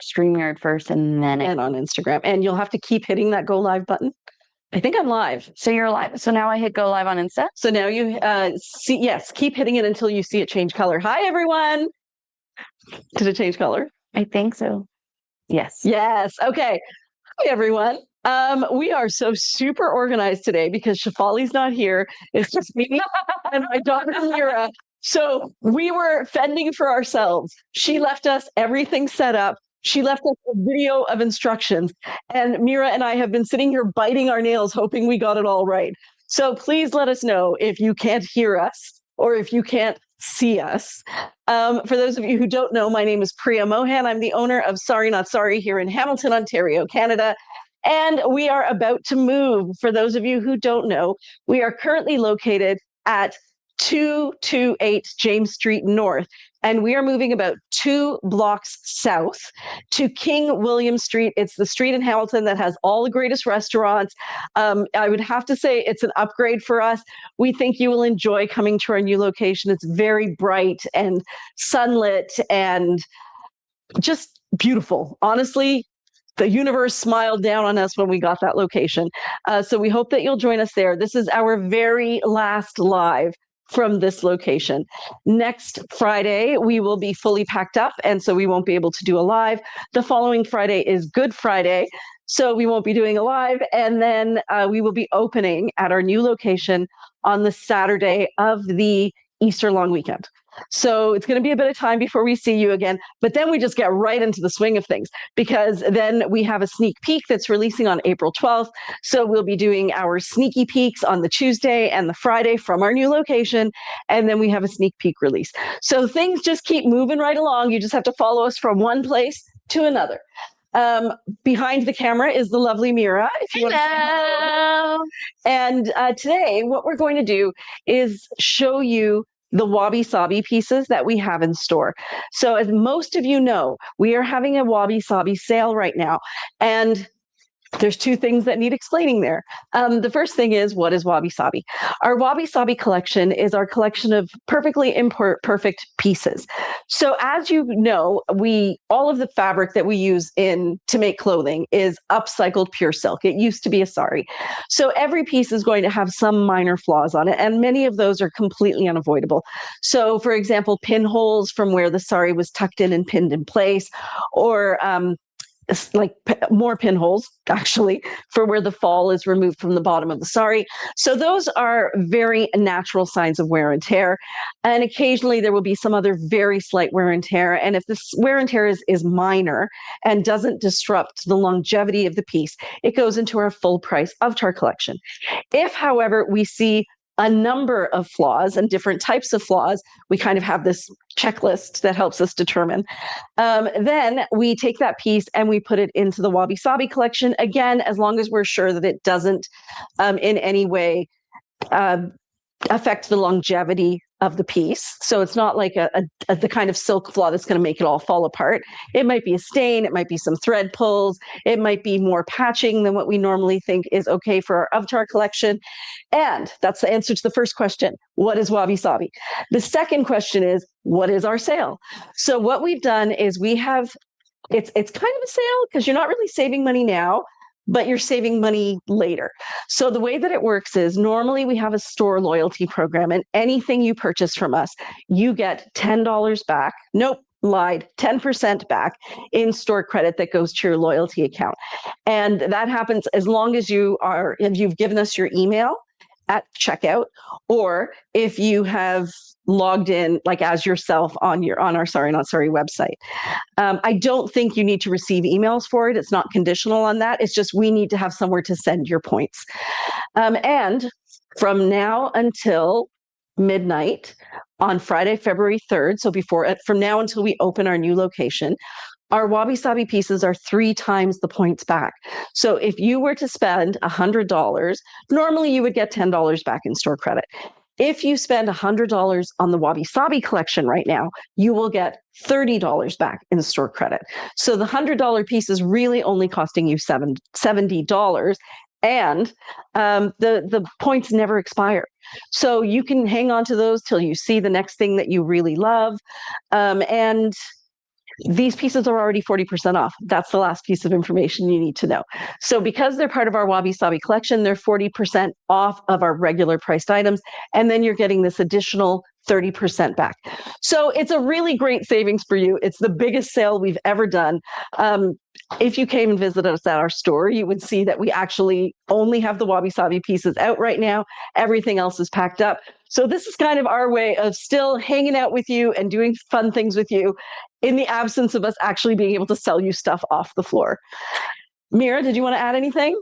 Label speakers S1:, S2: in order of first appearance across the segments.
S1: StreamYard first and then
S2: and on Instagram. And you'll have to keep hitting that go live button. I think I'm live.
S1: So you're live. So now I hit go live on Insta.
S2: So now you see, yes, keep hitting it until you see it change color. Hi, everyone. Did it change color?
S1: I think so. Yes.
S2: Yes. Okay. Hi, everyone. We are so super organized today because Shafali's not here. It's just me and my daughter, Lyra. So we were fending for ourselves. She left us everything set up. She left us a video of instructions. And Mira and I have been sitting here biting our nails, hoping we got it all right. So please let us know if you can't hear us or if you can't see us. For those of you who don't know, my name is Priya Mohan. I'm the owner of Sorry Not Sorry here in Hamilton, Ontario, Canada. And we are about to move. For those of you who don't know, we are currently located at 228 James Street North, and we are moving about 2 blocks south to King William Street. It's the street in Hamilton that has all the greatest restaurants. I would have to say it's an upgrade for us. We think you will enjoy coming to our new location. It's very bright and sunlit and just beautiful. Honestly, the universe smiled down on us when we got that location. So we hope that you'll join us there. This is our very last live from this location. Next Friday, we will be fully packed up, and so we won't be able to do a live. The following Friday is Good Friday, so we won't be doing a live. And then we will be opening at our new location on the Saturday of the Easter long weekend. So it's going to be a bit of time before we see you again, but then we just get right into the swing of things, because then we have a sneak peek that's releasing on April 12th. So we'll be doing our sneaky peeks on the Tuesday and the Friday from our new location, and then we have a sneak peek release. So things just keep moving right along. You just have to follow us from one place to another. Behind the camera is the lovely Mira. If you
S1: Hello.
S2: want to say hello. And today, what we're going to do is show you the Wabi-Sabi pieces that we have in store. So as most of you know, we are having a Wabi-Sabi sale right now. And there's 2 things that need explaining there. The first thing is, what is Wabi-Sabi? Our Wabi-Sabi collection is our collection of perfectly perfect pieces. So as you know, all of the fabric that we use to make clothing is upcycled pure silk. It used to be a sari. So every piece is going to have some minor flaws on it, and many of those are completely unavoidable. So for example, pinholes from where the sari was tucked in and pinned in place, or like more pinholes actually for where the fall is removed from the bottom of the sari. So those are very natural signs of wear and tear. And occasionally there will be some other very slight wear and tear. And if this wear and tear is minor and doesn't disrupt the longevity of the piece, it goes into our full price avatar collection. If, however, we see a number of flaws and different types of flaws, we kind of have this checklist that helps us determine. Then we take that piece and we put it into the Wabi-Sabi collection, again, as long as we're sure that it doesn't in any way affect the longevity of the piece. So it's not like the kind of silk flaw that's going to make it all fall apart. It might be a stain, it might be some thread pulls, it might be more patching than what we normally think is okay for our avatar collection. And that's the answer to the first question. What is Wabi-Sabi? The second question is, what is our sale? So what we've done is it's kind of a sale because you're not really saving money now, but you're saving money later. So the way that it works is, normally we have a store loyalty program, and anything you purchase from us, you get $10 back. Nope, lied, 10% back in store credit that goes to your loyalty account. And that happens as long as if you've given us your email at checkout, or if you have logged in like as yourself on our Sorry Not Sorry website. I don't think you need to receive emails for it. It's not conditional on that. It's just we need to have somewhere to send your points. And from now until midnight on Friday, February 3rd, so from now until we open our new location, our Wabi-Sabi pieces are 3 times the points back. So if you were to spend $100, normally you would get $10 back in store credit. If you spend $100 on the Wabi-Sabi collection right now, you will get $30 back in store credit. So the $100 piece is really only costing you $70. And the points never expire. So you can hang on to those till you see the next thing that you really love. And these pieces are already 40% off. That's the last piece of information you need to know. So because they're part of our Wabi-Sabi collection, they're 40% off of our regular priced items. And then you're getting this additional 30% back. So it's a really great savings for you. It's the biggest sale we've ever done. If you came and visited us at our store, you would see that we actually only have the Wabi-Sabi pieces out right now. Everything else is packed up. So this is kind of our way of still hanging out with you and doing fun things with you in the absence of us actually being able to sell you stuff off the floor. Mira, did you want to add anything?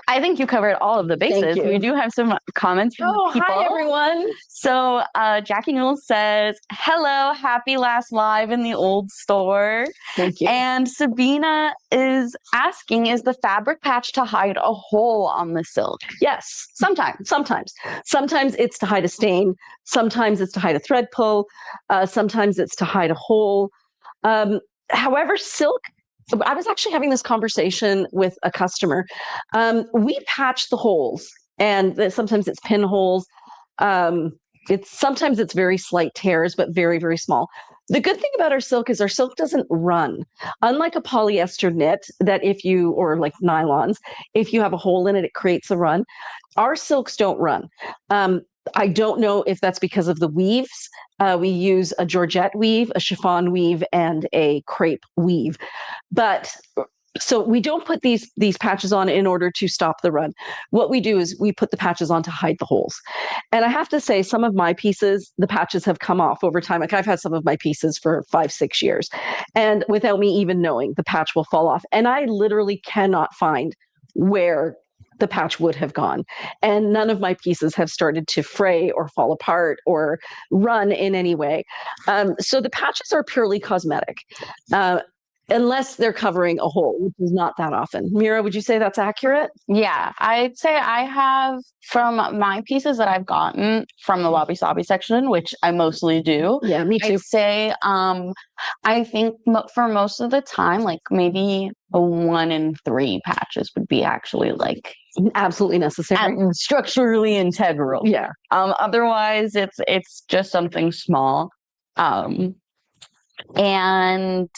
S1: I think you covered all of the bases. We do have some comments from people.
S2: Hi, everyone.
S1: So Jackie Newell says, hello, happy last live in the old store.
S2: Thank you.
S1: And Sabina is asking, is the fabric patch to hide a hole on the silk?
S2: Yes,
S1: Sometimes.
S2: Sometimes it's to hide a stain. Sometimes it's to hide a thread pull. Sometimes it's to hide a hole. However, silk, I was actually having this conversation with a customer. We patch the holes, and sometimes it's pinholes. Sometimes it's very slight tears, but very, very small. The good thing about our silk is our silk doesn't run. Unlike a polyester knit or like nylons, if you have a hole in it, it creates a run. Our silks don't run. I don't know if that's because of the weaves. We use a georgette weave, a chiffon weave, and a crepe weave. So we don't put these patches on in order to stop the run. What we do is we put the patches on to hide the holes. And I have to say, some of my pieces, the patches have come off over time. Like I've had some of my pieces for 5-6 years. And without me even knowing, the patch will fall off. And I literally cannot find where the patch would have gone. And none of my pieces have started to fray or fall apart or run in any way. So the patches are purely cosmetic. Unless they're covering a hole, which is not that often. Mira, would you say that's accurate?
S1: Yeah, I'd say I have, from my pieces that I've gotten from the Wabi-Sabi section, which I mostly do.
S2: Yeah, me too.
S1: I'd say, I think for most of the time, like maybe a 1 in 3 patches would be actually like
S2: absolutely necessary,
S1: structurally integral.
S2: Yeah.
S1: Otherwise, it's just something small. And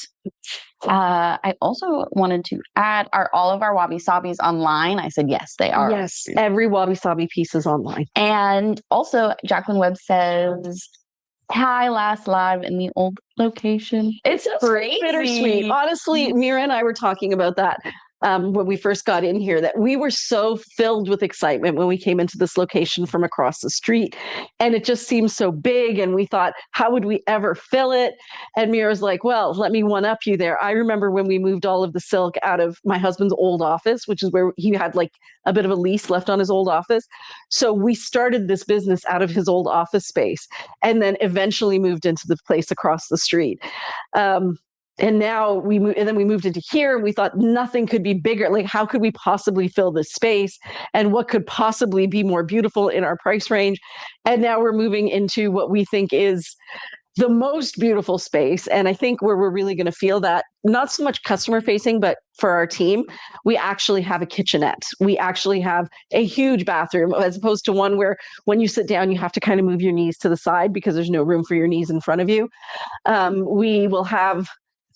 S1: I also wanted to add, are all of our Wabi-Sabis online? I said, yes, they are.
S2: Yes, every Wabi-Sabi piece is online.
S1: And also, Jacqueline Webb says, hi, last live in the old location. It's crazy.
S2: Bittersweet. Honestly, Mira and I were talking about that when we first got in here, that we were so filled with excitement when we came into this location from across the street. And it just seemed so big. And we thought, how would we ever fill it? And Mira's like, well, let me one up you there. I remember when we moved all of the silk out of my husband's old office, which is where he had like a bit of a lease left on his old office. So we started this business out of his old office space and then eventually moved into the place across the street. And now we moved into here, and we thought nothing could be bigger. Like, how could we possibly fill this space? And what could possibly be more beautiful in our price range? And now we're moving into what we think is the most beautiful space. And I think where we're really going to feel that, not so much customer facing, but for our team, we actually have a kitchenette. We actually have a huge bathroom, as opposed to one where when you sit down, you have to kind of move your knees to the side because there's no room for your knees in front of you. We will have,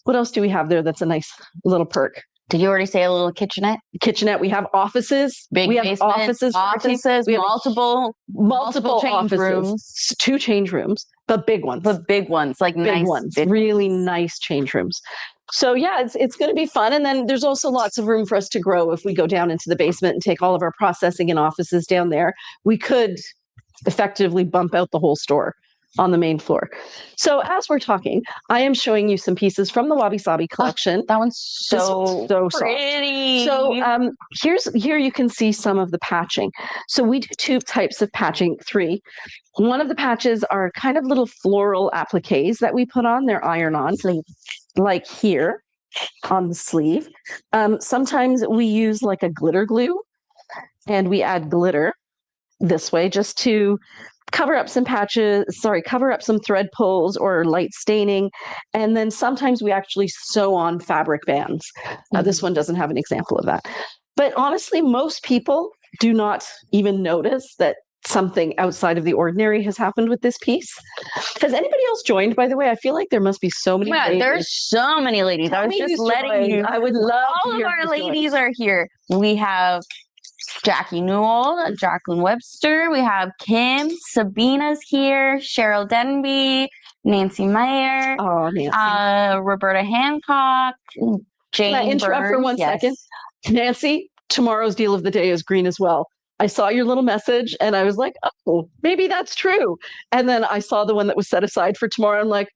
S2: what else do we have there that's a nice little perk?
S1: Did you already say a little kitchenette?
S2: Kitchenette. We have offices.
S1: We have offices.
S2: We have
S1: multiple change rooms.
S2: 2 change rooms, but big ones.
S1: Like
S2: big
S1: nice
S2: ones. Really nice change rooms. So yeah, it's going to be fun. And then there's also lots of room for us to grow. If we go down into the basement and take all of our processing and offices down there, we could effectively bump out the whole store on the main floor. So as we're talking, I am showing you some pieces from the Wabi-Sabi collection.
S1: That one's so pretty.
S2: So here you can see some of the patching. So we do 2 types of patching, 3. One of the patches are kind of little floral appliques that we put on. They're iron-on, like here on the sleeve. Sometimes we use like a glitter glue, and we add glitter this way just to cover up some thread pulls or light staining. And then sometimes we actually sew on fabric bands. This one doesn't have an example of that. But honestly, most people do not even notice that something outside of the ordinary has happened with this piece. Has anybody else joined, by the way? I feel like there must be so many
S1: Yeah,
S2: ladies.
S1: there's so many ladies. I was just letting you.
S2: I would love
S1: All of our ladies are here. We have Jackie Newell, Jacqueline Webster. We have Kim, Sabina's here, Cheryl Denby, Nancy Meyer, Roberta Hancock, Jane.
S2: Can I interrupt for one second? Nancy, tomorrow's deal of the day is green as well. I saw your little message and I was like, oh, maybe that's true. And then I saw the one that was set aside for tomorrow. I'm like,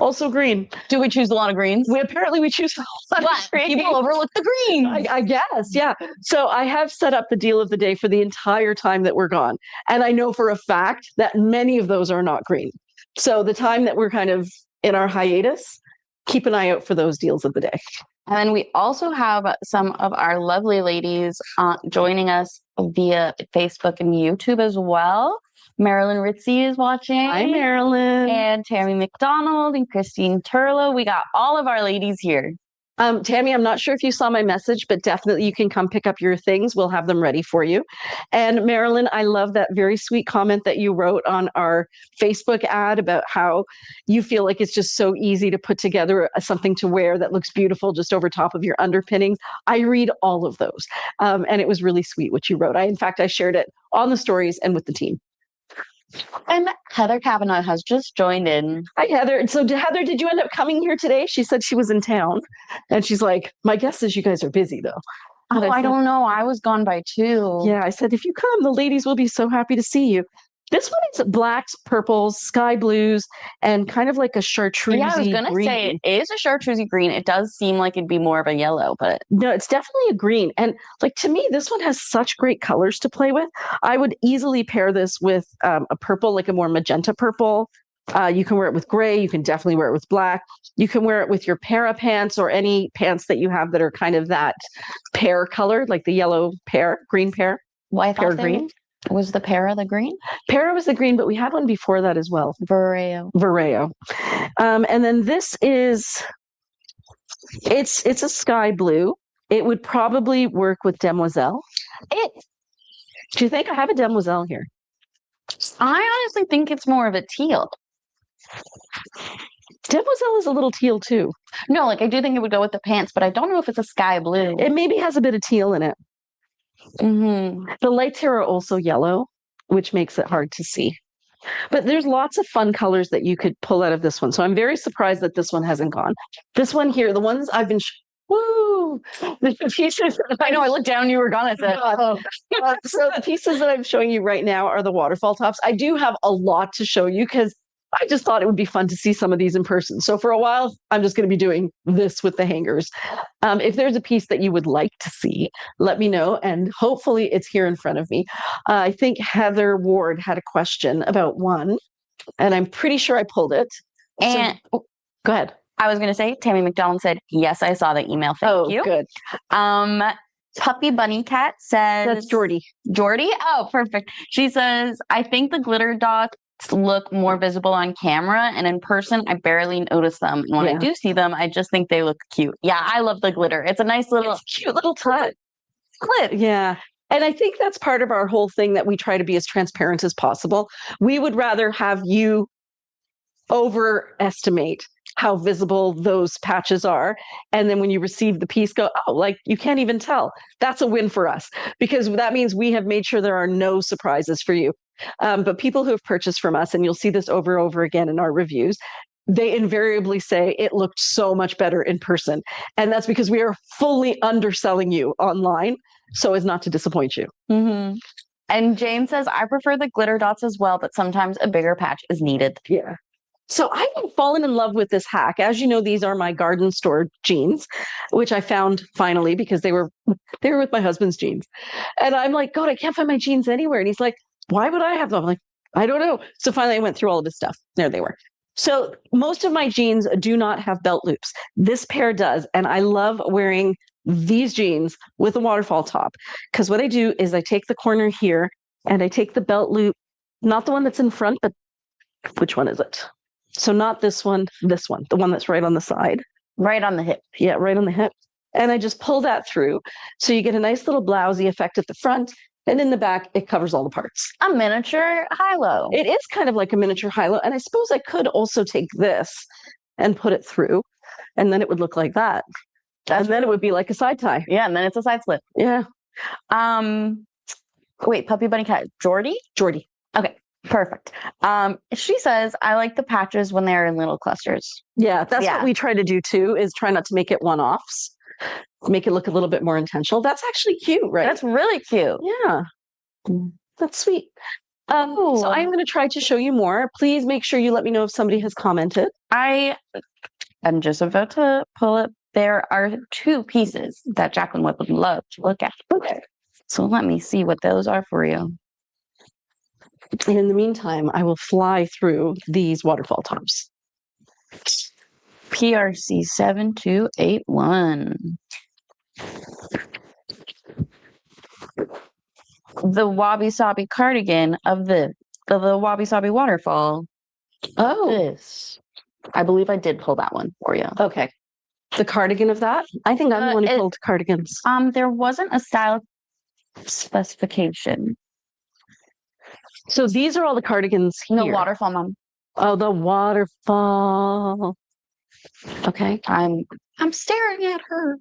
S2: also green.
S1: Do we choose a lot of greens?
S2: We choose a lot of greens.
S1: People overlook the greens.
S2: I guess, yeah. So I have set up the deal of the day for the entire time that we're gone. And I know for a fact that many of those are not green. So the time that we're kind of in our hiatus, keep an eye out for those deals of the day.
S1: And then we also have some of our lovely ladies joining us via Facebook and YouTube as well. Marilyn Ritzy is watching.
S2: Hi, Marilyn.
S1: And Tammy McDonald and Christine Turlow. We got all of our ladies here.
S2: Tammy, I'm not sure if you saw my message, but definitely you can come pick up your things. We'll have them ready for you. And Marilyn, I love that very sweet comment that you wrote on our Facebook ad about how you feel like it's just so easy to put together something to wear that looks beautiful just over top of your underpinnings. I read all of those. And it was really sweet what you wrote. In fact, I shared it on the stories and with the team.
S1: And Heather Kavanaugh has just joined in.
S2: Hi, Heather. So, Heather, did you end up coming here today? She said she was in town. And she's like, my guess is you guys are busy, though.
S1: Oh, I don't know. I was gone by 2.
S2: Yeah, I said, if you come, the ladies will be so happy to see you. This one is blacks, purples, sky blues, and kind of like a chartreuse.
S1: Yeah, I was going to say it is a chartreuse green. It does seem like it'd be more of a yellow, but
S2: no, it's definitely a green. And like to me, this one has such great colors to play with. I would easily pair this with a purple, like a more magenta purple. You can wear it with gray. You can definitely wear it with black. You can wear it with your para pants or any pants that you have that are kind of that pear color, like the yellow pear, green pear.
S1: Well, I thought
S2: green.
S1: Was the para the green?
S2: Para was the green, but we had one before that as well.
S1: Vareo.
S2: And then this is, it's a sky blue. It would probably work with Demoiselle. Do you think I have a Demoiselle here?
S1: I honestly think it's more of a teal.
S2: Demoiselle is a little teal too.
S1: No, like I do think it would go with the pants, but I don't know if it's a sky blue.
S2: It maybe has a bit of teal in it.
S1: Mm-hmm.
S2: The lights here are also yellow, which makes it hard to see. But there's lots of fun colors that you could pull out of this one. So I'm very surprised that this one hasn't gone. This one here, the ones I've been... Woo! The pieces...
S1: I know, I looked down, you were gone. I said,
S2: so the pieces that I'm showing you right now are the waterfall tops. I do have a lot to show you because I just thought it would be fun to see some of these in person. So for a while, I'm just going to be doing this with the hangers. If there's a piece that you would like to see, let me know. And hopefully it's here in front of me. I think Heather Ward had a question about one, and I'm pretty sure I pulled it.
S1: And
S2: so, go ahead.
S1: I was going to say, Tammy McDonald said, yes, I saw the email. Thank you.
S2: Good.
S1: Puppy Bunny Cat says...
S2: That's Jordy.
S1: Jordy? Oh, perfect. She says, I think the glitter dots look more visible on camera, and in person I barely notice them, and when I do see them I just think they look cute. I love the glitter. It's a nice little
S2: cute little touch.
S1: Clip.
S2: And I think that's part of our whole thing, that we try to be as transparent as possible. We would rather have you overestimate how visible those patches are, and then when you receive the piece go, oh, like you can't even tell. That's a win for us, because that means we have made sure there are no surprises for you. But people who have purchased from us, and you'll see this over and over again in our reviews, they invariably say it looked so much better in person. And that's because we are fully underselling you online so as not to disappoint you.
S1: Mm-hmm. And Jane says, I prefer the glitter dots as well, but sometimes a bigger patch is needed.
S2: Yeah. So I have fallen in love with this hack. As you know, these are my garden store jeans, which I found finally because they were with my husband's jeans. And I'm like, God, I can't find my jeans anywhere. And he's like, why would I have them? I'm like, I don't know. So finally I went through all of his stuff. There they were. So most of my jeans do not have belt loops. This pair does. And I love wearing these jeans with a waterfall top, because what I do is I take the corner here and I take the belt loop, not the one that's in front, but which one is it? So not this one, the one that's right on the side.
S1: Right on the hip.
S2: Yeah, right on the hip. And I just pull that through. So you get a nice little blousey effect at the front. And in the back, it covers all the parts.
S1: A miniature high-low.
S2: It is kind of like a miniature high-low. And I suppose I could also take this and put it through, and then it would look like that. And then it would be like a side tie.
S1: Yeah, and then it's a side slip.
S2: Yeah.
S1: Wait, puppy, bunny, cat. Geordie?
S2: Geordie.
S1: Okay, perfect. She says, I like the patches when they're in little clusters.
S2: Yeah, that's what we try to do too, is try not to make it one-offs. Make it look a little bit more intentional. That's actually cute, right?
S1: That's really cute.
S2: Yeah. That's sweet. So I'm going to try to show you more. Please make sure you let me know if somebody has commented.
S1: I am just about to pull it. There are 2 pieces that Jacqueline would love to look at.
S2: Okay.
S1: So let me see what those are for you.
S2: In the meantime, I will fly through these waterfall tops.
S1: PRC 7281. The Wabi-Sabi cardigan of the Wabi-Sabi waterfall.
S2: Oh.
S1: This. I believe I did pull that one for you.
S2: Okay. The cardigan of that? I think I'm the one who pulled cardigans.
S1: There wasn't a style specification.
S2: So these are all the cardigans here.
S1: The waterfall, Mom.
S2: Oh, the waterfall. Okay.
S1: I'm staring at her.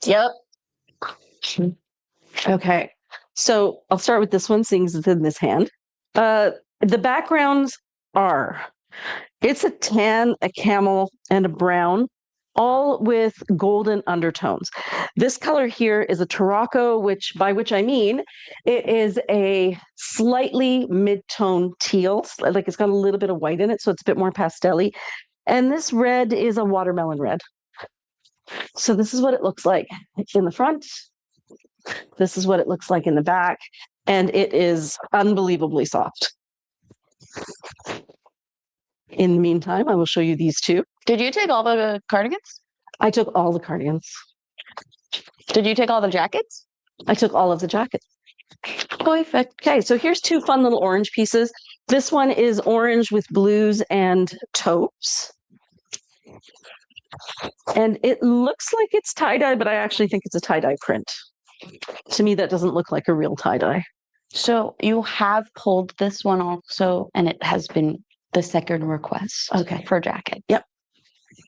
S1: Yep.
S2: Okay. So I'll start with this one, seeing as it's in this hand. The backgrounds are, it's a tan, a camel, and a brown, all with golden undertones. This color here is a Tarocco, by which I mean it is a slightly mid-tone teal, like it's got a little bit of white in it, so it's a bit more pastel-y. And this red is a watermelon red. So this is what it looks like in the front. This is what it looks like in the back. And it is unbelievably soft. In the meantime, I will show you these 2.
S1: Did you take all the cardigans?
S2: I took all the cardigans.
S1: Did you take all the jackets?
S2: I took all of the jackets. Perfect. Okay, so here's 2 fun little orange pieces. This one is orange with blues and taupes. And it looks like it's tie-dye, but I actually think it's a tie-dye print. To me, that doesn't look like a real tie-dye.
S1: So you have pulled this one also, and it has been the second request for jacket.
S2: Yep.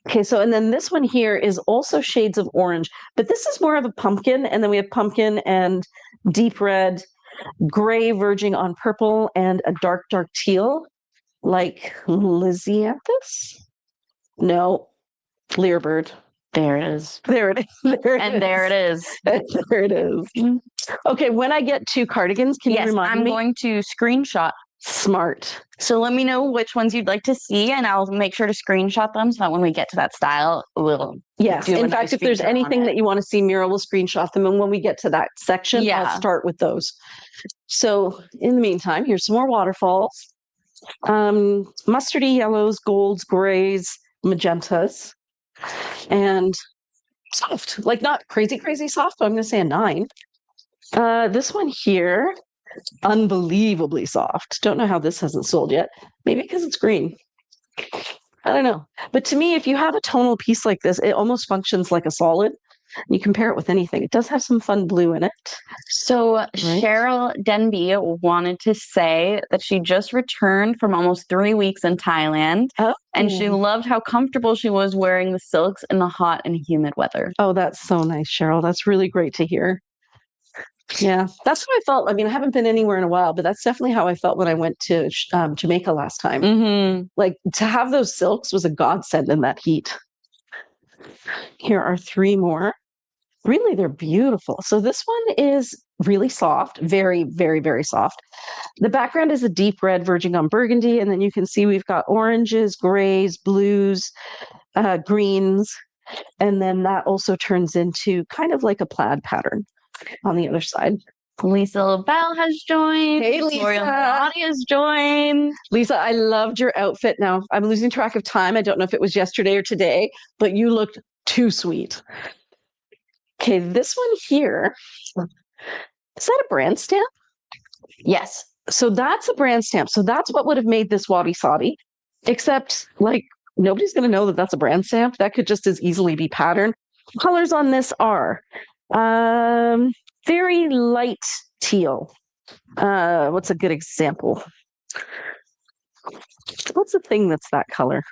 S2: Okay, so and then this one here is also shades of orange, but this is more of a pumpkin, and then we have pumpkin and deep red, gray verging on purple, and a dark, dark teal, like Lysianthus? No, Lyrebird.
S1: There it is.
S2: There it is. There it
S1: is.
S2: There it is. Okay, when I get 2 cardigans, can you remind me?
S1: I'm going to screenshot.
S2: Smart.
S1: So let me know which ones you'd like to see, and I'll make sure to screenshot them so that when we get to that style, we'll
S2: in fact, if there's anything that you want to see, Mira will screenshot them, and when we get to that section, I'll start with those. So in the meantime, here's some more waterfalls. Mustardy yellows, golds, grays, magentas, and soft. Like not crazy, crazy soft, but I'm going to say a 9. This one here, unbelievably soft. Don't know how this hasn't sold yet. Maybe because it's green. I don't know. But to me, if you have a tonal piece like this, it almost functions like a solid. You compare it with anything. It does have some fun blue in it.
S1: So Cheryl Denby wanted to say that she just returned from almost 3 weeks in Thailand. And she loved how comfortable she was wearing the silks in the hot and humid weather.
S2: Oh, that's so nice, Cheryl. That's really great to hear. Yeah, that's how I felt. I mean, I haven't been anywhere in a while, but that's definitely how I felt when I went to Jamaica last time. Like to have those silks was a godsend in that heat. Here are 3 more. Really, they're beautiful. So this one is really soft, very, very, very soft. The background is a deep red verging on burgundy, and then you can see we've got oranges, grays, blues, greens, and then that also turns into kind of like a plaid pattern on the other side.
S1: Lisa LaBelle has joined.
S2: Hey, Lisa.
S1: Claudia has joined.
S2: Lisa, I loved your outfit. Now, I'm losing track of time. I don't know if it was yesterday or today, but you looked too sweet. Okay, this one here, is that a brand stamp?
S1: Yes.
S2: So that's a brand stamp. So that's what would have made this Wabi-Sabi, except like nobody's going to know that that's a brand stamp. That could just as easily be pattern. colors on this are very light teal. What's a good example? What's a thing that's that color?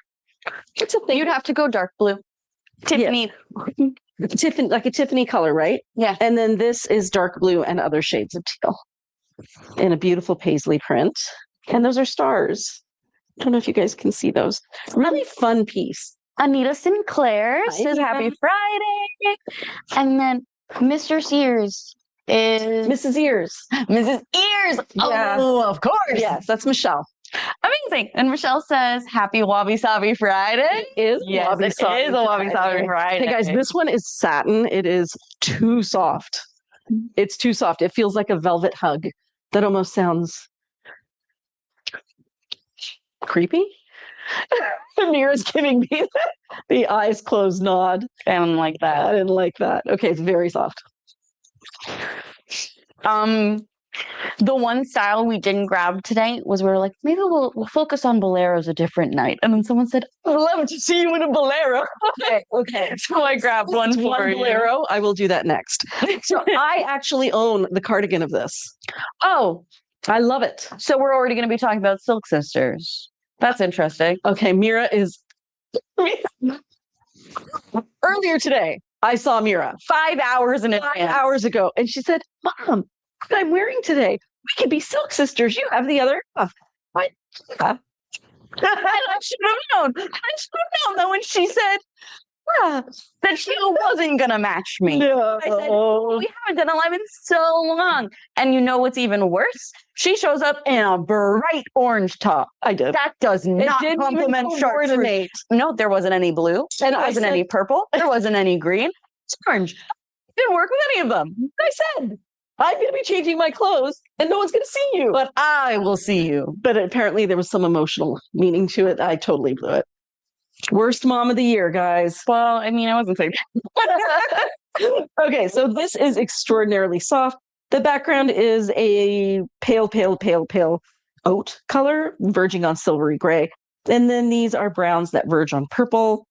S2: What's a thing?
S1: You'd have to go dark blue. Tiffany.
S2: Yeah. Tiffany, like a Tiffany color, right?
S1: Yeah.
S2: And then this is dark blue and other shades of teal in a beautiful paisley print. And those are stars. I don't know if you guys can see those. Really fun piece.
S1: Anita Sinclair says happy Friday. And then Mr. Sears is
S2: Mrs. Ears.
S1: Mrs. Ears.
S2: Yeah.
S1: Oh, of course.
S2: Yes, that's Michelle.
S1: Amazing. And Michelle says happy Wabi-Sabi Friday.
S2: It is
S1: Wabi-Sabi. It is a Wabi-Sabi Friday.
S2: Hey guys, this one is satin. It is too soft. It's too soft. It feels like a velvet hug. That almost sounds creepy. Mira's giving me the eyes closed nod.
S1: I don't like that.
S2: I didn't like that. Okay, it's very soft.
S1: The one style we didn't grab today was we were like, maybe we'll focus on boleros a different night. And then someone said, I'd love to see you in a bolero.
S2: Okay.
S1: So I grabbed one for you.
S2: Bolero. I will do that next. So I actually own the cardigan of this.
S1: Oh,
S2: I love it.
S1: so we're already going to be talking about Silk Sisters. That's interesting.
S2: Okay, Mira is... Earlier today, I saw Mira
S1: 5 hours in
S2: 5
S1: advance.
S2: hours ago, and she said, Mom, what I'm wearing today, we could be Silk Sisters. You have the other stuff. What?
S1: I should have known. I should have known that when she said that she wasn't going to match me.
S2: No.
S1: I said, we haven't done a live in so long. And you know what's even worse? She shows up in a bright orange top.
S2: I did.
S1: That does not complement chartreuse. No, there wasn't any blue. And there wasn't any purple. There wasn't any green. It's orange. Didn't work with any of them.
S2: I said, I'm going to be changing my clothes and no one's going to see you.
S1: But I will see you.
S2: But apparently there was some emotional meaning to it. I totally blew it. Worst mom of the year, guys.
S1: Well, I mean, I wasn't saying.
S2: Okay, so this is extraordinarily soft. The background is a pale oat color, verging on silvery gray. And then these are browns that verge on purple.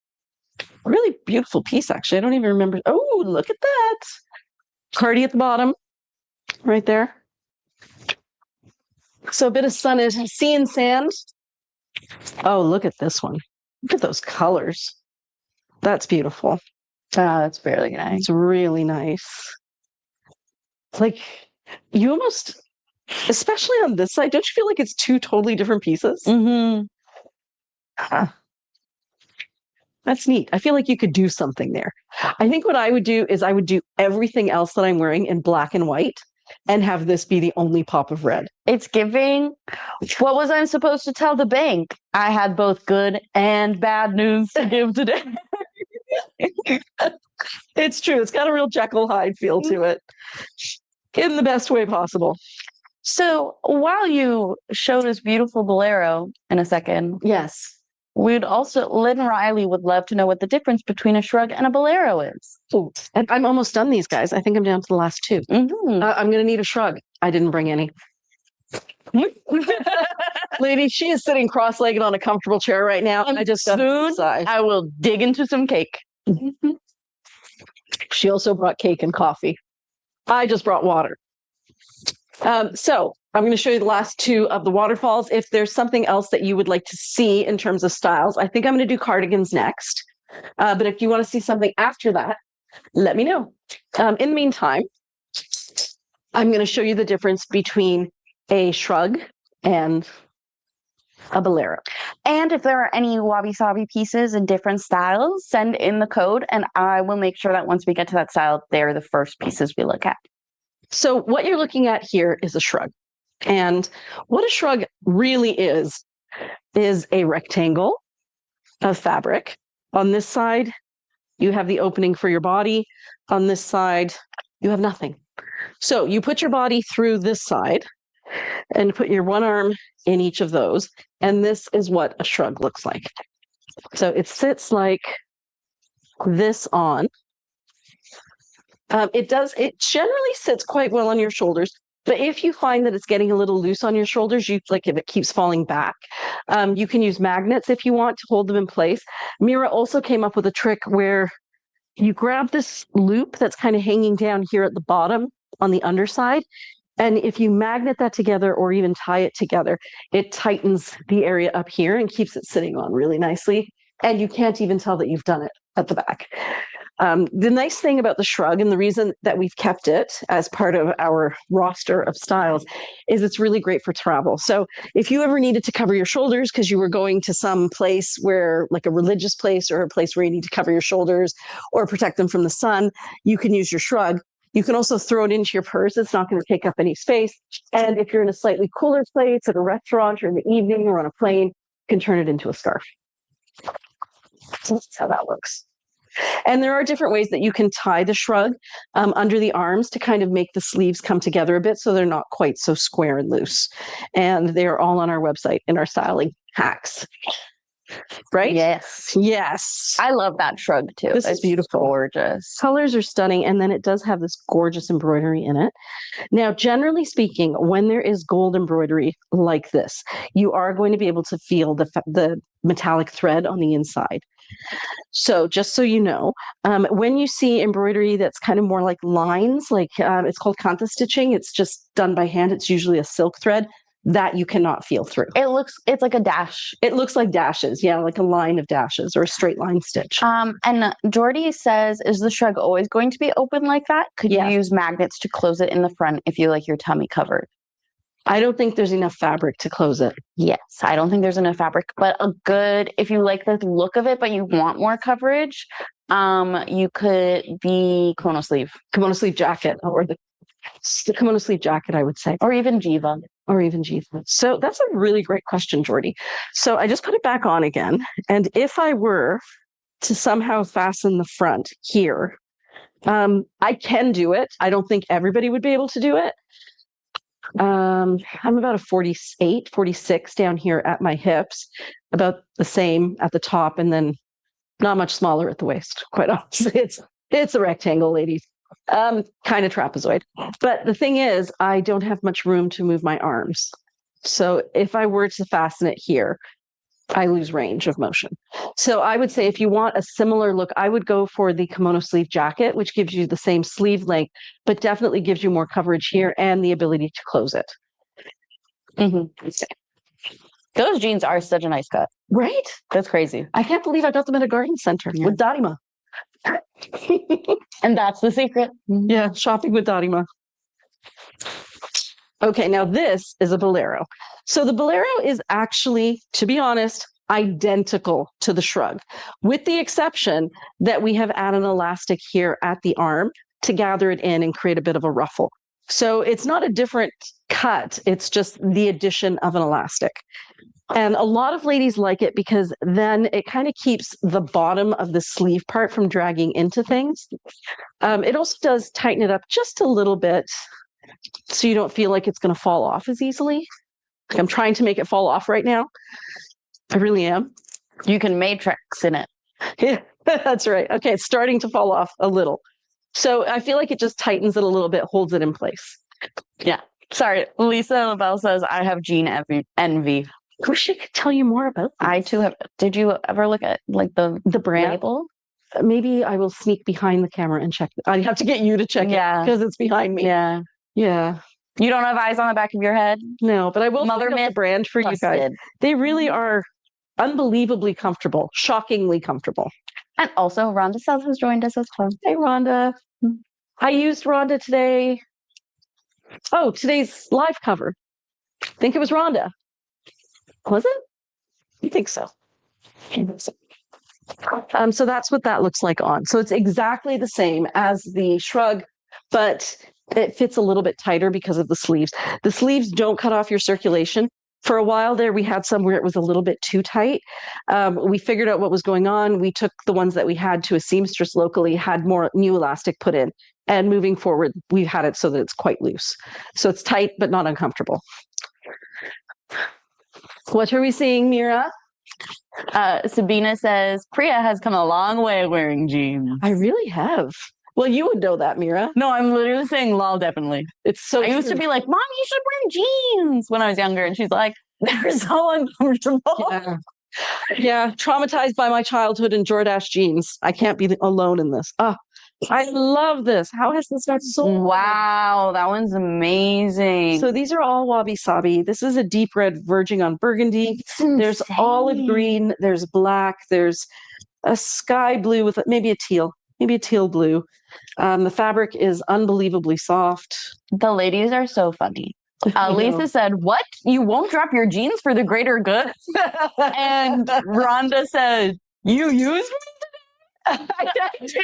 S2: Really beautiful piece, actually. I don't even remember. Oh, look at that. Cardi at the bottom, right there. So a bit of sun is sea and sand. Oh, look at this one. Look at those colors. That's beautiful.
S1: Oh, that's really nice.
S2: It's really nice. Like, you almost, especially on this side, don't you feel like it's two totally different pieces?
S1: Mm-hmm.
S2: That's neat. I feel like you could do something there. I think what I would do is I would do everything else that I'm wearing in black and white and have this be the only pop of red.
S1: It's giving. What was I supposed to tell the bank? I had both good and bad news to give today.
S2: It's true. It's got a real Jekyll Hyde feel to it in the best way possible.
S1: So while you show this beautiful bolero in a second,
S2: Yes.
S1: we'd also, Lynn Riley would love to know what the difference between a shrug and a bolero is.
S2: Ooh, and I'm almost done these, guys. I think I'm down to the last two.
S1: Mm-hmm.
S2: I'm going to need a shrug. I didn't bring any. Lady, she is sitting cross-legged on a comfortable chair right now.
S1: And
S2: I just
S1: soon I will dig into some cake.
S2: She also brought cake and coffee. I just brought water. So I'm going to show you the last two of the waterfalls. If there's something else that you would like to see in terms of styles, I think I'm going to do cardigans next. But if you want to see something after that, let me know. In the meantime, I'm going to show you the difference between a shrug and a bolero.
S1: And if there are any wabi-sabi pieces in different styles, send in the code and I will make sure that once we get to that style, they're the first pieces we look at.
S2: So what you're looking at here is a shrug. And what a shrug really is a rectangle of fabric. On this side, you have the opening for your body. On this side, you have nothing. So you put your body through this side and put your one arm in each of those. And this is what a shrug looks like. So it sits like this on. It generally sits quite well on your shoulders. But if you find that it's getting a little loose on your shoulders, if it keeps falling back, you can use magnets if you want to hold them in place. Mira also came up with a trick where you grab this loop that's kind of hanging down here at the bottom on the underside. And if you magnet that together or even tie it together, it tightens the area up here and keeps it sitting on really nicely. And you can't even tell that you've done it at the back. The nice thing about the shrug, and the reason that we've kept it as part of our roster of styles, is it's really great for travel. So if you ever needed to cover your shoulders because you were going to some place where, like a religious place or a place where you need to cover your shoulders or protect them from the sun, you can use your shrug. You can also throw it into your purse. It's not going to take up any space. And if you're in a slightly cooler place at a restaurant or in the evening or on a plane, you can turn it into a scarf. So that's how that looks. And there are different ways that you can tie the shrug under the arms to kind of make the sleeves come together a bit so they're not quite so square and loose. And they are all on our website in our styling hacks. Right?
S1: Yes.
S2: Yes.
S1: I love that shrug too.
S2: This is beautiful.
S1: Gorgeous.
S2: Colors are stunning. And then it does have this gorgeous embroidery in it. Now, generally speaking, when there is gold embroidery like this, you are going to be able to feel the metallic thread on the inside. So just so you know, when you see embroidery that's kind of more like lines, like it's called kanta stitching, it's just done by hand. It's usually a silk thread that you cannot feel through.
S1: It's like a dash.
S2: It looks like dashes. Yeah, like a line of dashes or a straight line stitch.
S1: And Jordy says, is the shrug always going to be open like that? Could you use magnets to close it in the front if you like your tummy covered?
S2: I don't think there's enough fabric to close it.
S1: Yes, I don't think there's enough fabric, but if you like the look of it, but you want more coverage, you could be kimono sleeve
S2: jacket, or the kimono sleeve jacket, I would say.
S1: Or even jiva.
S2: So that's a really great question, Jordy. So I just put it back on again. And if I were to somehow fasten the front here, I can do it. I don't think everybody would be able to do it. I'm about a 48, 46 down here at my hips, about the same at the top, and then not much smaller at the waist, quite honestly. It's a rectangle, ladies. Kind of trapezoid. But the thing is, I don't have much room to move my arms. So if I were to fasten it here, I lose range of motion. So I would say if you want a similar look, I would go for the kimono sleeve jacket, which gives you the same sleeve length, but definitely gives you more coverage here and the ability to close it.
S1: Mm-hmm. Those jeans are such a nice cut.
S2: Right?
S1: That's crazy.
S2: I can't believe I got them at a garden center with Darima.
S1: And that's the secret.
S2: Yeah, shopping with Darima. Okay, now this is a bolero. So the bolero is actually, to be honest, identical to the shrug, with the exception that we have added an elastic here at the arm to gather it in and create a bit of a ruffle. So it's not a different cut, it's just the addition of an elastic. And a lot of ladies like it because then it kind of keeps the bottom of the sleeve part from dragging into things. It also does tighten it up just a little bit so you don't feel like it's going to fall off as easily. Like I'm trying to make it fall off right now. I really am.
S1: You can matrix in it.
S2: Yeah, that's right. Okay, it's starting to fall off a little. So I feel like it just tightens it a little bit, holds it in place.
S1: Yeah. Sorry, Lisa LaBelle says, I have jean envy.
S2: I wish I could tell you more about this.
S1: I too have. Did you ever look at like the
S2: brand
S1: label?
S2: Maybe I will sneak behind the camera and check. I have to get you to check it because it's behind me.
S1: Yeah.
S2: Yeah.
S1: You don't have eyes on the back of your head?
S2: No, but I will
S1: Mother
S2: look up the brand for you guys. They really are unbelievably comfortable, shockingly comfortable.
S1: And also Rhonda South has joined us as well.
S2: Hey, Rhonda. I used Rhonda today. Oh, today's live cover. I think it was Rhonda. Was it? I think so. So that's what that looks like on. So it's exactly the same as the shrug, but it fits a little bit tighter because of the sleeves. The sleeves don't cut off your circulation. For a while there, we had some where it was a little bit too tight. We figured out what was going on. We took the ones that we had to a seamstress locally, had more new elastic put in. And moving forward, we've had it so that it's quite loose. So it's tight, but not uncomfortable. What are we seeing, Mira?
S1: Sabina says, Priya has come a long way wearing jeans.
S2: I really have. Well, you would know that, Mira.
S1: No, I'm literally saying lol, definitely.
S2: It's so
S1: I used to be like, Mom, you should wear jeans when I was younger. And she's like, they're so uncomfortable.
S2: Yeah. Yeah, traumatized by my childhood and Jordache jeans. I can't be alone in this. Oh, I love this. How has this got so
S1: Wow, that one's amazing.
S2: So these are all wabi-sabi. This is a deep red verging on burgundy. There's olive green, there's black, there's a sky blue with maybe a teal blue. The fabric is unbelievably soft.
S1: The ladies are so funny. Lisa said, "What? You won't drop your jeans for the greater good?" And Rhonda said, "You use
S2: I used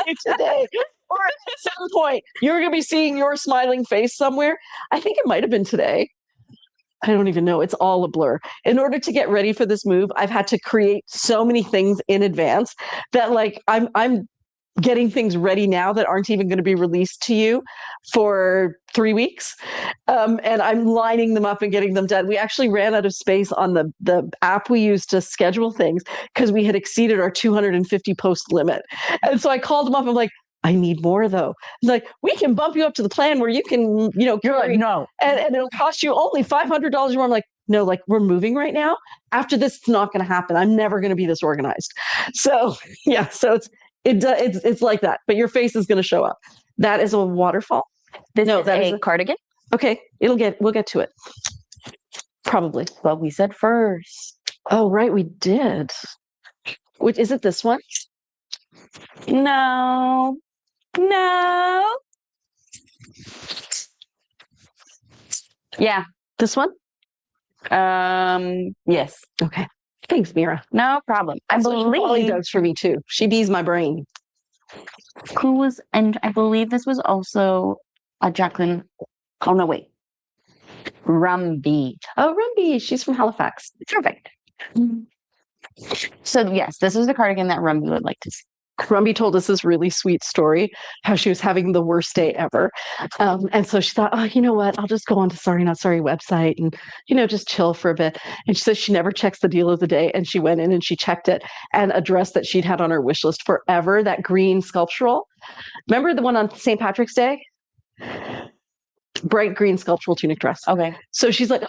S2: you today. Or at some point, you're going to be seeing your smiling face somewhere. I think it might have been today. I don't even know. It's all a blur. In order to get ready for this move, I've had to create so many things in advance that like I'm getting things ready now that aren't even going to be released to you for 3 weeks. And I'm lining them up and getting them done. We actually ran out of space on the app we use to schedule things because we had exceeded our 250 post limit. And so I called them up. I'm like, I need more though. Like, we can bump you up to the plan where you can,
S1: You're like, no.
S2: And it'll cost you only $500 more. I'm like, no, like, we're moving right now. After this, it's not going to happen. I'm never going to be this organized. So yeah, so it's like that, but your face is going to show up. That is a waterfall.
S1: That is a cardigan.
S2: Okay, we'll get to it. Probably.
S1: But we said first.
S2: Oh, right, we did. Which is it? This one?
S1: No. Yeah,
S2: this one.
S1: Yes.
S2: Okay. Thanks, Mira.
S1: No problem. I believe
S2: Polly does for me too. She bees my brain.
S1: And I believe this was also a Jacqueline. Oh no, wait. Rumby.
S2: Oh, Rumby. She's from Halifax.
S1: Perfect. So yes, this is the cardigan that Rumby would like to see.
S2: Rumby told us this really sweet story, how she was having the worst day ever. And so she thought, oh, you know what? I'll just go on to Sorry Not Sorry website and, just chill for a bit. And she says she never checks the deal of the day. And she went in and she checked it, and a dress that she'd had on her wish list forever, that green sculptural. Remember the one on St. Patrick's Day? Bright green sculptural tunic dress.
S1: Okay.
S2: So she's like,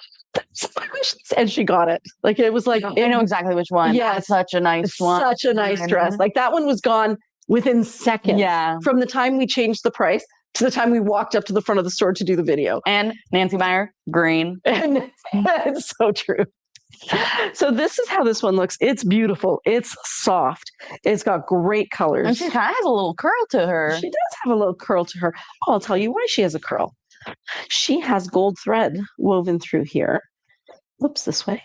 S2: and she got it. Like, it was like,
S1: I know exactly which one.
S2: Yeah,
S1: it's such a nice one.
S2: Such a nice dress. Like, that one was gone within seconds.
S1: Yeah.
S2: From the time we changed the price to the time we walked up to the front of the store to do the video.
S1: And Nancy Meyer, green.
S2: And it's so true. So this is how this one looks. It's beautiful. It's soft. It's got great colors.
S1: And she kind of has a little curl to her.
S2: She does have a little curl to her. Oh, I'll tell you why she has a curl. She has gold thread woven through here. Oops, this way.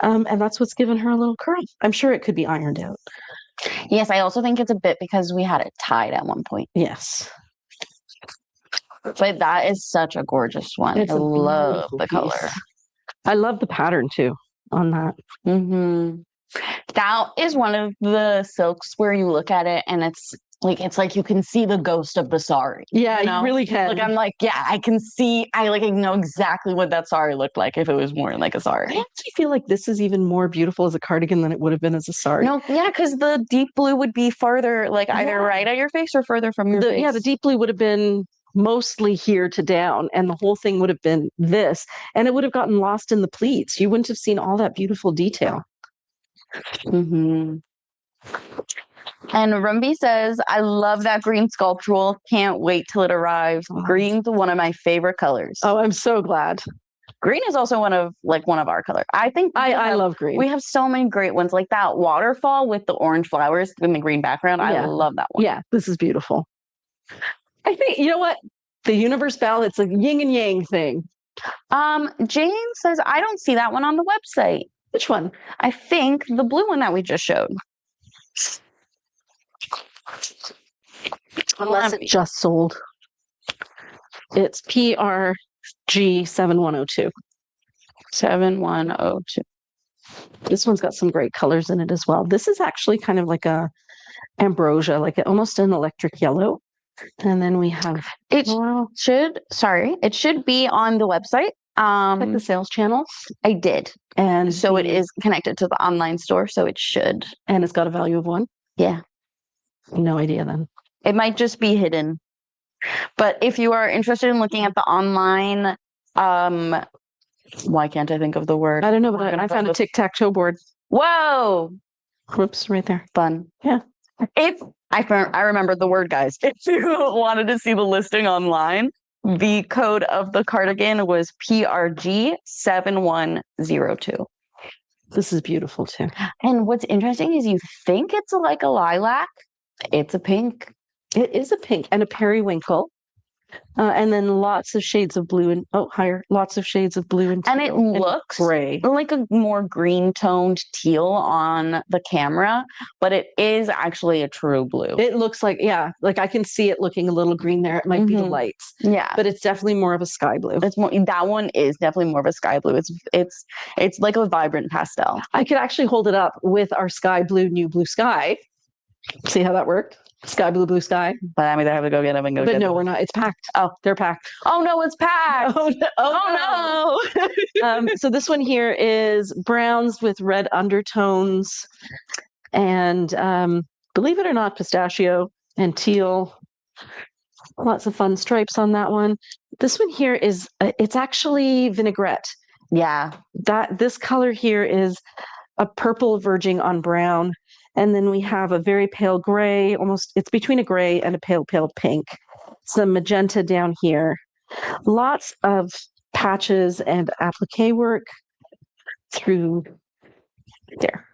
S2: And that's what's given her a little curl. I'm sure it could be ironed out.
S1: Yes, I also think it's a bit because we had it tied at one point.
S2: Yes.
S1: But that is such a gorgeous one. I love the color.
S2: I love the pattern too on that.
S1: Mm-hmm. That is one of the silks where you look at it and it's like you can see the ghost of the sari.
S2: Yeah, you really can.
S1: Like, I'm like, yeah, I can see, I know exactly what that sari looked like if it was worn like a sari.
S2: I actually feel like this is even more beautiful as a cardigan than it would have been as a sari.
S1: No, yeah, because the deep blue would be farther, like either right at your face or further from your face.
S2: Yeah, the deep blue would have been mostly here to down, and the whole thing would have been this, and it would have gotten lost in the pleats. You wouldn't have seen all that beautiful detail.
S1: Mm-hmm. And Rumby says, I love that green sculptural. Can't wait till it arrives. Green's one of my favorite colors.
S2: Oh, I'm so glad.
S1: Green is also one of our color. I think
S2: I love green.
S1: We have so many great ones, like that waterfall with the orange flowers in the green background.
S2: Yeah.
S1: I love that one.
S2: Yeah, this is beautiful. I think, you know what? The universe bell, it's a yin and yang thing.
S1: Jane says, I don't see that one on the website.
S2: Which one?
S1: I think the blue one that we just showed.
S2: Unless it just sold. It's PRG 7102.
S1: 7102.
S2: This one's got some great colors in it as well. This is actually kind of like a ambrosia, like almost an electric yellow. And then we have
S1: it should be on the website.
S2: Like the sales channels.
S1: I did.
S2: And
S1: so it is connected to the online store, so it should.
S2: And it's got a value of 1?
S1: Yeah.
S2: No idea then.
S1: It might just be hidden. But if you are interested in looking at the online Why can't I think of the word?
S2: I don't know, but I found a tic-tac-toe board.
S1: Whoa!
S2: Whoops, right there.
S1: Fun.
S2: Yeah.
S1: I remembered the word, guys. If you wanted to see the listing online, the code of the cardigan was PRG7102.
S2: This is beautiful too.
S1: And what's interesting is you think it's like a lilac. It's a pink.
S2: It is a pink and a periwinkle. And then lots of shades of blue and higher, lots of shades of blue and
S1: it looks
S2: gray,
S1: like a more green toned teal on the camera, but it is actually a true blue.
S2: It looks like, yeah, like I can see it looking a little green there. It might be the lights.
S1: Yeah,
S2: but it's definitely more of a sky blue.
S1: It's more, that one is definitely more of a sky blue. It's like a vibrant pastel.
S2: I could actually hold it up with our sky blue, new blue sky. See how that worked? Sky blue, blue sky.
S1: But I'm either have to go get them and go
S2: but
S1: get
S2: no,
S1: them.
S2: we're not. It's packed. Oh, they're packed.
S1: Oh no, it's packed.
S2: Oh no. So this one here is browns with red undertones and believe it or not, pistachio and teal. Lots of fun stripes on that one. This one here is it's actually vinaigrette.
S1: Yeah.
S2: This color here is a purple verging on brown. And then we have a very pale gray, it's between a gray and a pale pink. Some magenta down here. Lots of patches and applique work through there.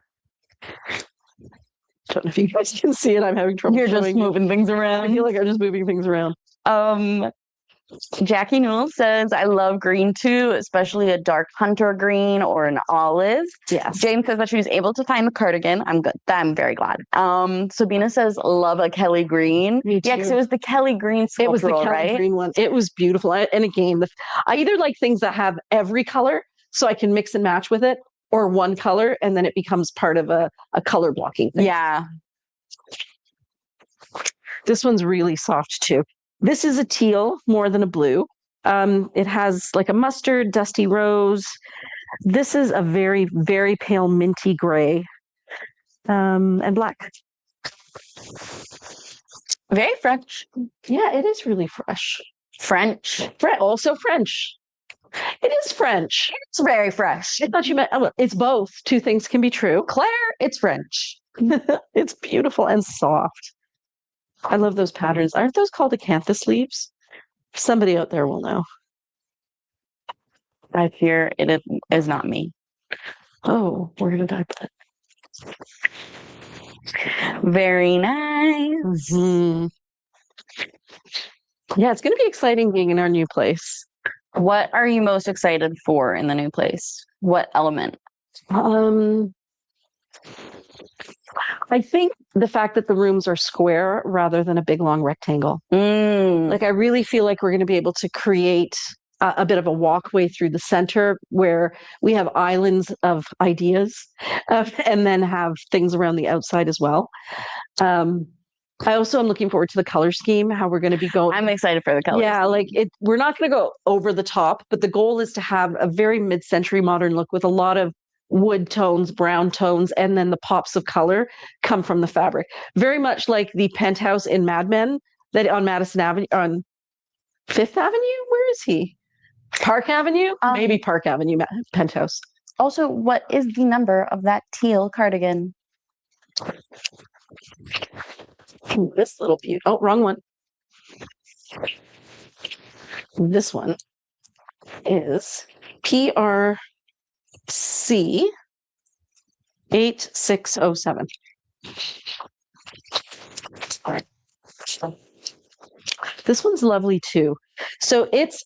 S2: Don't know if you guys can see it. I'm having trouble.
S1: You're just moving things around.
S2: I feel like I'm just moving things around.
S1: Jackie Newell says, I love green too, especially a dark hunter green or an olive.
S2: Yes.
S1: Jane says that she was able to find the cardigan. I'm good. I'm very glad. Sabina says, love a Kelly green.
S2: Me too.
S1: Yeah, because it was the Kelly green sculptural,
S2: it was the Kelly green one. It was beautiful. And again, I either like things that have every color so I can mix and match with it, or one color and then it becomes part of a color blocking thing.
S1: Yeah.
S2: This one's really soft too. This is a teal more than a blue. It has like a mustard, dusty rose. This is a very, very pale minty gray and black.
S1: Very French.
S2: Yeah, it is really fresh.
S1: French.
S2: Also French. It is French.
S1: It's very fresh.
S2: I thought you meant, it's both. Two things can be true.
S1: Claire, it's French.
S2: It's beautiful and soft. I love those patterns. Aren't those called acanthus leaves? Somebody out there will know.
S1: I fear it is not me.
S2: Oh, where did I put it?
S1: Very nice.
S2: Mm-hmm. Yeah, it's going to be exciting being in our new place.
S1: What are you most excited for in the new place? What element?
S2: I think the fact that the rooms are square rather than a big long rectangle. Like I really feel like we're going to be able to create a bit of a walkway through the center where we have islands of ideas and then have things around the outside as well. I also am looking forward to the color scheme, how we're going to be going.
S1: I'm excited for the color.
S2: Yeah, like we're not going to go over the top, but the goal is to have a very mid-century modern look with a lot of wood tones, brown tones, and then the pops of color come from the fabric. Very much like the penthouse in Mad Men that on Madison Avenue, on Fifth Avenue. Where is he? Park Avenue? Maybe Park Avenue penthouse.
S1: Also, what is the number of that teal cardigan?
S2: This little beauty. Oh, wrong one. This one is PRC 8607. This one's lovely too. So it's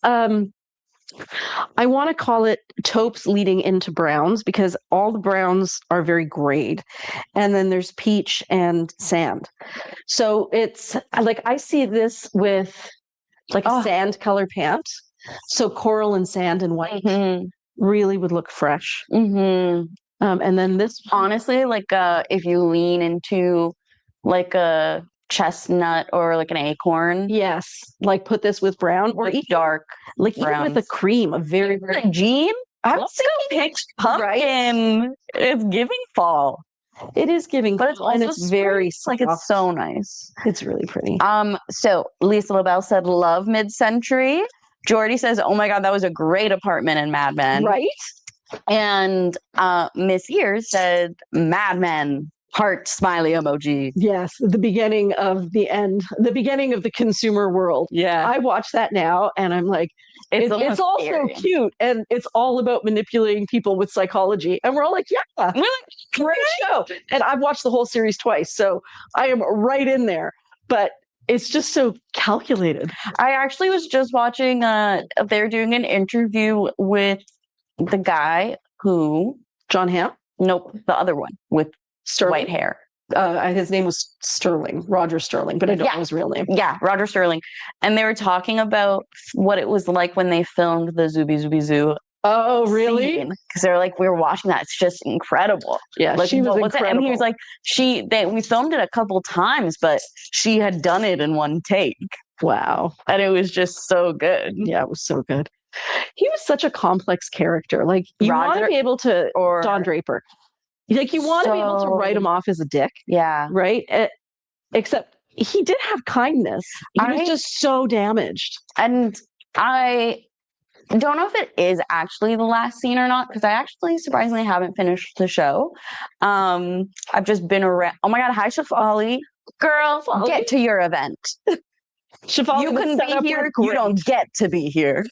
S2: I want to call it taupes leading into browns because all the browns are very grayed. And then there's peach and sand. So it's like I see this with like a sand color pant. So coral and sand and white really would look fresh. And then this,
S1: honestly, like if you lean into like a chestnut or like an acorn,
S2: yes, like put this with brown or
S1: like dark,
S2: like even with a cream, a very
S1: very Jean. I'm thinking pumpkin. Right? It's giving fall.
S2: It is giving,
S1: but it's also
S2: and it's very
S1: like it's so nice.
S2: It's really pretty.
S1: So Lisa LaBelle said love mid-century. Jordy says, "Oh my God, that was a great apartment in Mad Men."
S2: Right?
S1: And Miss Ears said, "Mad Men, heart smiley emoji."
S2: Yes, the beginning of the end, the beginning of the consumer world.
S1: Yeah.
S2: I watch that now and I'm like, it's
S1: almost
S2: all
S1: scary.
S2: so cute, and it's all about manipulating people with psychology. And we're all like, yeah, great show. And I've watched the whole series twice, so I am right in there. But it's just so calculated.
S1: I actually was just watching, they're doing an interview with the guy who,
S2: John Hamm?
S1: nope, the other one with
S2: Sterling?
S1: white hair.
S2: His name was Sterling, Roger Sterling, but I don't know his real name.
S1: Yeah, Roger Sterling. And they were talking about what it was like when they filmed the Zooby Zooby Zoo.
S2: Oh, really?
S1: Because they're like, we were watching that. It's just incredible.
S2: Yeah,
S1: like,
S2: she was incredible.
S1: And he was like, we filmed it a couple times, but she had done it in one take.
S2: Wow.
S1: And it was just so good.
S2: Yeah, it was so good. He was such a complex character. Like, you want to be able to, or Don Draper, like, you want to be able to write him off as a dick.
S1: Yeah.
S2: Right? Except he did have kindness. He was just so damaged.
S1: And I don't know if it is actually the last scene or not, because I actually surprisingly haven't finished the show. I've just been around. Oh my God. Hi, Shafali. Girl, get to your event.
S2: Shafali,
S1: you couldn't be here. You don't get to be here.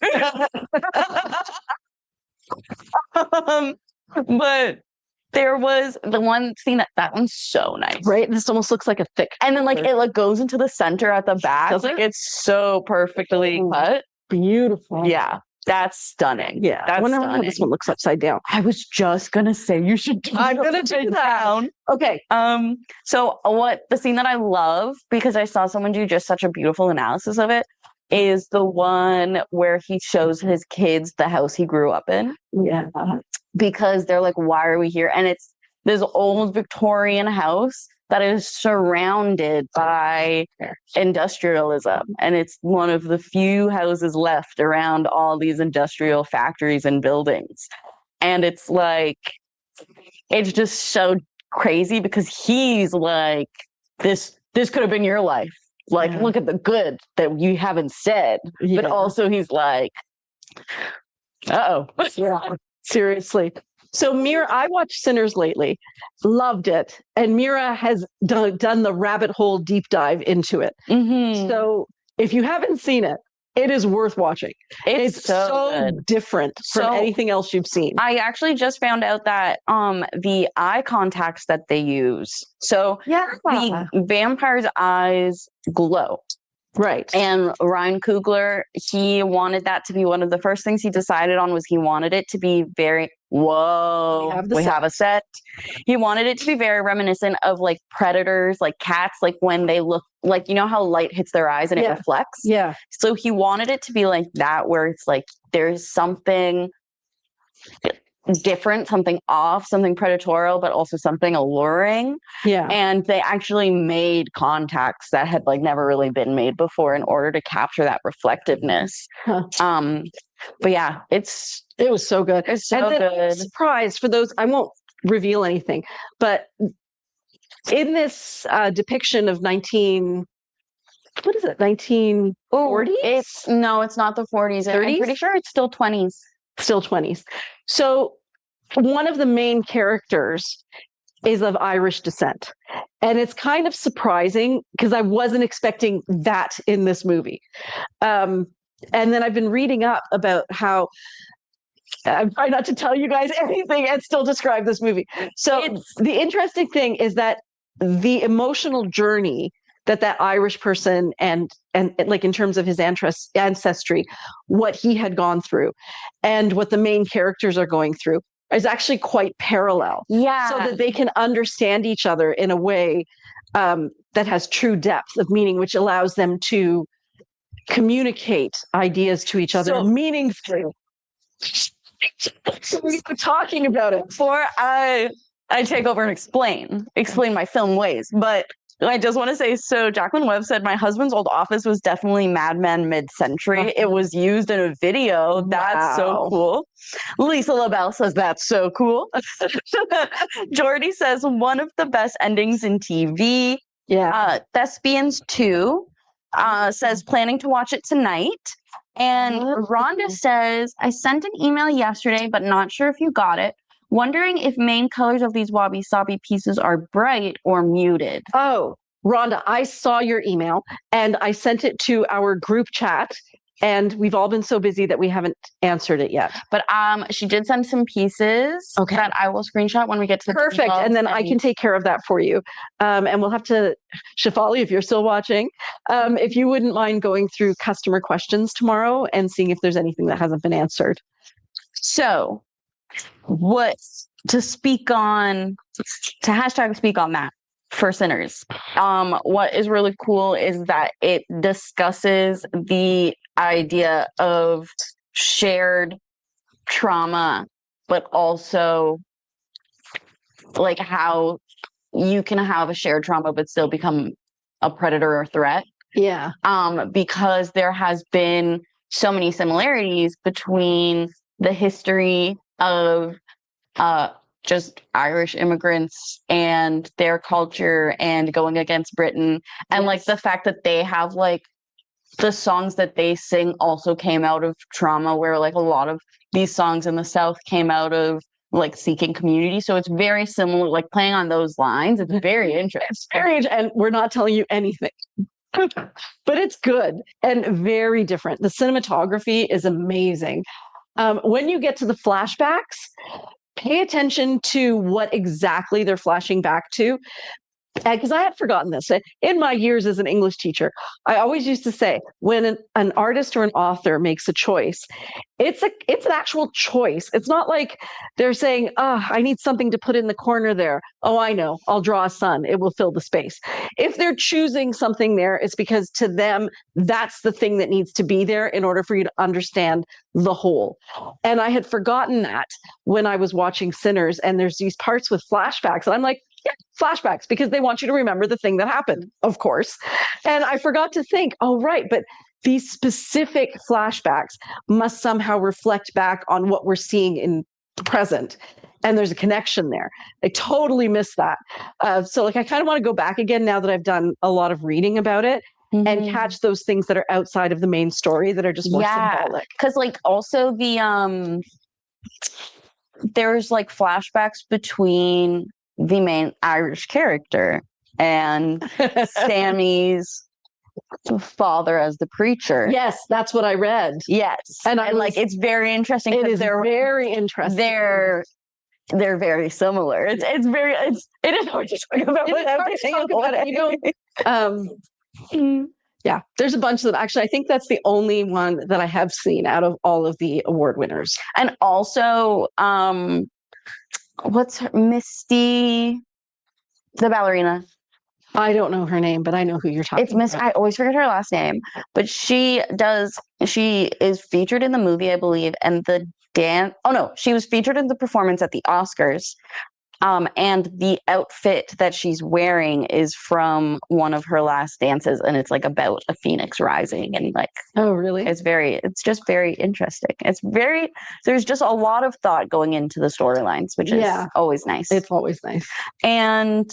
S1: But there was the one scene that one's so nice.
S2: Right? This almost looks like a thick.
S1: And then it goes into the center at the back. It's so perfectly cut.
S2: Beautiful.
S1: Yeah. That's stunning.
S2: Yeah.
S1: That's
S2: stunning. How this one looks upside down.
S1: I was just gonna say you should do
S2: I'm gonna do that. Okay.
S1: So the scene that I love, because I saw someone do just such a beautiful analysis of it, is the one where he shows his kids the house he grew up in.
S2: Yeah.
S1: Because they're like, why are we here? And it's this old Victorian house that is surrounded by industrialism. And it's one of the few houses left around all these industrial factories and buildings. And it's like, it's just so crazy because he's like, this could have been your life. Like, look at the good that you haven't said. Yeah. But also he's like, uh-oh.
S2: Yeah, seriously. So Mira, I watched Sinners lately, loved it. And Mira has done the rabbit hole deep dive into it.
S1: Mm-hmm.
S2: So if you haven't seen it, it is worth watching. It's so different from anything else you've seen.
S1: I actually just found out that the eye contacts that they use. So the vampire's eyes glow.
S2: Right.
S1: And Ryan Coogler, he wanted that to be one of the first things he decided on. Was he wanted it to be very, we have a set. He wanted it to be very reminiscent of like predators, like cats, like when they look, like, you know how light hits their eyes and it reflects?
S2: Yeah.
S1: So he wanted it to be like that, where it's like there's something different, something off, something predatorial, but also something alluring.
S2: Yeah.
S1: And they actually made contacts that had like never really been made before in order to capture that reflectiveness.
S2: Huh.
S1: But yeah, it
S2: was so good.
S1: It's so good.
S2: Surprise for those, I won't reveal anything, but in this depiction of 1940s?
S1: It's not the 40s. 30s? I'm pretty sure it's still 20s.
S2: Still 20s. So one of the main characters is of Irish descent. And it's kind of surprising because I wasn't expecting that in this movie. And then I've been reading up about how, I'm trying not to tell you guys anything and still describe this movie. So the interesting thing is that the emotional journey that Irish person and like in terms of his ancestry, what he had gone through and what the main characters are going through is actually quite parallel.
S1: Yeah.
S2: So that they can understand each other in a way that has true depth of meaning, which allows them to communicate ideas to each other meaningfully. So we were talking about it.
S1: Before I take over and explain my film ways, but I just want to say, so Jacqueline Webb said, my husband's old office was definitely Mad Men mid-century. It was used in a video. That's so cool. Lisa LaBelle says, that's so cool. Jordy says, one of the best endings in TV.
S2: Yeah.
S1: Thespians 2 says, planning to watch it tonight. And Rhonda says, I sent an email yesterday, but not sure if you got it. Wondering if main colors of these wabi-sabi pieces are bright or muted.
S2: Oh, Rhonda, I saw your email and I sent it to our group chat. And we've all been so busy that we haven't answered it yet.
S1: But she did send some pieces that I will screenshot when we get to the
S2: Perfect.
S1: details,
S2: and then I can take care of that for you. And we'll have to, Shefali, if you're still watching, if you wouldn't mind going through customer questions tomorrow and seeing if there's anything that hasn't been answered.
S1: So what to speak on, to hashtag speak on that for sinners. What is really cool is that it discusses the idea of shared trauma, but also like how you can have a shared trauma but still become a predator or threat.
S2: Yeah.
S1: Because there has been so many similarities between the history of just Irish immigrants and their culture and going against Britain, and like the fact that they have like the songs that they sing also came out of trauma, where like a lot of these songs in the South came out of like seeking community. So it's very similar, like playing on those lines. It's very interesting.
S2: And we're not telling you anything. But it's good and very different. The cinematography is amazing. When you get to the flashbacks, pay attention to what exactly they're flashing back to. Because I had forgotten this. In my years as an English teacher, I always used to say, when an artist or an author makes a choice, it's an actual choice. It's not like they're saying, oh, I need something to put in the corner there. Oh, I know, I'll draw a sun. It will fill the space. If they're choosing something there, it's because to them, that's the thing that needs to be there in order for you to understand the whole. And I had forgotten that when I was watching Sinners, and there's these parts with flashbacks, and I'm like, yeah, flashbacks, because they want you to remember the thing that happened, of course. And I forgot to think, oh, right, but these specific flashbacks must somehow reflect back on what we're seeing in the present. And there's a connection there. I totally missed that. So like, I kind of want to go back again now that I've done a lot of reading about it, and catch those things that are outside of the main story that are just more symbolic.
S1: Because like also the there's like flashbacks between the main Irish character and Sammy's father as the preacher.
S2: Yes, that's what I read.
S1: Yes. And like it's very interesting.
S2: It is very interesting.
S1: They're very similar. It is hard to talk about everything.
S2: Yeah, there's a bunch that actually, I think that's the only one that I have seen out of all of the award winners.
S1: And also, what's her, Misty, the ballerina?
S2: I don't know her name, but I know who you're talking about.
S1: I always forget her last name, but she is featured in the movie, I believe, and she was featured in the performance at the Oscars. And the outfit that she's wearing is from one of her last dances, and it's like about a phoenix rising, and like,
S2: oh really?
S1: It's just very interesting. There's just a lot of thought going into the storylines, which is always nice.
S2: It's always nice.
S1: And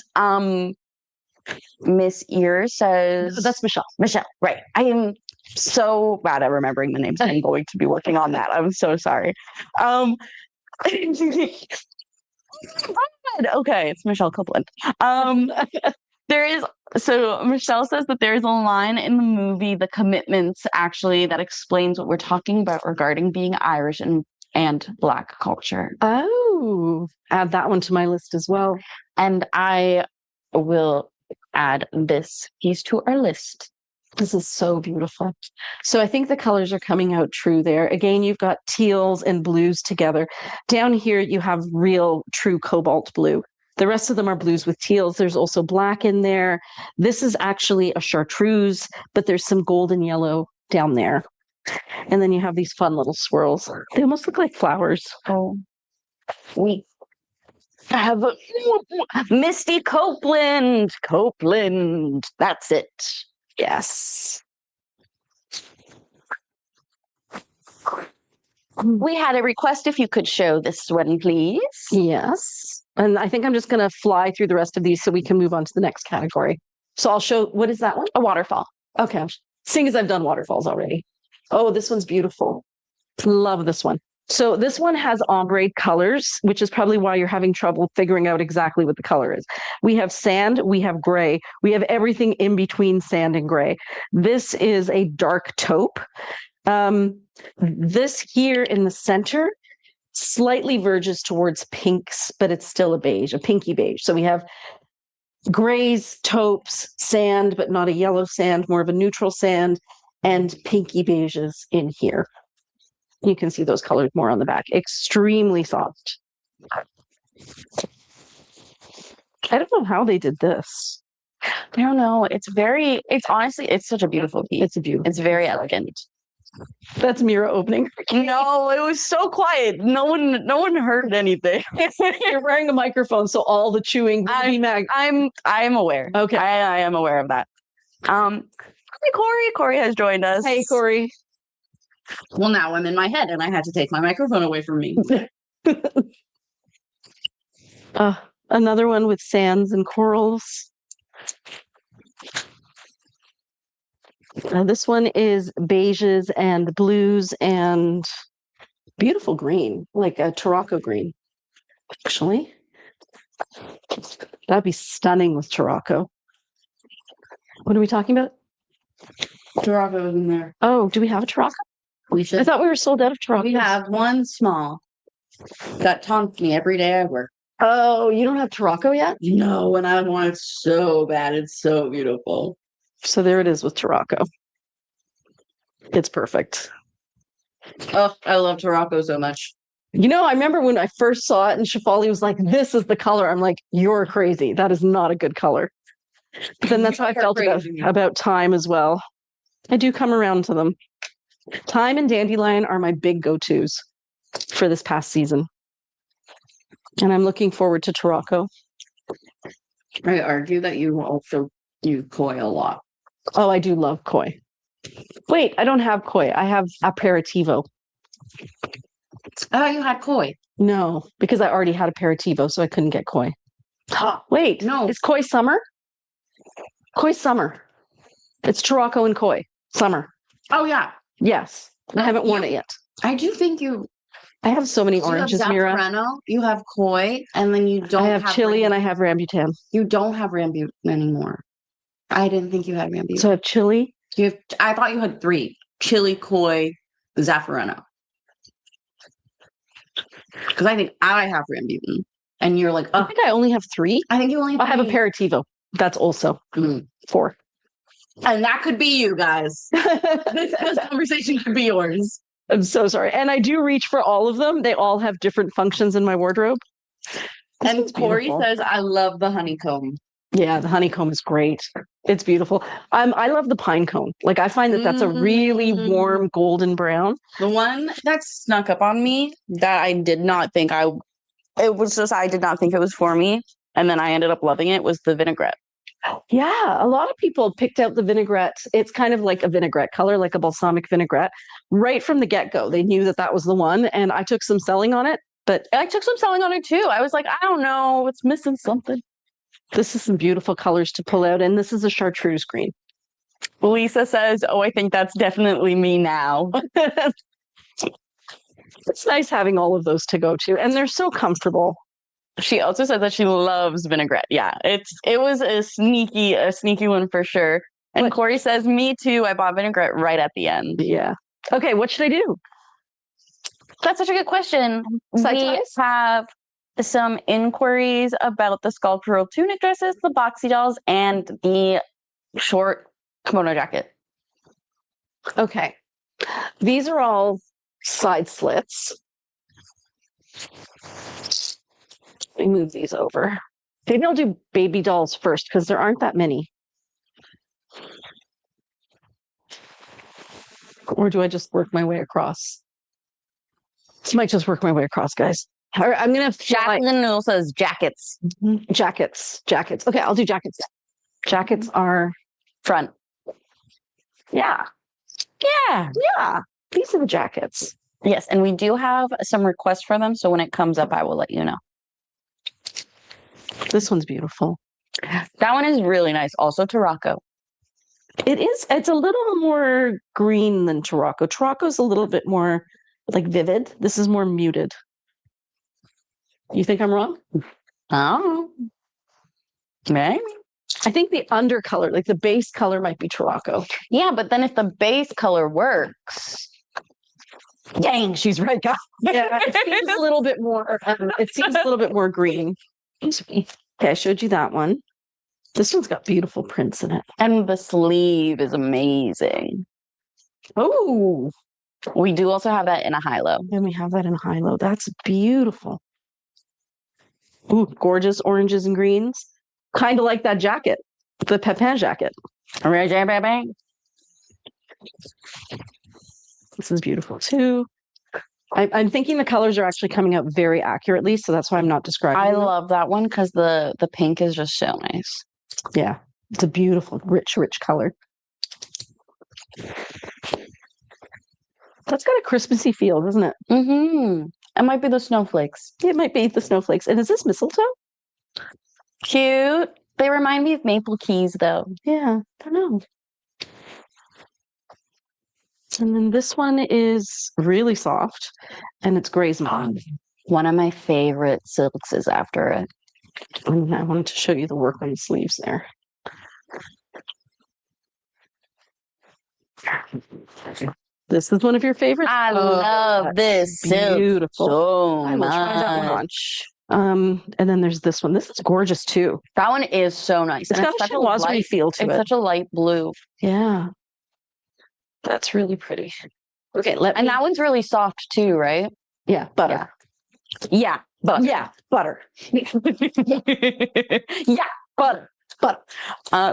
S1: Miss Ear says,
S2: that's Michelle.
S1: Michelle, right. I am so bad at remembering the names. I'm going to be working on that. I'm so sorry. Okay, it's Michelle Copeland. Michelle says that there is a line in the movie, The Commitments, actually, that explains what we're talking about regarding being Irish and Black culture.
S2: Oh, add that one to my list as well.
S1: And I will add this piece to our list.
S2: This is so beautiful. So I think the colors are coming out true there. Again, you've got teals and blues together. Down here, you have real, true cobalt blue. The rest of them are blues with teals. There's also black in there. This is actually a chartreuse, but there's some golden yellow down there. And then you have these fun little swirls. They almost look like flowers.
S1: Oh, we have Misty Copeland. Copeland. That's it.
S2: Yes.
S1: We had a request if you could show this one, please.
S2: Yes. And I think I'm just going to fly through the rest of these so we can move on to the next category. So I'll show, what is that one?
S1: A waterfall.
S2: Okay. Seeing as I've done waterfalls already. Oh, this one's beautiful. Love this one. So this one has ombre colors, which is probably why you're having trouble figuring out exactly what the color is. We have sand, we have gray, we have everything in between sand and gray. This is a dark taupe. This here in the center slightly verges towards pinks, but it's still a beige, a pinky beige. So we have grays, taupes, sand, but not a yellow sand, more of a neutral sand, and pinky beiges in here. You can see those colors more on the back. Extremely soft. I don't know how they did this.
S1: I don't know. It's honestly, it's such a beautiful piece. It's very elegant.
S2: That's Mira opening.
S1: No, it was so quiet. No one heard anything.
S2: You're wearing a microphone, so all the chewing.
S1: I'm aware.
S2: Okay.
S1: I am aware of that. Hey, Corey. Corey has joined us.
S2: Hey, Corey.
S3: Well, now I'm in my head and I had to take my microphone away from me.
S2: Another one with sands and corals. This one is beiges and blues and beautiful green, like a Tarocco green. Actually, that'd be stunning with Tarocco. What are we talking about?
S3: Tarocco is in there.
S2: Oh, do we have a Tarocco?
S3: We should.
S2: I thought we were sold out of Tarocco.
S3: We have one small that taunts me every day I work.
S2: Oh, you don't have Tarocco yet?
S3: No, and I want it so bad. It's so beautiful.
S2: So there it is with Tarocco. It's perfect.
S3: Oh, I love Tarocco so much.
S2: You know, I remember when I first saw it and Shefali was like, this is the color. I'm like, you're crazy. That is not a good color. But then that's how I felt about thyme as well. I do come around to them. Thyme and dandelion are my big go-tos for this past season. And I'm looking forward to Tarocco.
S3: I argue that you also use koi a lot.
S2: Oh, I do love koi. Wait, I don't have koi. I have aperitivo.
S3: Oh, you had koi.
S2: No, because I already had aperitivo, so I couldn't get koi. Wait,
S3: no.
S2: Is koi summer? Koi summer. It's Tarocco and koi. Summer.
S3: Oh, yeah.
S2: Yes. I haven't worn it yet.
S3: I do think you...
S2: I have so many oranges, Mira.
S3: You have koi, and then you don't
S2: I have chili and I have rambutan.
S3: You don't have rambutan anymore. I didn't think you had rambutan.
S2: So I have chili.
S3: I thought you had 3. Chili, koi, zafferano. Because I think I have rambutan. And you're like,
S2: I think I only have 3.
S3: I think you only have 3.
S2: I have aperitivo. That's also 4.
S3: And that could be you guys. This conversation could be yours.
S2: I'm so sorry. And I do reach for all of them. They all have different functions in my wardrobe.
S3: And Corey says, I love the honeycomb.
S2: Yeah, the honeycomb is great. It's beautiful. I love the pine cone. Like, I find that that's a really warm golden brown.
S1: The one that snuck up on me that I did not think I did not think it was for me. And then I ended up loving it was the vinaigrette.
S2: Yeah, a lot of people picked out the vinaigrette. It's kind of like a vinaigrette color, like a balsamic vinaigrette. Right from the get-go, they knew that that was the one. And I took some selling on it. But
S1: I took some selling on it too. I was like, I don't know, it's missing something.
S2: This is some beautiful colors to pull out. And this is a chartreuse green.
S1: Lisa says, oh, I think that's definitely me now.
S2: It's nice having all of those to go to. And they're so comfortable.
S1: She also said that she loves vinaigrette. Yeah, it was a sneaky one for sure. And Corey says, me too. I bought vinaigrette right at the end.
S2: Yeah. Okay, what should I do?
S1: That's such a good question. We have some inquiries about the sculptural tunic dresses, the boxy dolls, and the short kimono jacket.
S2: Okay. These are all side slits. Let me move these over. Maybe I'll do baby dolls first because there aren't that many. Or do I just work my way across? I might just work my way across, guys. All right, I'm going to...
S1: Jacqueline Newell says jackets.
S2: Jackets. Okay, I'll do jackets. Jackets are...
S1: Front.
S2: Yeah. These are the jackets.
S1: Yes, and we do have some requests for them, so when it comes up, I will let you know.
S2: This one's beautiful.
S1: That one is really nice. Also Tarocco.
S2: It is. It's a little more green than Tarocco. Tarocco's a little bit more like vivid. This is more muted. You think I'm wrong?
S1: Oh, maybe.
S2: I think the undercolor, like the base color, might be Tarocco.
S1: Yeah, but then if the base color works,
S2: Dang, she's right, guys. Yeah, it seems a little bit more. It seems a little bit more green. Okay, I showed you that one. This one's got beautiful prints in it.
S1: and the sleeve is amazing.
S2: Oh,
S1: We do also have that in a high-low.
S2: and we have that in high-low. That's beautiful. Ooh, gorgeous oranges and greens. Kind of like that jacket, the Pepin jacket. This is beautiful too. I'm thinking the colors are actually coming out very accurately, so that's why I'm not describing
S1: I
S2: them.
S1: love that one because the pink is just so nice.
S2: Yeah, it's a beautiful, rich color. That's got a Christmassy feel, doesn't it?
S1: Mm-hmm. It might be the snowflakes.
S2: It might be the snowflakes. And is this mistletoe?
S1: Cute. They remind me of maple keys, though.
S2: Yeah, I don't know. And then this one is really soft, and it's Gray's Mom.
S1: One of my favorite silks is after it.
S2: And I wanted to show you the work on the sleeves there. This is one of your favorites.
S1: I love this silk
S2: beautiful.
S1: so
S2: I will try that one on.
S1: much.
S2: And then there's this one. This is gorgeous too.
S1: That one is so nice.
S2: It's
S1: And
S2: got a
S1: such
S2: chinoiserie
S1: light,
S2: feel to
S1: it's
S2: it.
S1: such a light blue.
S2: Yeah, that's really pretty. Okay,
S1: And that one's really soft too, right?
S2: yeah, butter.
S1: Yeah, but
S2: Yeah, butter.
S1: yeah,
S2: Butter.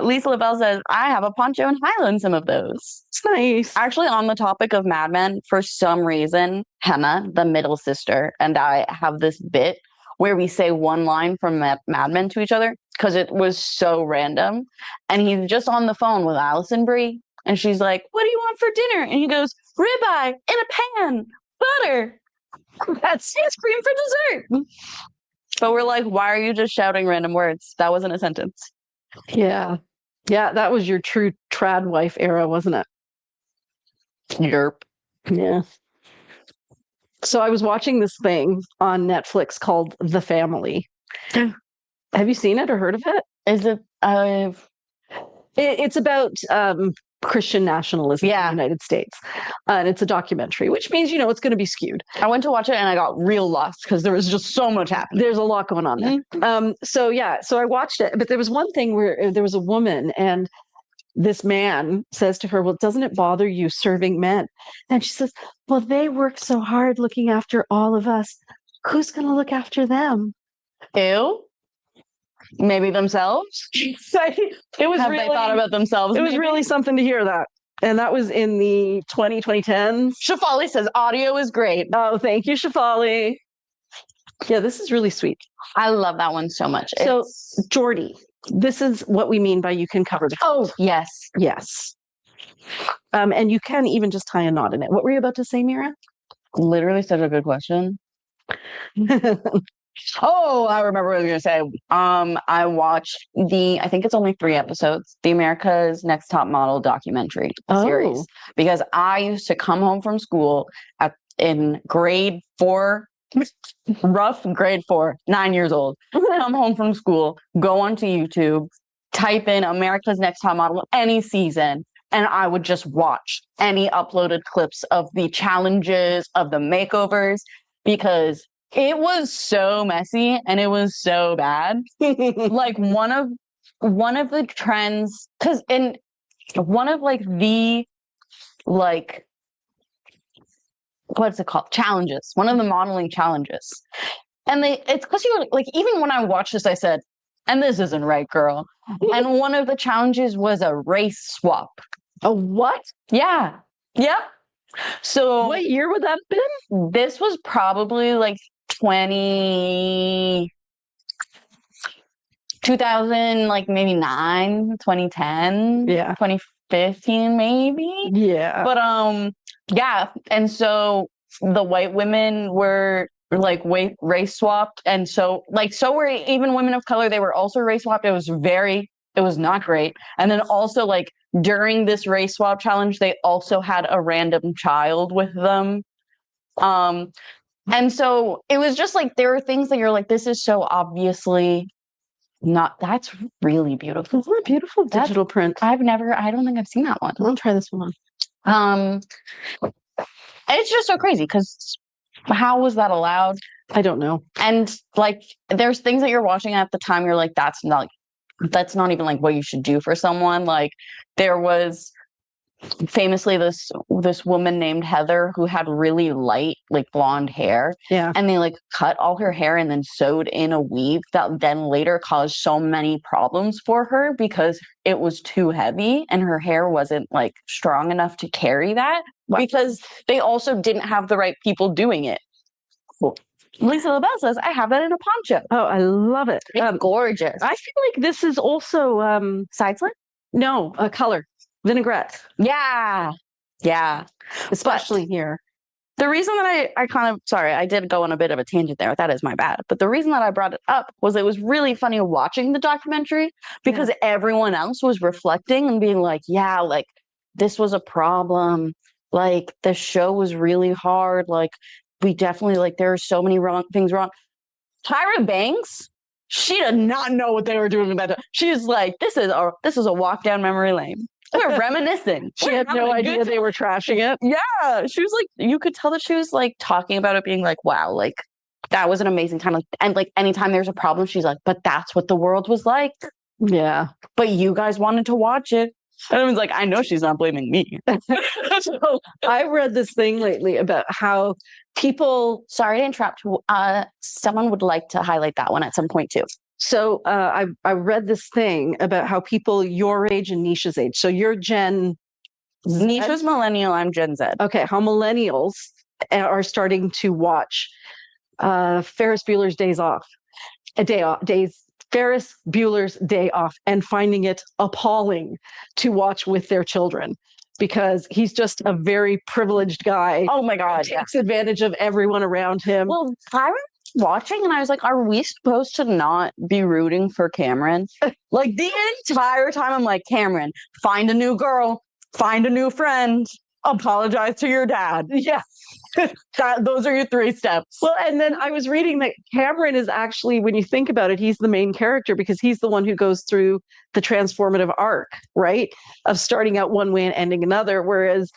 S1: Lisa LaBelle says, I have a poncho and high-low in some of those.
S2: It's nice.
S1: Actually, on the topic of Mad Men, for some reason, Hannah, the middle sister, and I have this bit where we say one line from Mad Men to each other because it was so random. And he's just on the phone with Allison Brie, and she's like, what do you want for dinner? And he goes, ribeye in a pan, butter. That's ice cream for dessert. But we're like, why are you just shouting random words? That wasn't a sentence.
S2: Yeah. Yeah, that was your true trad wife era, wasn't it?
S1: Yerp.
S2: Yeah. So I was watching this thing on Netflix called The Family. Have you seen it or heard of it?
S1: Is it?
S2: It's about Christian nationalism in the United States. And it's a documentary, which means, it's going to be skewed.
S1: I went to watch it and I got real lost because there was just so much happening.
S2: There's a lot going on there.
S1: Mm-hmm.
S2: So I watched it, but there was one thing where there was a woman and this man says to her, well, doesn't it bother you serving men? And she says, well, they work so hard looking after all of us. Who's going to look after them?
S1: Ew. Maybe themselves?
S2: It was
S1: Have
S2: really,
S1: they thought about themselves?
S2: It was really something to hear that. And that was in the 2010s.
S1: Shafali says audio is great.
S2: Oh, thank you, Shafali. Yeah, this is really sweet.
S1: I love that one so much.
S2: So, Jordy, this is what we mean by you can cover the front.
S1: Oh, yes.
S2: Yes. And you can even just tie a knot in it. What were you about to say, Mira?
S1: Literally such a good question. Oh, I remember what I was going to say. I watched I think it's only 3 episodes, the America's Next Top Model documentary series. Because I used to come home from school in grade 4, rough grade 4, 9 years old. Come home from school, go onto YouTube, type in America's Next Top Model, any season, and I would just watch any uploaded clips of the challenges, of the makeovers, because it was so messy and it was so bad. Like one of the trends, because in one of the what's it called? Challenges. One of the modeling challenges. And it's because even when I watched this, I said, and this isn't right, girl. And one of the challenges was a race swap.
S2: A what?
S1: Yeah. Yep. So
S2: what year would that have been?
S1: This was probably 2000, maybe 2010, 2015, maybe.
S2: Yeah.
S1: But yeah. And so the white women were race swapped, and so were even women of color. They were also race swapped. It was very It was not great. And then also like during this race swap challenge, they also had a random child with them. And so it was just like there are things that you're like, this is so obviously not. That's really beautiful.
S2: Isn't that beautiful digital print?
S1: I don't think I've seen that one.
S2: I'll try this one.
S1: It's just so crazy because how was that allowed?
S2: I don't know.
S1: And like there's things that you're watching at the time, you're like, that's not even like what you should do for someone. Like there was famously this woman named Heather who had really light like blonde hair, and they like cut all her hair and then sewed in a weave that then later caused so many problems for her because it was too heavy and her hair wasn't like strong enough to carry that. Because they also didn't have the right people doing it. Cool. Lisa LaBelle says, I have that in a poncho.
S2: Oh, I love it.
S1: It's gorgeous.
S2: I feel like this is also
S1: side slit?
S2: No, a color. Vinaigrette.
S1: Yeah.
S2: Especially here.
S1: The reason that I did go on a bit of a tangent there. That is my bad. But the reason that I brought it up was it was really funny watching the documentary because everyone else was reflecting and being like, yeah, like this was a problem. Like the show was really hard. Like we definitely like there are so many things wrong. Tyra Banks, she did not know what they were doing with that. She's like, this is a walk down memory lane. We're reminiscing.
S2: She had no idea they were trashing it.
S1: Yeah. She was like, you could tell that she was like talking about it being like, wow, like that was an amazing time. Like, and like anytime there's a problem, she's like, but that's what the world was like.
S2: Yeah.
S1: But you guys wanted to watch it. And I was like, I know she's not blaming me.
S2: So I read this thing lately about how people.
S1: Sorry to interrupt. Someone would like to highlight that one at some point too.
S2: So I read this thing about how people your age and Nisha's age. So you're Gen
S1: Z. Nisha's millennial. I'm Gen Z.
S2: Okay, how millennials are starting to watch Ferris Bueller's Ferris Bueller's Day Off and finding it appalling to watch with their children because he's just a very privileged guy.
S1: Oh my God.
S2: Takes advantage of everyone around him.
S1: Well, I was watching and I was like, are we supposed to not be rooting for Cameron? Like the entire time I'm like, Cameron, find a new girl, find a new friend, apologize to your dad.
S2: Yeah.
S1: Those are your 3 steps.
S2: Well, and then I was reading that Cameron is actually, when you think about it, he's the main character because he's the one who goes through the transformative arc, right? Of starting out one way and ending another. Whereas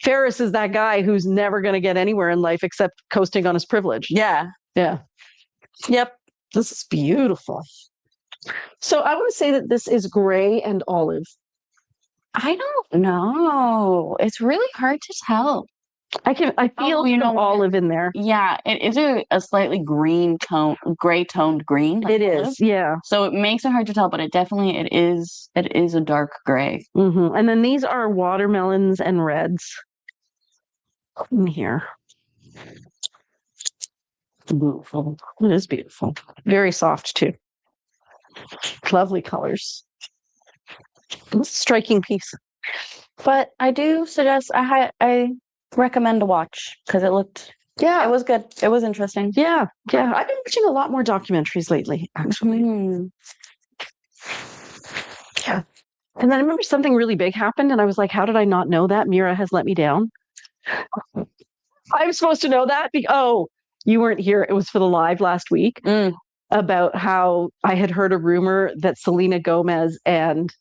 S2: Ferris is that guy who's never going to get anywhere in life except coasting on his privilege.
S1: Yeah.
S2: Yeah.
S1: Yep.
S2: This is beautiful. So I want to say that this is gray and olive.
S1: I don't know. It's really hard to tell.
S2: I feel olive in there.
S1: Yeah, it is a slightly gray toned green.
S2: Like it is, yeah.
S1: So it makes it hard to tell, but it is a dark gray.
S2: Mm-hmm. And then these are watermelons and reds in here. Beautiful. It is beautiful. Very soft too. Lovely colors. Striking piece.
S1: But I do suggest I recommend to watch because it was good. It was interesting.
S2: Yeah. I've been watching a lot more documentaries lately, actually. Yeah. And then I remember something really big happened and I was like, how did I not know that? Mira has let me down. I was supposed to know that. You weren't here. It was for the live last week about how I had heard a rumor that Selena Gomez and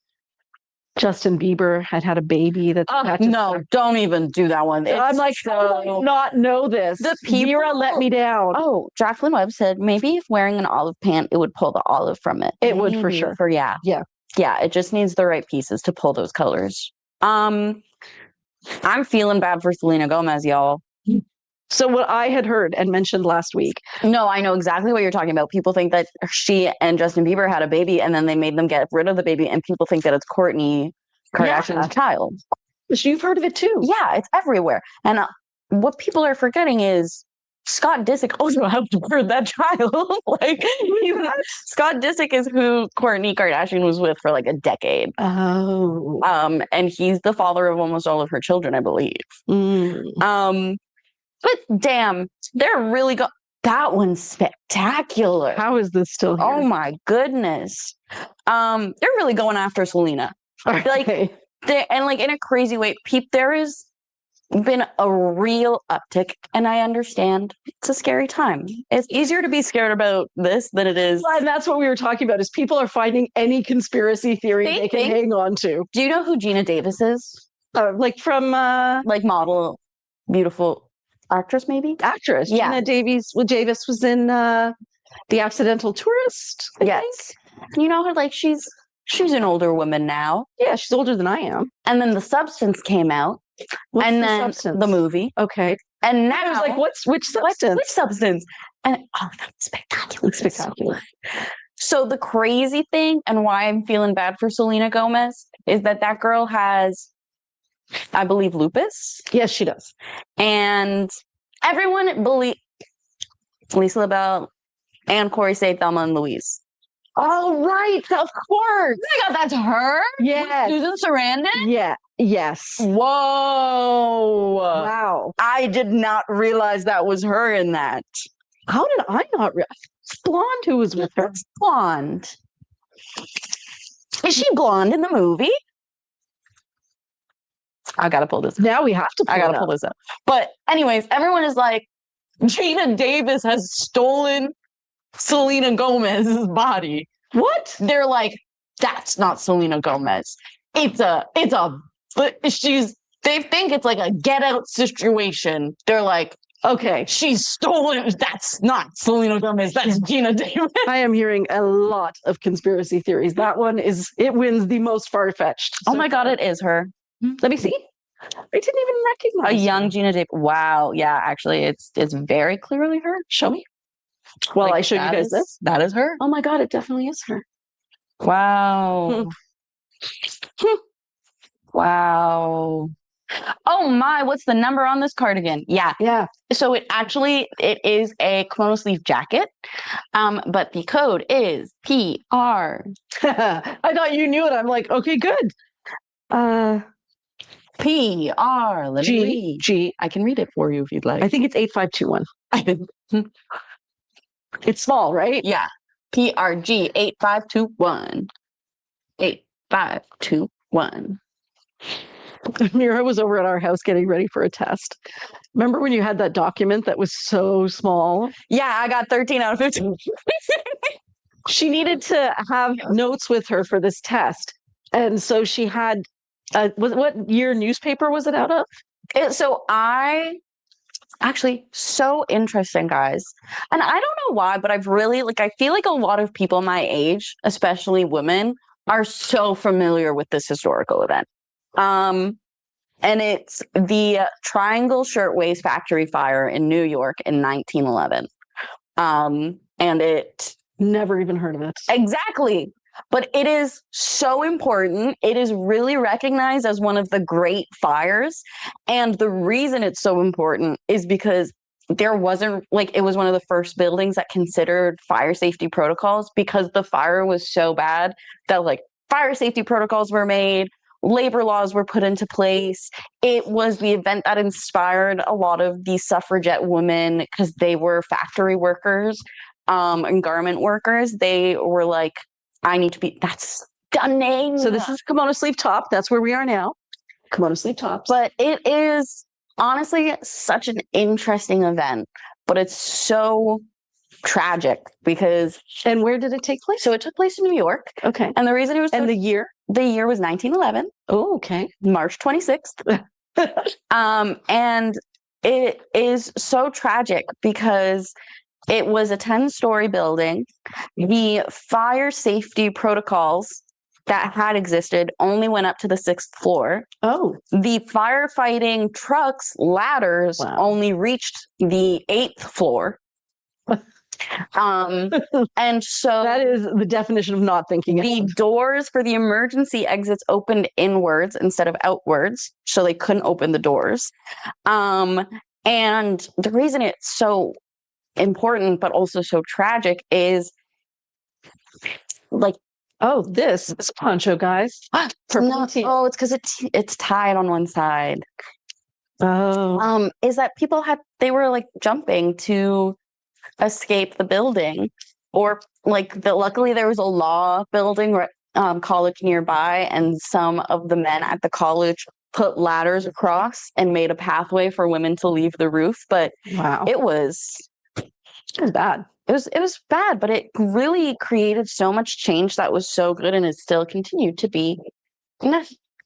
S2: Justin Bieber had a baby.
S1: No, don't even do that one.
S2: I'm like, how do I not know this? Mira let me down.
S1: Oh, Jacqueline Webb said maybe if wearing an olive pant, it would pull the olive from it.
S2: It would for sure.
S1: Yeah. It just needs the right pieces to pull those colors. I'm feeling bad for Selena Gomez, y'all.
S2: So what I had heard and mentioned last week.
S1: No, I know exactly what you're talking about. People think that she and Justin Bieber had a baby and then they made them get rid of the baby and people think that it's Kourtney Kardashian's child.
S2: You've heard of it too.
S1: Yeah, it's everywhere. And what people are forgetting is Scott Disick also helped birth that child. Scott Disick is who Kourtney Kardashian was with for like a decade.
S2: Oh.
S1: And he's the father of almost all of her children, I believe. But damn, they're really That one's spectacular.
S2: How is this still here?
S1: Oh my goodness. They're really going after Selena. Like, and like in a crazy way, there has been a real uptick, and I understand it's a scary time. It's easier to be scared about this than it is.
S2: Well, and that's what we were talking about, is people are finding any conspiracy theory they can hang on to.
S1: Do you know who Gina Davis is?
S2: Like from
S1: like model, beautiful actress, maybe?
S2: Actress.
S1: Yeah.
S2: Gina Davis was in The Accidental Tourist. I think.
S1: You know her, like she's an older woman now.
S2: Yeah, she's older than I am.
S1: And then The Substance came out.
S2: What's
S1: and
S2: The
S1: then
S2: Substance?
S1: the movie.
S2: Okay.
S1: And now
S2: I was like, which substance?
S1: Which substance? And that's spectacular.
S2: Spectacular.
S1: So the crazy thing, and why I'm feeling bad for Selena Gomez, is that girl has, I believe, lupus.
S2: Yes, she does.
S1: And everyone believes Lisa LaBelle and Corey say Thelma and Louise.
S2: Oh, right. Of course.
S1: Oh my God, that's her?
S2: Yes.
S1: Susan Sarandon?
S2: Yeah. Yes.
S1: Whoa.
S2: Wow.
S1: I did not realize that was her in that.
S2: How did I not realize? It's Blonde who was with her.
S1: It's blonde. Is she blonde in the movie? I gotta pull this.
S2: Now we have to
S1: pull this up. But anyways, everyone is like, Gina Davis has stolen Selena Gomez's body.
S2: What?
S1: They're like, that's not Selena Gomez. They think it's like a get out situation. They're like,
S2: okay,
S1: she's stolen. That's not Selena Gomez. That's Gina Davis.
S2: I am hearing a lot of conspiracy theories. That one it wins the most far-fetched.
S1: Oh my God, it is her.
S2: Let me see. I didn't even recognize
S1: a young
S2: her.
S1: Gina Davis. Wow. Yeah, actually, it's very clearly her.
S2: Show me. Well, I show you guys this.
S1: That is her.
S2: Oh my God, it definitely is her.
S1: Wow. Wow. Oh my, what's the number on this cardigan? Yeah.
S2: Yeah.
S1: So it is a kimono sleeve jacket. But the code is PR.
S2: I thought you knew it. I'm like, okay, good.
S1: PR. Let me read.
S2: G.
S1: I can read it for you if you'd like.
S2: I think it's 8521. It's small, right?
S1: Yeah. PRG 8521. 8521.
S2: Mira was over at our house getting ready for a test. Remember when you had that document that was so small?
S1: Yeah, I got 13 out of 15.
S2: She needed to have notes with her for this test. And so she had, what year newspaper was it out of?
S1: Actually, so interesting, guys. And I don't know why, but I feel like a lot of people my age, especially women, are so familiar with this historical event. And it's the Triangle Shirtwaist Factory Fire in New York in 1911. And it...
S2: Never even heard of it.
S1: Exactly. But it is so important. It is really recognized as one of the great fires. And the reason it's so important is because it was one of the first buildings that considered fire safety protocols, because the fire was so bad that fire safety protocols were made, labor laws were put into place. It was the event that inspired a lot of the suffragette women, because they were factory workers and garment workers. They were like, that's stunning.
S2: So this is kimono sleeve top. That's where we are now. Kimono sleeve tops.
S1: But it is honestly such an interesting event, but it's so tragic because...
S2: And where did it take place?
S1: So it took place in New York.
S2: Okay.
S1: And the reason it was...
S2: And the year?
S1: The year was 1911.
S2: Oh, okay.
S1: March 26th. And it is so tragic because it was a 10-story building. The fire safety protocols that had existed only went up to the 6th floor.
S2: Oh.
S1: The firefighting trucks, ladders, only reached the 8th floor. And so
S2: that is the definition of not thinking.
S1: The doors for the emergency exits opened inwards instead of outwards, so they couldn't open the doors. And the reason it's so important but also so tragic is
S2: this is poncho, guys.
S1: It's because it's tied on one side.
S2: Oh.
S1: Is that people they were jumping to escape the building, or luckily there was a law building college nearby, and some of the men at the college put ladders across and made a pathway for women to leave the roof. But
S2: Wow.
S1: it was
S2: bad.
S1: It was bad, but it really created so much change that was so good, and it still continued to be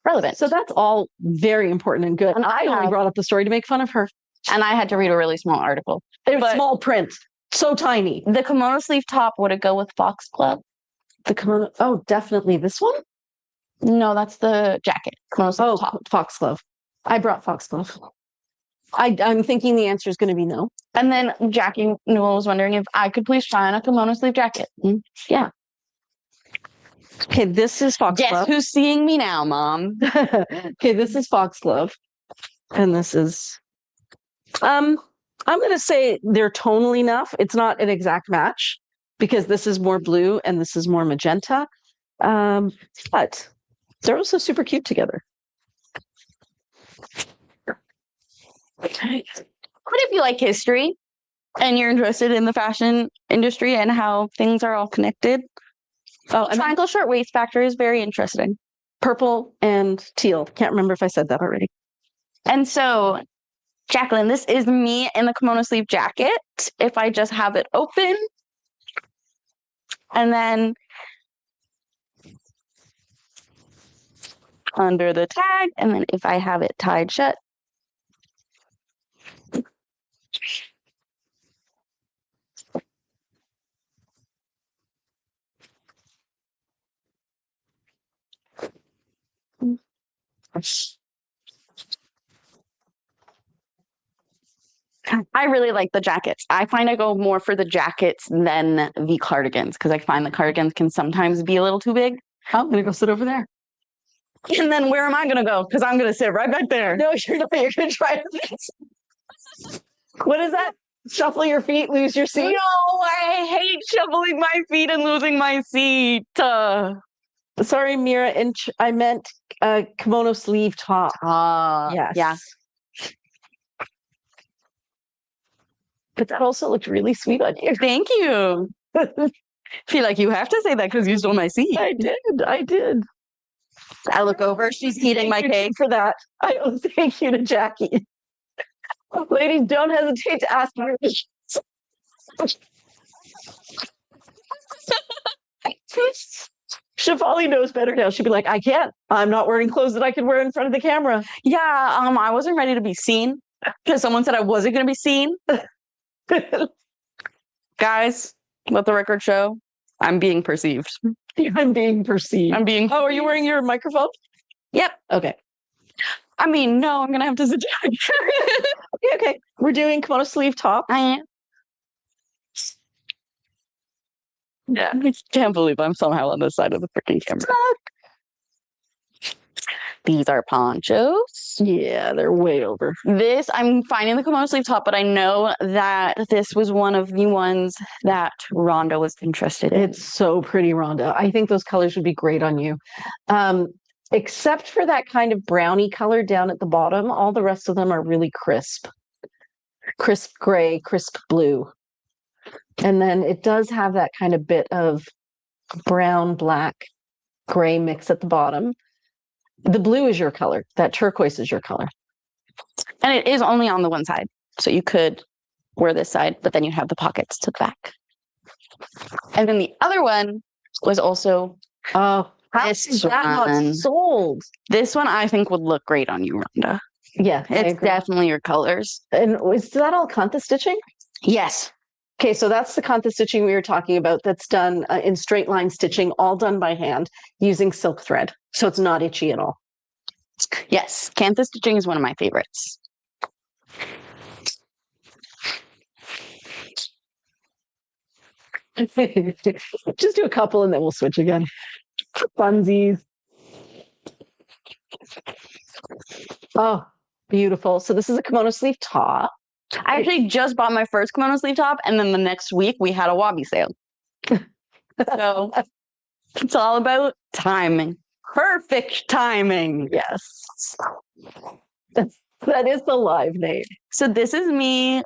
S1: relevant.
S2: So that's all very important and good. And I only brought up the story to make fun of her.
S1: And I had to read a really small article.
S2: It was small print, so tiny.
S1: The kimono sleeve top, would it go with foxglove?
S2: The kimono, oh, definitely this one?
S1: No, that's the jacket. Kimono sleeve top.
S2: Foxglove. I brought foxglove. I'm thinking the answer is going to be no.
S1: And then Jackie Newell was wondering if I could please try on a kimono sleeve jacket. Yeah.
S2: Okay, this is foxglove.
S1: Guess who's seeing me now, Mom?
S2: Okay, this is foxglove. And this is... I'm going to say they're tonal enough. It's not an exact match because this is more blue and this is more magenta. But they're also super cute together.
S1: Okay. What if you like history and you're interested in the fashion industry and how things are all connected? Oh, triangle shirt waist factor is very interesting.
S2: Purple and teal. Can't remember if I said that already.
S1: And so, Jacqueline, this is me in the kimono sleeve jacket. If I just have it open, and then under the tag, and then if I have it tied shut. I really like the jackets. I find I go more for the jackets than the cardigans because I find the cardigans can sometimes be a little too big.
S2: I'm going to go sit over there.
S1: And then where am I going to go? Because I'm going to sit right back there.
S2: No, you're not. You're going to try this. What is that? Shuffle your feet, lose your seat?
S1: No, I hate shuffling my feet and losing my seat.
S2: Sorry, Mira. I meant kimono sleeve top.
S1: Yes. Yeah.
S2: But that also looked really sweet on you.
S1: Thank you. Feel like you have to say that because you stole my seat.
S2: I did.
S1: I look over. She's eating my cake.
S2: For that, I owe thank you to Jackie. Ladies, don't hesitate to ask me. Shefali knows better now. She'd be like, I can't. I'm not wearing clothes that I can wear in front of the camera.
S1: Yeah, I wasn't ready to be seen because someone said I wasn't going to be seen. Guys, let the record show. I'm being perceived.
S2: I'm being perceived. Oh, are you wearing your microphone?
S1: Yep.
S2: Okay.
S1: I mean, no, I'm going to have to sit down.
S2: Okay. We're doing kimono sleeve top.
S1: I am. Yeah, I can't believe I'm somehow on the side of the freaking camera. These are ponchos.
S2: Yeah, they're way over.
S1: This, I'm finding the kimono sleeve top, but I know that this was one of the ones that Rhonda was interested in.
S2: It's so pretty, Rhonda. I think those colors would be great on you. Except for that kind of brownie color down at the bottom, all the rest of them are really crisp. Crisp gray, crisp blue. And then it does have that kind of bit of brown, black, gray mix at the bottom. The blue is your color. That turquoise is your color.
S1: And it is only on the one side. So you could wear this side, but then you have the pockets to the back. And then the other one was also
S2: how is that not sold?
S1: This one I think would look great on you, Rhonda.
S2: Yeah.
S1: It's definitely your colors.
S2: And is that all kanta stitching?
S1: Yes.
S2: Okay, so that's the kanta stitching we were talking about that's done in straight line stitching, all done by hand using silk thread. So it's not itchy at all.
S1: Yes, kanta stitching is one of my favorites.
S2: Just do a couple and then we'll switch again. Funsies. Oh, beautiful. So this is a kimono sleeve top.
S1: I actually just bought my first kimono sleeve top, and then the next week we had a Wabi sale. So it's all about timing. Perfect timing.
S2: Yes. That is the live name.
S1: So this is me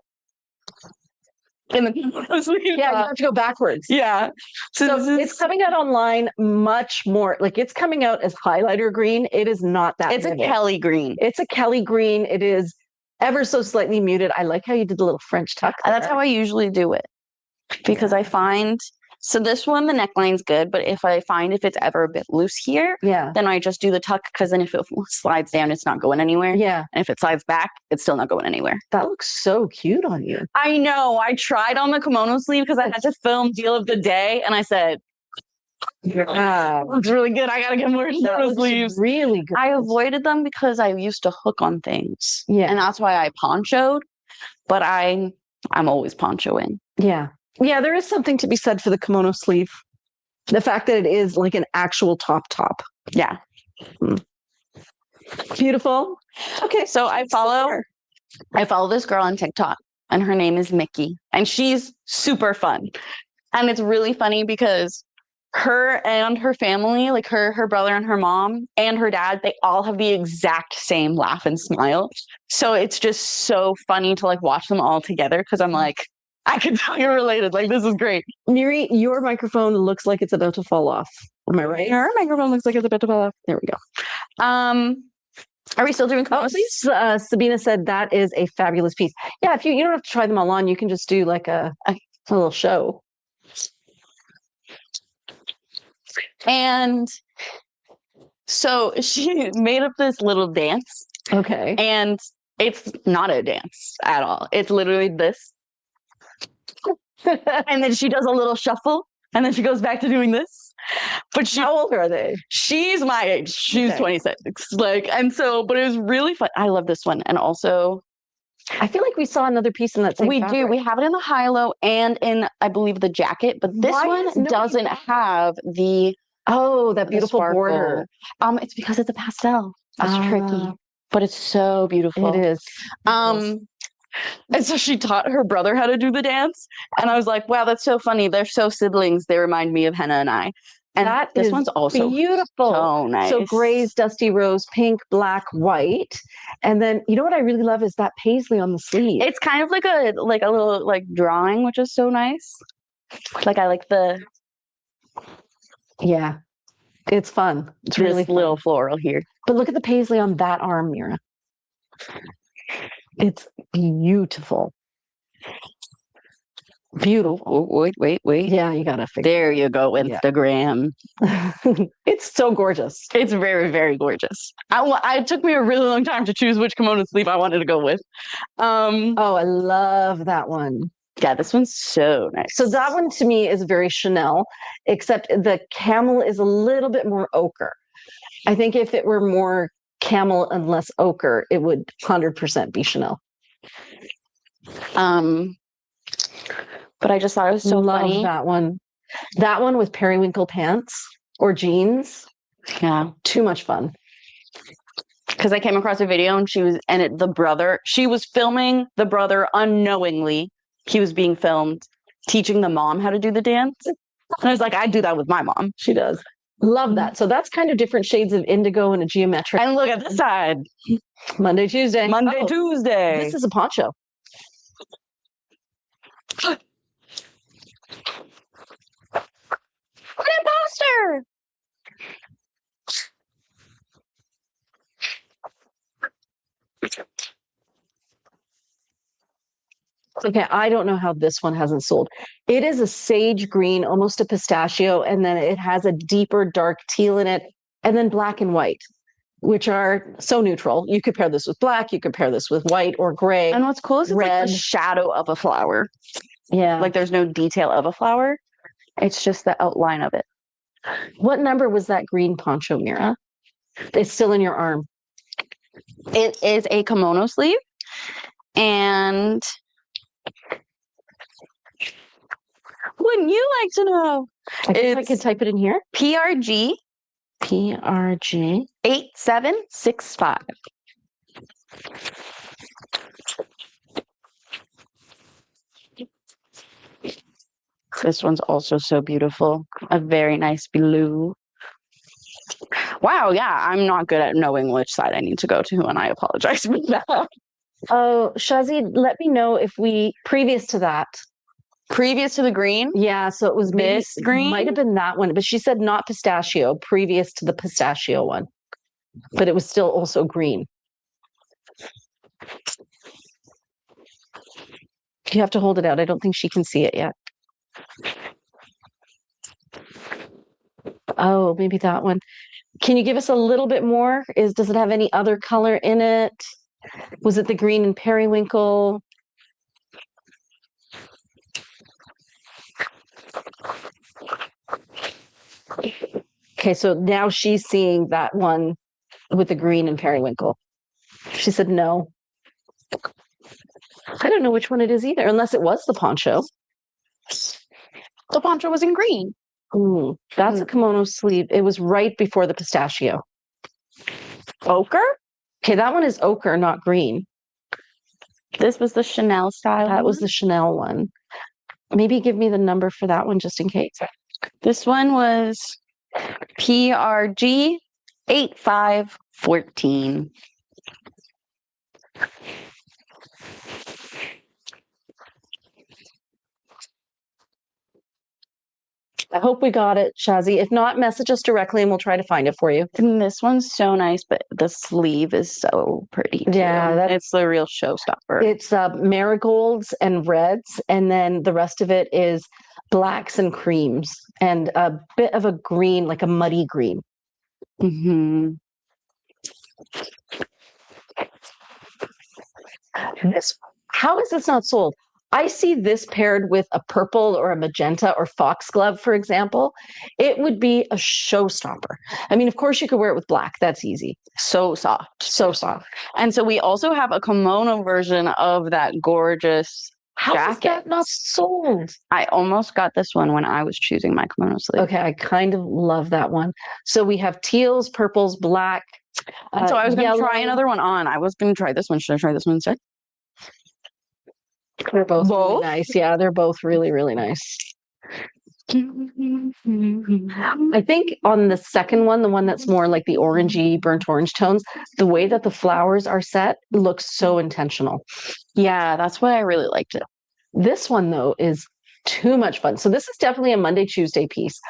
S1: in the kimono sleeve
S2: Yeah, you
S1: top.
S2: have to go backwards.
S1: Yeah.
S2: So
S1: this is-
S2: it's coming out online much more, like it's coming out as highlighter green. It is not that
S1: it's a
S2: vivid.
S1: Kelly green.
S2: It's a Kelly green. It is ever so slightly muted. I like how you did the little French tuck.
S1: That's how I usually do it. Because I find, so this one, the neckline's good, but if it's ever a bit loose here, then I just do the tuck, because then if it slides down, it's not going anywhere.
S2: Yeah.
S1: And if it slides back, it's still not going anywhere.
S2: That looks so cute on you.
S1: I know. I tried on the kimono sleeve because I had to film Deal of the Day, and I said, looks really good. I got to get more kimono sleeves.
S2: Really good.
S1: I avoided them because I used to hook on things.
S2: Yeah.
S1: And that's why I ponchoed, but I'm always ponchoing.
S2: Yeah. Yeah, there is something to be said for the kimono sleeve. The fact that it is like an actual top.
S1: Yeah.
S2: Beautiful. Okay.
S1: So I follow this girl on TikTok, and her name is Mickey, and she's super fun. And it's really funny because her and her family, like her brother and her mom and her dad, they all have the exact same laugh and smile. So it's just so funny to like watch them all together, because I'm like, I can tell you're related. Like, this is great.
S2: Miri, your microphone looks like it's about to fall off. Am I right?
S1: Her microphone looks like it's about to fall off. There we go. Are we still doing kimono sleeves?
S2: Sabina said that is a fabulous piece. Yeah, if you don't have to try them all on, you can just do like a little show.
S1: And so she made up this little dance.
S2: Okay.
S1: And it's not a dance at all. It's literally this. And then she does a little shuffle, and then she goes back to doing this. But
S2: how old are they?
S1: She's my age. She's 26. Like, and so, but it was really fun. I love this one. And also,
S2: I feel like we saw another piece in that same fabric.
S1: do. We have it in the high-low and in, I believe, the jacket. But this one doesn't have the
S2: that beautiful border.
S1: It's because it's a pastel. That's tricky, but it's so beautiful.
S2: It is.
S1: And so she taught her brother how to do the dance, and I was like, "Wow, that's so funny. They're so siblings. They remind me of Henna and I." And this one's also
S2: beautiful.
S1: So nice.
S2: So grays, dusty rose, pink, black, white, and then you know what I really love is that paisley on the sleeve.
S1: It's kind of like a little like drawing, which is so nice. Like I like the.
S2: Yeah, it's fun. It's really fun.
S1: Little floral here.
S2: But look at the paisley on that arm, Mira. It's beautiful. Beautiful.
S1: Oh, wait.
S2: Yeah, you gotta fix
S1: There you go, Instagram.
S2: Yeah. It's so gorgeous.
S1: It's very, very gorgeous. It took me a really long time to choose which kimono sleeve I wanted to go with.
S2: I love that one.
S1: Yeah, this one's so nice.
S2: So that one to me is very Chanel, except the camel is a little bit more ochre. I think if it were more camel and less ochre, it would 100% be Chanel.
S1: But I just thought it was so funny.
S2: That one. That one with periwinkle pants or jeans.
S1: Yeah.
S2: Too much fun.
S1: Because I came across a video and she was filming the brother unknowingly. He was being filmed teaching the mom how to do the dance. And I was like, I'd do that with my mom.
S2: She does. Love that. So that's kind of different shades of indigo and a geometric.
S1: And look at this side.
S2: Monday, Tuesday.
S1: Tuesday.
S2: This is a poncho.
S1: An imposter.
S2: Okay, I don't know how this one hasn't sold. It is a sage green, almost a pistachio, and then it has a deeper dark teal in it, and then black and white, which are so neutral. You could pair this with black, you could pair this with white or gray.
S1: And what's cool is it's
S2: red.
S1: like the shadow of a flower.
S2: Yeah.
S1: Like there's no detail of a flower. It's just the outline of it.
S2: What number was that green poncho, Mira? It's still in your arm.
S1: It is a kimono sleeve. And wouldn't you like to know?
S2: I guess I could type it in here.
S1: PRG 8765. This one's also so beautiful. A very nice blue. Wow, yeah, I'm not good at knowing which side I need to go to, and I apologize for that.
S2: Oh, Shazi, let me know if previous to that,
S1: Previous to the green?
S2: Yeah, so it was
S1: This green?
S2: might have been that one, but she said not pistachio, previous to the pistachio one. But it was still also green. You have to hold it out. I don't think she can see it yet. Oh, maybe that one. Can you give us a little bit more? Does it have any other color in it? Was it the green and periwinkle? Okay, so now she's seeing that one with the green and periwinkle. She said no. I don't know which one it is either, unless it was the poncho.
S1: The poncho was in green.
S2: Ooh, that's a kimono sleeve. It was right before the pistachio.
S1: Ochre?
S2: Okay, that one is ochre, not green.
S1: This was the Chanel style.
S2: That was the Chanel one. Maybe give me the number for that one just in case.
S1: This one was PRG 8514.
S2: I hope we got it, Shazzy. If not, message us directly and we'll try to find it for you.
S1: And this one's so nice, but the sleeve is so pretty. Too.
S2: Yeah,
S1: it's the real showstopper.
S2: It's marigolds and reds, and then the rest of it is blacks and creams, and a bit of a green, like a muddy green.
S1: Mm-hmm.
S2: How is this not sold? I see this paired with a purple or a magenta or foxglove, for example. It would be a showstopper. I mean, of course, you could wear it with black. That's easy.
S1: So soft.
S2: So soft.
S1: And so we also have a kimono version of that gorgeous
S2: How
S1: jacket.
S2: is that not sold?
S1: I almost got this one when I was choosing my kimono sleeve.
S2: Okay, I kind of love that one. So we have teals, purples, black.
S1: So I was going to try another one on. I was going to try this one. Should I try this one instead?
S2: They're both really nice. Yeah, they're both really, really nice. I think on the second one, the one that's more like the orangey, burnt orange tones, the way that the flowers are set looks so intentional.
S1: Yeah, that's why I really liked it.
S2: This one, though, is too much fun. So this is definitely a Monday, Tuesday piece.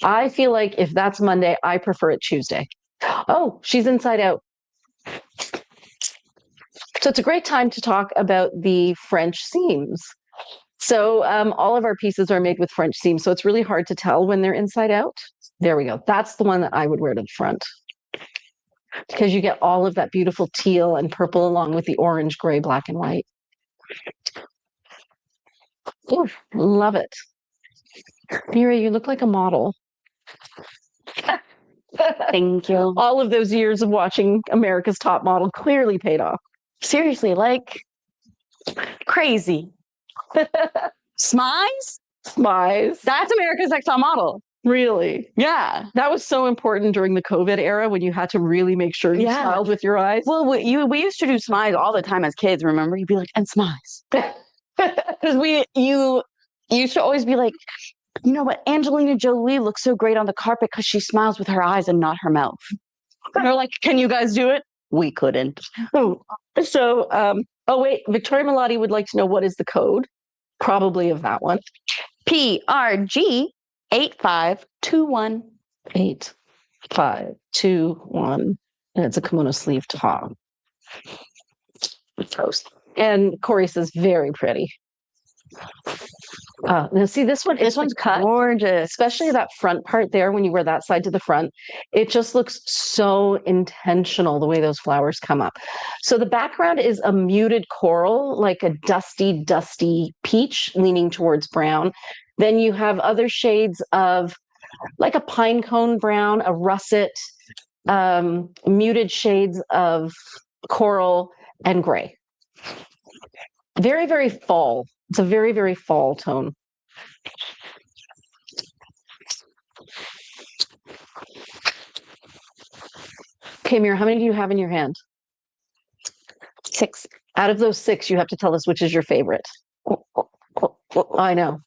S2: I feel like if that's Monday, I prefer it Tuesday. Oh, she's inside out. So it's a great time to talk about the French seams. So all of our pieces are made with French seams, so it's really hard to tell when they're inside out. There we go. That's the one that I would wear to the front, because you get all of that beautiful teal and purple along with the orange, gray, black, and white. Ooh, love it. Mira, you look like a model.
S1: Thank you.
S2: All of those years of watching America's Top Model clearly paid off.
S1: Seriously, like crazy. Smize?
S2: Smize.
S1: That's America's Next Top Model.
S2: Really?
S1: Yeah.
S2: That was so important during the COVID era when you had to really make sure you smiled with your eyes.
S1: Well, we used to do smize all the time as kids, remember? You'd be like, and smize. Because you used to always be like, you know what, Angelina Jolie looks so great on the carpet because she smiles with her eyes and not her mouth. And they're like, can you guys do it? We couldn't.
S2: So, oh wait, Victoria Melotti would like to know what is the code, probably of that one.
S1: PRG 8521.
S2: 8521. And it's a kimono sleeve top. And Corey says, very pretty. Now see, this one's cut.
S1: Gorgeous.
S2: Especially that front part there when you wear that side to the front. It just looks so intentional the way those flowers come up. So the background is a muted coral, like a dusty, dusty peach leaning towards brown. Then you have other shades of like a pine cone brown, a russet, muted shades of coral and gray. Very, very fall. It's a very, very fall tone. Okay, Mira, how many do you have in your hand?
S1: 6.
S2: Out of those 6, you have to tell us which is your favorite. I know.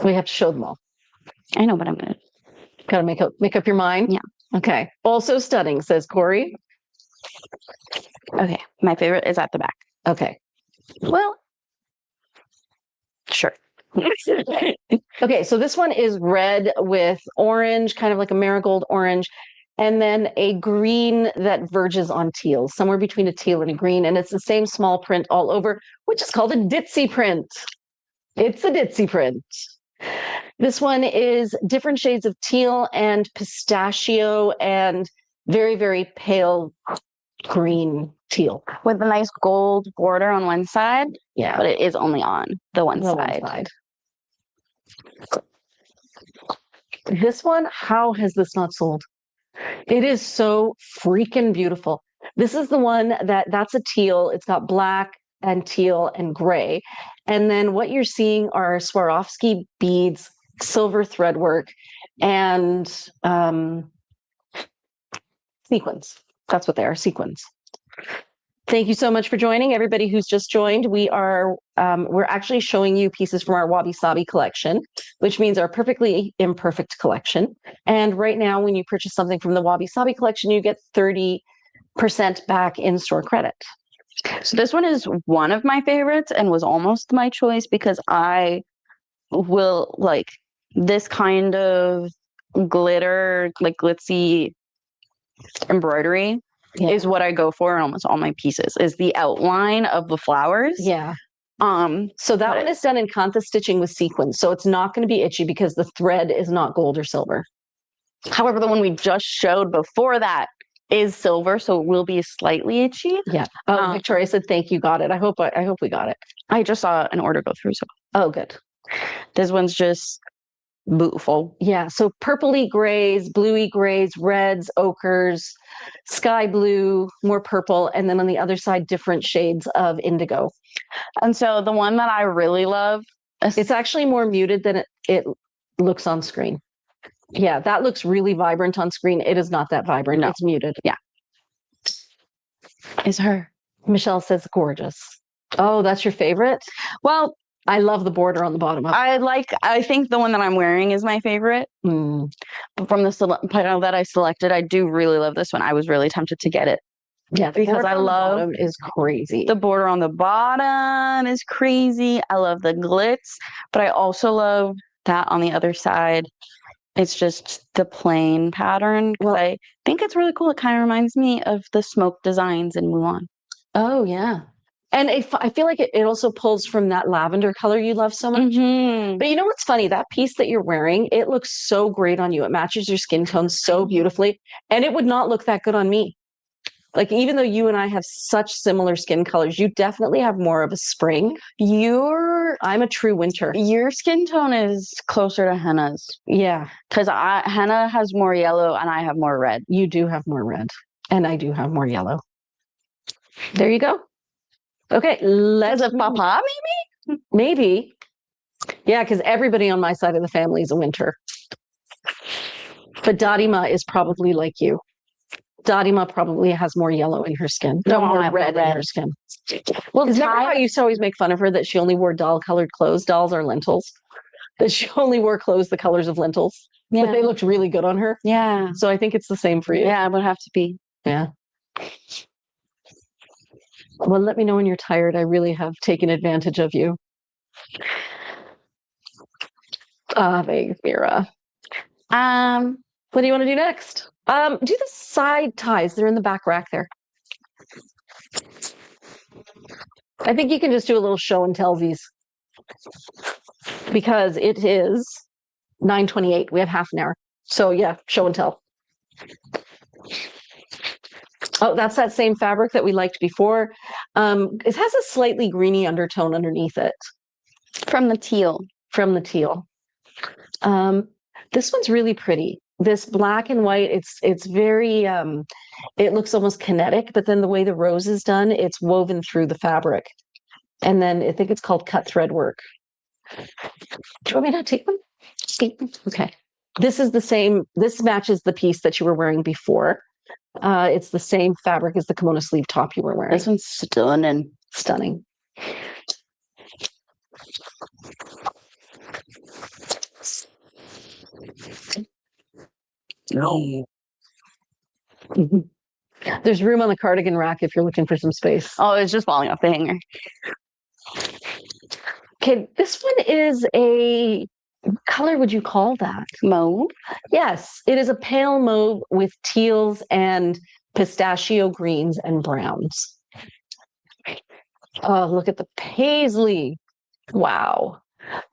S2: We have to show them all.
S1: I know, but I'm good.
S2: Gotta make up your mind?
S1: Yeah.
S2: Okay. Also stunning, says Corey.
S1: Okay. My favorite is at the back.
S2: Okay.
S1: Well, Sure.
S2: Okay, so this one is red with orange, kind of like a marigold orange, and then a green that verges on teal, somewhere between a teal and a green. And it's the same small print all over, which is called a ditzy print. It's a ditzy print. This one is different shades of teal and pistachio and very, very pale green teal.
S1: With a nice gold border on one side,
S2: Yeah,
S1: but it is only on the one side.
S2: This one, how has this not sold? It is so freaking beautiful. This is the one that's a teal. It's got black and teal and gray. And then what you're seeing are Swarovski beads, silver thread work, and sequins. That's what they are, sequins. Thank you so much for joining, everybody who's just joined. We're actually showing you pieces from our Wabi-Sabi collection, which means our perfectly imperfect collection. And right now, when you purchase something from the Wabi-Sabi collection, you get 30% back in store credit.
S1: So this one is one of my favorites and was almost my choice because I will like this kind of glitter, like glitzy embroidery.
S2: Yeah.
S1: Is what I go for in almost all my pieces, is the outline of the flowers.
S2: Yeah.
S1: So
S2: that one is done in kantha stitching with sequins. So it's not going to be itchy because the thread is not gold or silver.
S1: However, the one we just showed before that is silver, so it will be slightly itchy.
S2: Yeah. Oh, Victoria said, thank you, got it. I hope we got it.
S1: I just saw an order go through, so.
S2: Oh, good.
S1: This one's just beautiful.
S2: Yeah, so purpley grays, bluey grays, reds, ochres, sky blue, more purple, and then on the other side, different shades of indigo.
S1: And so the one that I really love,
S2: it's actually more muted than it looks on screen. Yeah, that looks really vibrant on screen. It is not that vibrant. No. It's muted.
S1: Yeah. Is her.
S2: Michelle says gorgeous. Oh, that's your favorite?
S1: Well,
S2: I love the border on the bottom.
S1: I think the one that I'm wearing is my favorite. But from the panel that I selected, I do really love this one. I was really tempted to get it.
S2: Yeah,
S1: because I love
S2: the bottom is crazy.
S1: The border on the bottom is crazy. I love the glitz, but I also love that on the other side. It's just the plain pattern. Well, I think it's really cool. It kind of reminds me of the smoke designs in Mulan.
S2: Oh, yeah. And I feel like it also pulls from that lavender color you love so much.
S1: Mm-hmm.
S2: But you know what's funny? That piece that you're wearing, it looks so great on you. It matches your skin tone so beautifully. And it would not look that good on me. Like, even though you and I have such similar skin colors, you definitely have more of a spring. I'm a true winter.
S1: Your skin tone is closer to Henna's.
S2: Yeah.
S1: Because Henna has more yellow and I have more red.
S2: You do have more red. And I do have more yellow. There you go. Okay, let's
S1: Papa, maybe?
S2: Maybe. Yeah, because everybody on my side of the family is a winter. But Dadima is probably like you. Dadima probably has more yellow in her skin. No, more red in her skin. Well, remember how you used to always make fun of her that she only wore doll-colored clothes? Dolls are lentils. That she only wore clothes the colors of lentils. Yeah. But they looked really good on her.
S1: Yeah.
S2: So I think it's the same for you.
S1: Yeah, it would have to be.
S2: Yeah. Well, let me know when you're tired. I really have taken advantage of you. Thanks, Mira. What do you want to do next? Do the side ties. They're in the back rack there. I think you can just do a little show and tellsies because it is 9:28. We have half an hour. So yeah, show and tell. Oh, that's that same fabric that we liked before. It has a slightly greeny undertone underneath it.
S1: From the teal.
S2: From the teal. This one's really pretty. This black and white, it's very, it looks almost kinetic, but then the way the rose is done, it's woven through the fabric. And then I think it's called cut thread work. Do you want me to take them? Okay. This is the same, this matches the piece that you were wearing before. It's the same fabric as the kimono sleeve top you were wearing.
S1: This one's stunning.
S2: Stunning.
S1: No.
S2: There's room on the cardigan rack if you're looking for some space.
S1: Oh, it's just falling off the hanger.
S2: Okay, this one is a color would you call that?
S1: Mauve.
S2: Yes, it is a pale mauve with teals and pistachio greens and browns. Oh, look at the paisley. Wow.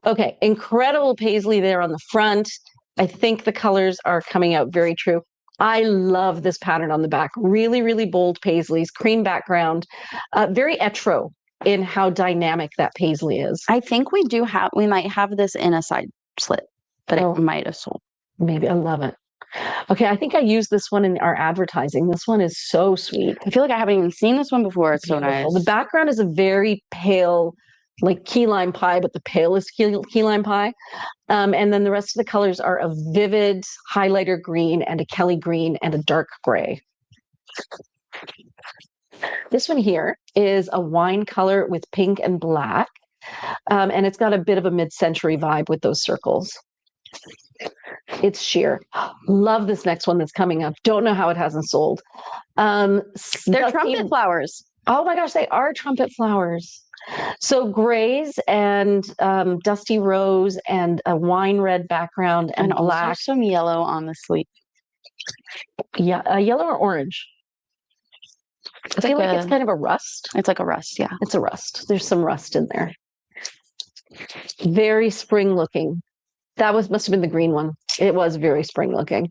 S2: Okay, incredible paisley there on the front. I think the colors are coming out very true. I love this pattern on the back. Really, really bold paisleys, cream background, very etro in how dynamic that paisley is.
S1: I think we might have this in a side slit, but it might have sold.
S2: Maybe. I love it. Okay, I think I used this one in our advertising. This one is so sweet.
S1: I feel like I haven't even seen this one before. It's
S2: Beautiful.
S1: so nice.
S2: The background is a very pale, like key lime pie, but the palest key lime pie. And then the rest of the colors are a vivid highlighter green and a Kelly green and a dark gray. This one here is a wine color with pink and black. And it's got a bit of a mid-century vibe with those circles. It's sheer. Love this next one that's coming up. Don't know how it hasn't sold.
S1: They're trumpet flowers.
S2: Oh my gosh, they are trumpet flowers. So grays and dusty rose and a wine red background and black.
S1: Also some yellow on the sleeve.
S2: Yeah, yellow or orange. I feel like it's kind of a rust.
S1: It's like a rust, yeah.
S2: It's a rust. There's some rust in there. Very spring looking. That must have been the green one. It was very spring looking.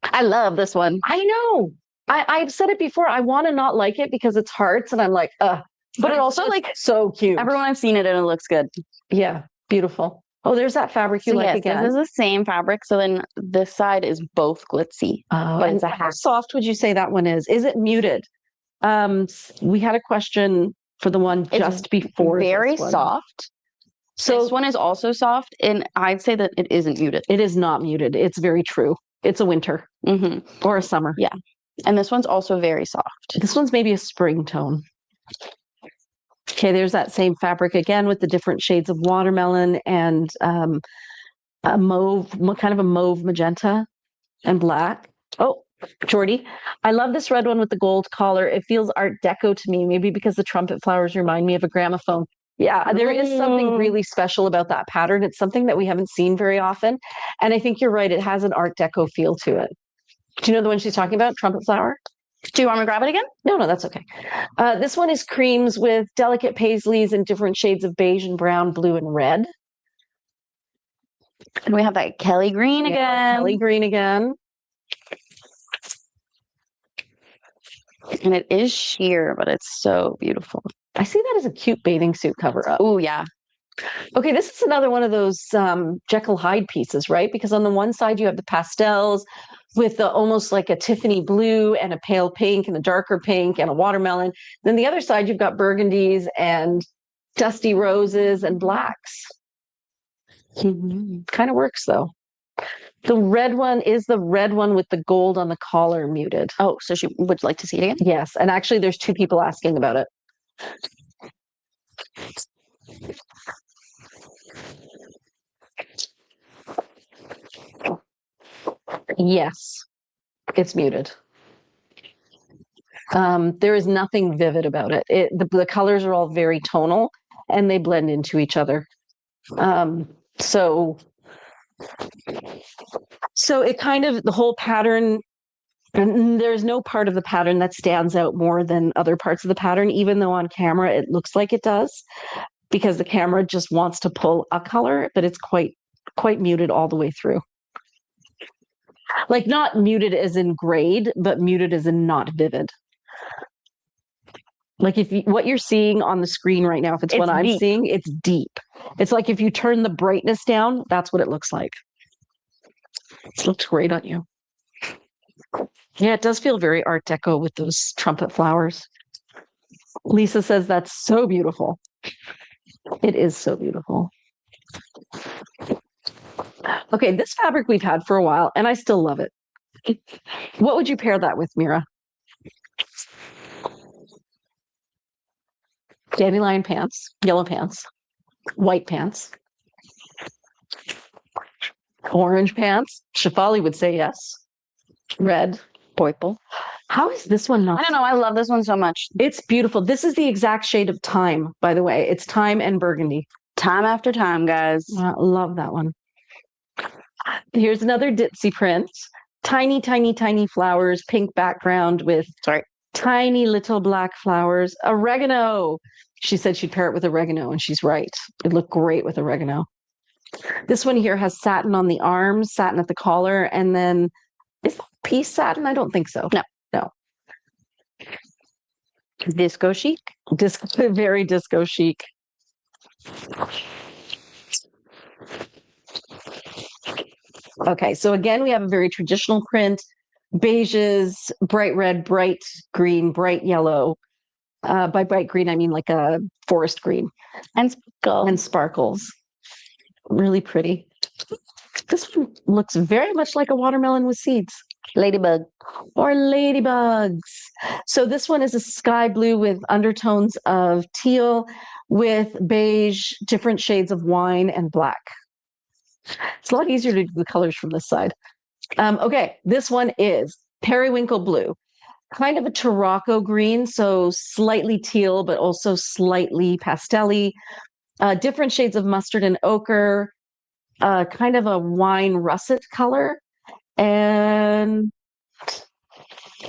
S1: I love this one.
S2: I know. I've said it before. I want to not like it because it's hearts, and I'm like, but it also like so cute.
S1: Everyone I've seen it and it looks good.
S2: Yeah, beautiful. Oh, there's that fabric you like again.
S1: This is the same fabric. So then this side is both glitzy.
S2: But it's how soft would you say that one is? Is it muted? We had a question for the one just before.
S1: Very soft. So this one is also soft, and I'd say that it isn't muted.
S2: It is not muted. It's very true. It's a winter or a summer.
S1: Yeah. And this one's also very soft.
S2: This one's maybe a spring tone. Okay, there's that same fabric again with the different shades of watermelon and a mauve, kind of a mauve magenta and black. Oh, Jordy, I love this red one with the gold collar. It feels Art Deco to me, maybe because the trumpet flowers remind me of a gramophone. Yeah, there is something really special about that pattern. It's something that we haven't seen very often. And I think you're right. It has an Art Deco feel to it. Do you know the one she's talking about? Trumpet flower?
S1: Do you want me to grab it again?
S2: No, that's okay. This one is creams with delicate paisleys in different shades of beige and brown, blue and red.
S1: And we have that Kelly green again.
S2: Kelly green again.
S1: And it is sheer, but it's so beautiful.
S2: I see that as a cute bathing suit cover up.
S1: Oh, yeah.
S2: Okay, this is another one of those Jekyll Hyde pieces, right? Because on the one side you have the pastels with the almost like a Tiffany blue and a pale pink and a darker pink and a watermelon. Then the other side you've got burgundies and dusty roses and blacks. Kind of works though. The red one is the red one with the gold on the collar muted.
S1: Oh, so she would like to see it again?
S2: Yes, and actually there's two people asking about it. Yes, it's muted. There is nothing vivid about it. The colors are all very tonal and they blend into each other. So it kind of, the whole pattern, and there's no part of the pattern that stands out more than other parts of the pattern, even though on camera it looks like it does, because the camera just wants to pull a color, but it's quite muted all the way through. Like not muted as in grade, but muted as in not vivid. Like what you're seeing on the screen right now, if it's what I'm seeing, it's deep. It's like if you turn the brightness down, that's what it looks like. It looks great on you. Yeah, it does feel very Art Deco with those trumpet flowers. Lisa says that's so beautiful. It is so beautiful. Okay, this fabric we've had for a while, and I still love it. What would you pair that with, Mira? Dandelion pants, yellow pants, white pants, orange pants. Shefali would say yes. Red, purple. How is this one not?
S1: I don't know. I love this one so much.
S2: It's beautiful. This is the exact shade of thyme, by the way. It's thyme and burgundy.
S1: Time after time, guys.
S2: Love that one. Here's another ditzy print. Tiny, tiny, tiny flowers, pink background with tiny little black flowers. Oregano. She said she'd pair it with oregano, and she's right. It'd look great with oregano. This one here has satin on the arms, satin at the collar, and then is that piece satin? I don't think so. No.
S1: Disco chic.
S2: Very disco chic. Okay, so again, we have a very traditional print. Beiges, bright red, bright green, bright yellow. By bright green, I mean like a forest green.
S1: And
S2: sparkles. Really pretty. This one looks very much like a watermelon with seeds.
S1: Ladybug.
S2: Or ladybugs. So this one is a sky blue with undertones of teal with beige, different shades of wine and black. It's a lot easier to do the colors from this side. Okay, this one is periwinkle blue. Kind of a Tarocco green, so slightly teal, but also slightly pastel-y. Different shades of mustard and ochre. Kind of a wine russet color. And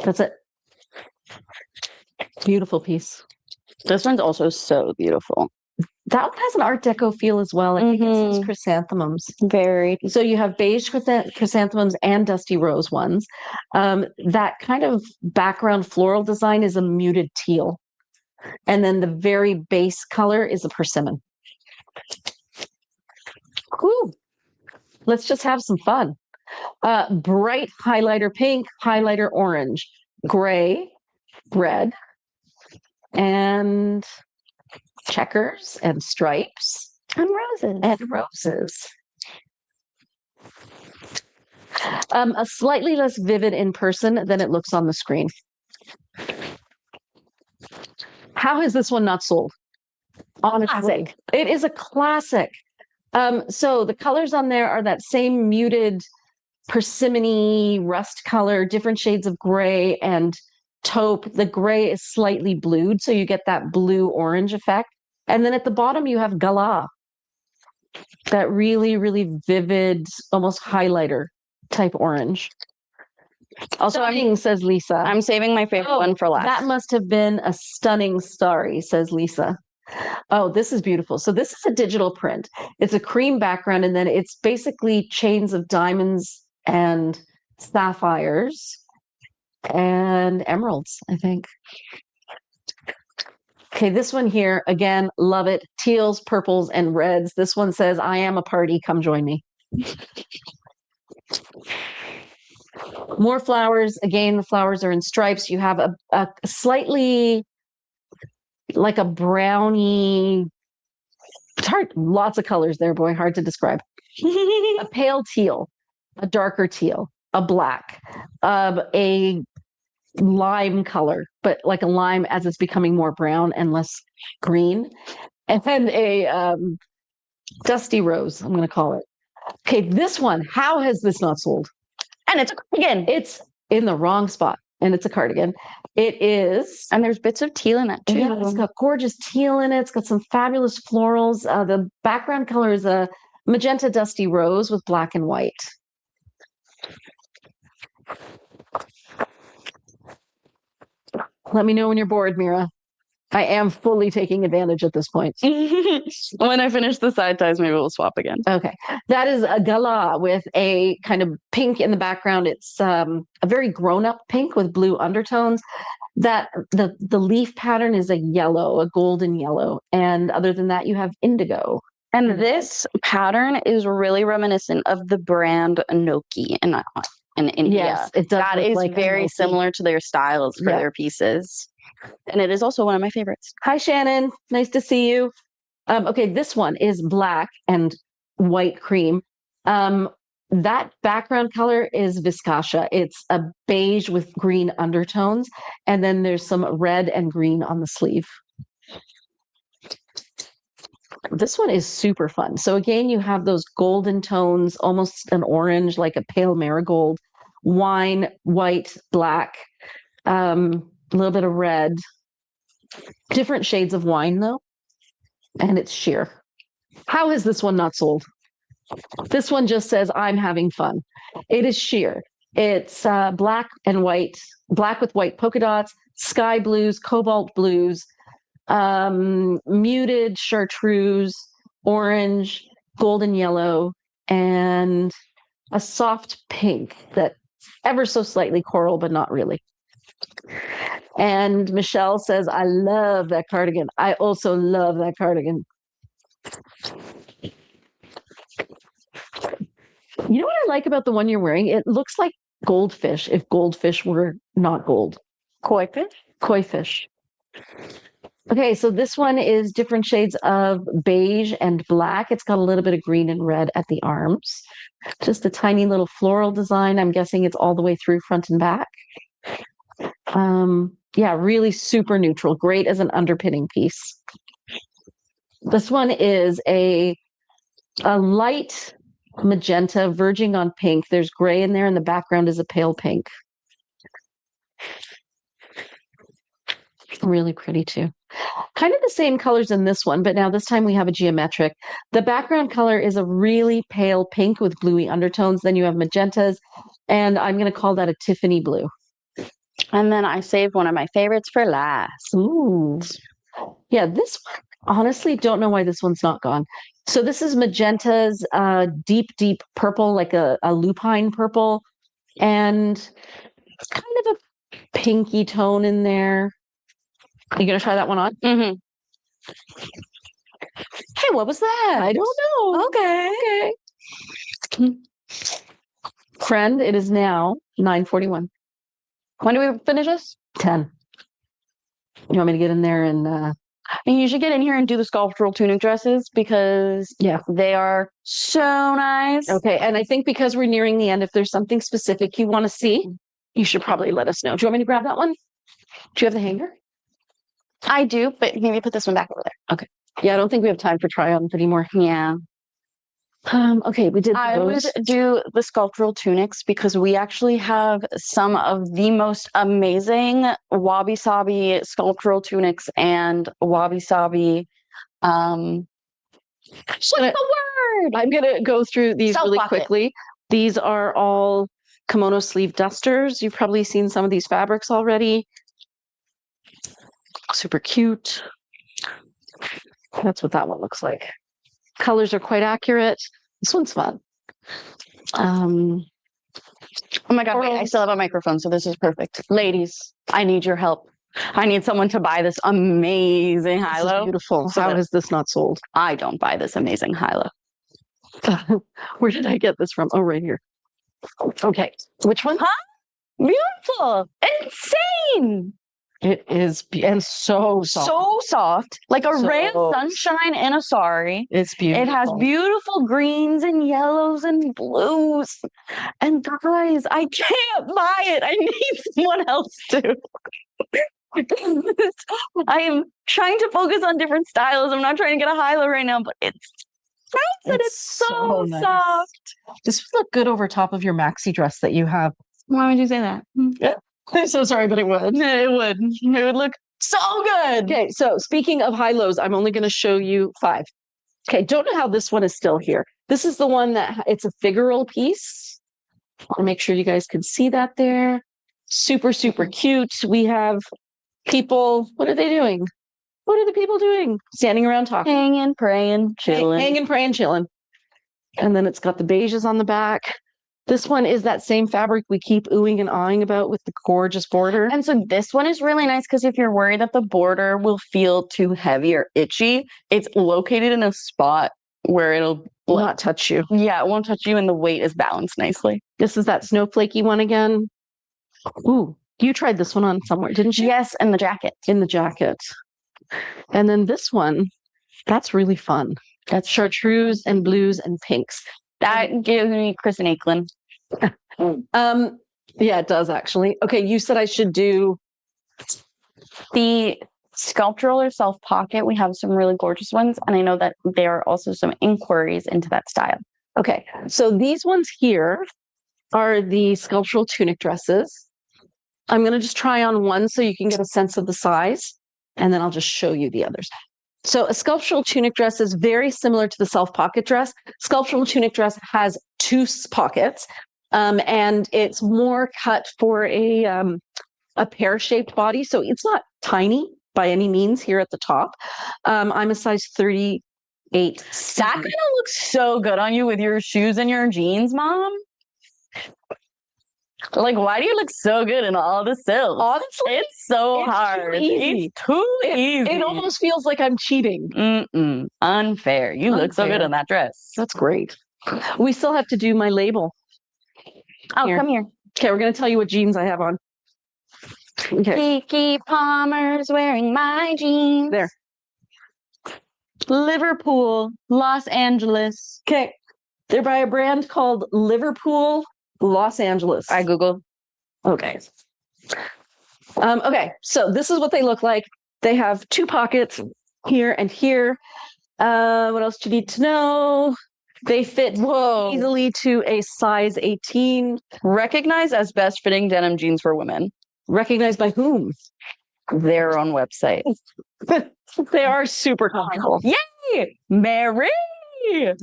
S2: that's it. Beautiful piece.
S1: This one's also so beautiful.
S2: That one has an Art Deco feel as well. I think it's those chrysanthemums.
S1: Very.
S2: So you have beige chrysanthemums and dusty rose ones. That kind of background floral design is a muted teal. And then the very base color is a persimmon. Cool. Let's just have some fun. Bright highlighter pink, highlighter orange, gray, red, and checkers and stripes
S1: And roses.
S2: A slightly less vivid in person than it looks on the screen. How has this one not sold? Honestly, it is a classic. So the colors on there are that same muted persimmon-y rust color, different shades of gray and taupe. The gray is slightly blued, so you get that blue-orange effect. And then at the bottom, you have Gala. That really, really vivid, almost highlighter type orange. Also, says Lisa.
S1: I'm saving my favorite one for last.
S2: That must have been a stunning starry, says Lisa. Oh, this is beautiful. So this is a digital print. It's a cream background, and then it's basically chains of diamonds and sapphires and emeralds, I think. Okay, this one here, again, love it. Teals, purples, and reds. This one says, I am a party, come join me. More flowers. Again, the flowers are in stripes. You have a slightly like a brownie. It's hard. Lots of colors there, boy. Hard to describe. A pale teal, a darker teal, a black, a lime color, but like a lime as it's becoming more brown and less green, and then a dusty rose, I'm going to call it. Okay, this one, how has this not sold?
S1: And it's a cardigan.
S2: It's in the wrong spot, and it's a cardigan. It is.
S1: And there's bits of teal in it, too.
S2: Yeah, it's got gorgeous teal in it. It's got some fabulous florals. The background color is a magenta dusty rose with black and white. Let me know when you're bored, Mira. I am fully taking advantage at this point.
S1: When I finish the side ties, maybe we'll swap again.
S2: Okay. That is a Gala with a kind of pink in the background. It's a very grown-up pink with blue undertones. That the leaf pattern is a yellow, a golden yellow. And other than that, you have indigo.
S1: And this pattern is really reminiscent of the brand Enoki in India.
S2: Yes, it does.
S1: That is
S2: like
S1: very similar to their styles for their pieces. And it is also one of my favorites.
S2: Hi, Shannon. Nice to see you. Okay, this one is black and white cream. That background color is Viscascia. It's a beige with green undertones. And then there's some red and green on the sleeve. This one is super fun. So again, you have those golden tones, almost an orange, like a pale marigold, wine, white, black, a little bit of red, different shades of wine though, and it's sheer. How is this one not sold? This one just says, I'm having fun. It is sheer. It's black and white, black with white polka dots, sky blues, cobalt blues, muted chartreuse, orange, golden yellow, and a soft pink that ever so slightly coral, but not really. And Michelle says, I love that cardigan. I also love that cardigan. You know what I like about the one you're wearing? It looks like goldfish if goldfish were not gold.
S1: Koi fish?
S2: Koi fish. Okay, so this one is different shades of beige and black. It's got a little bit of green and red at the arms. Just a tiny little floral design. I'm guessing it's all the way through front and back. Yeah, really super neutral. Great as an underpinning piece. This one is a light magenta verging on pink. There's gray in there and the background is a pale pink. Really pretty too. Kind of the same colors in this one, but now this time we have a geometric. The background color is a really pale pink with bluey undertones. Then you have magentas, and I'm going to call that a Tiffany blue.
S1: And then I saved one of my favorites for last.
S2: Ooh. Yeah, this one, honestly, don't know why this one's not gone. So this is magentas, deep, deep purple, like a lupine purple, and kind of a pinky tone in there. Are you going to try that one on?
S1: Mm-hmm. Hey, what was that?
S2: I don't know.
S1: Okay.
S2: Friend, it is now 9:41.
S1: When do we finish this?
S2: 10. You want me to get in there and
S1: And you should get in here and do the sculptural tunic dresses because they are so nice.
S2: Okay, and I think because we're nearing the end, if there's something specific you want to see, you should probably let us know. Do you want me to grab that one? Do you have the hanger?
S1: I do, but maybe put this one back over there.
S2: Okay. Yeah, I don't think we have time for try-ons anymore.
S1: Yeah.
S2: Okay, we did
S1: I
S2: those.
S1: would do the sculptural tunics because we actually have some of the most amazing Wabi-Sabi sculptural tunics and Wabi-Sabi what's the word?
S2: I'm gonna go through these really
S1: Self-pocket.
S2: quickly. These are all kimono sleeve dusters. You've probably seen some of these fabrics already. Super cute. That's what that one looks like. Colors are quite accurate. This one's fun.
S1: Oh my God, wait, I still have a microphone, so this is perfect. Ladies, I need your help. I need someone to buy this amazing
S2: This is
S1: high-low.
S2: beautiful.
S1: So
S2: How
S1: that-
S2: is this not sold?
S1: I don't buy this amazing high-low.
S2: Where did I get this from? Oh, right here. Okay. Which one?
S1: Beautiful. Insane.
S2: It is, and so soft.
S1: So soft. Like a ray
S2: So-
S1: of sunshine in a sari.
S2: It's beautiful.
S1: It has beautiful greens and yellows and blues. And guys, I can't buy it. I need someone else to. I am trying to focus on different styles. I'm not trying to get a high-low right now, but it's nice and it's so
S2: nice.
S1: soft.
S2: This would look good over top of your maxi dress that you have.
S1: Why would you say that?
S2: I'm so sorry, but it would.
S1: It would. It would look so good.
S2: Okay, so speaking of high-lows, I'm only going to show you 5. Okay, don't know how this one is still here. This is the one that it's a figural piece. I'll make sure you guys can see that there. Super, super cute. We have people, what are they doing? What are the people doing? Standing around talking.
S1: Hanging, praying, chilling.
S2: Hanging, praying, chilling. And then it's got the beiges on the back. This one is that same fabric we keep oohing and awing about with the gorgeous border.
S1: And so this one is really nice because if you're worried that the border will feel too heavy or itchy, it's located in a spot where it'll
S2: not touch you.
S1: Yeah, it won't touch you and the weight is balanced nicely.
S2: This is that snowflakey one again. Ooh, you tried this one on somewhere, didn't you?
S1: Yes, and the jacket.
S2: In the jacket. And then this one, that's really fun. That's chartreuse and blues and pinks.
S1: That gives me Chris and Aiklin.
S2: Yeah, it does actually. Okay, you said I should do
S1: the sculptural or self pocket. We have some really gorgeous ones, and I know that there are also some inquiries into that style.
S2: Okay, so these ones here are the sculptural tunic dresses. I'm going to just try on one so you can get a sense of the size, and then I'll just show you the others. So a sculptural tunic dress is very similar to the self-pocket dress. Sculptural tunic dress has two pockets, and it's more cut for a pear-shaped body. So it's not tiny by any means here at the top. I'm a size 38.
S1: That kind of looks so good on you with your shoes and your jeans, Mom. Like, why do you look so good in all the silks?
S2: Honestly,
S1: it's so
S2: it's
S1: hard.
S2: Too easy.
S1: It's too easy.
S2: It almost feels like I'm cheating.
S1: Unfair. You look so good in that dress.
S2: That's great. We still have to do my label.
S1: Oh, come here.
S2: Okay, we're going to tell you what jeans I have on. Okay.
S1: Kiki Palmer's wearing my jeans.
S2: There.
S1: Liverpool, Los Angeles.
S2: Okay. They're by a brand called Liverpool, Los Angeles.
S1: I Googled.
S2: Okay. Okay, so this is what they look like. They have two pockets here and here. What else do you need to know? They fit easily to a size 18.
S1: Recognized as best fitting denim jeans for women.
S2: Recognized by whom?
S1: Their own website.
S2: They are super comfortable.
S1: Yay! Mary!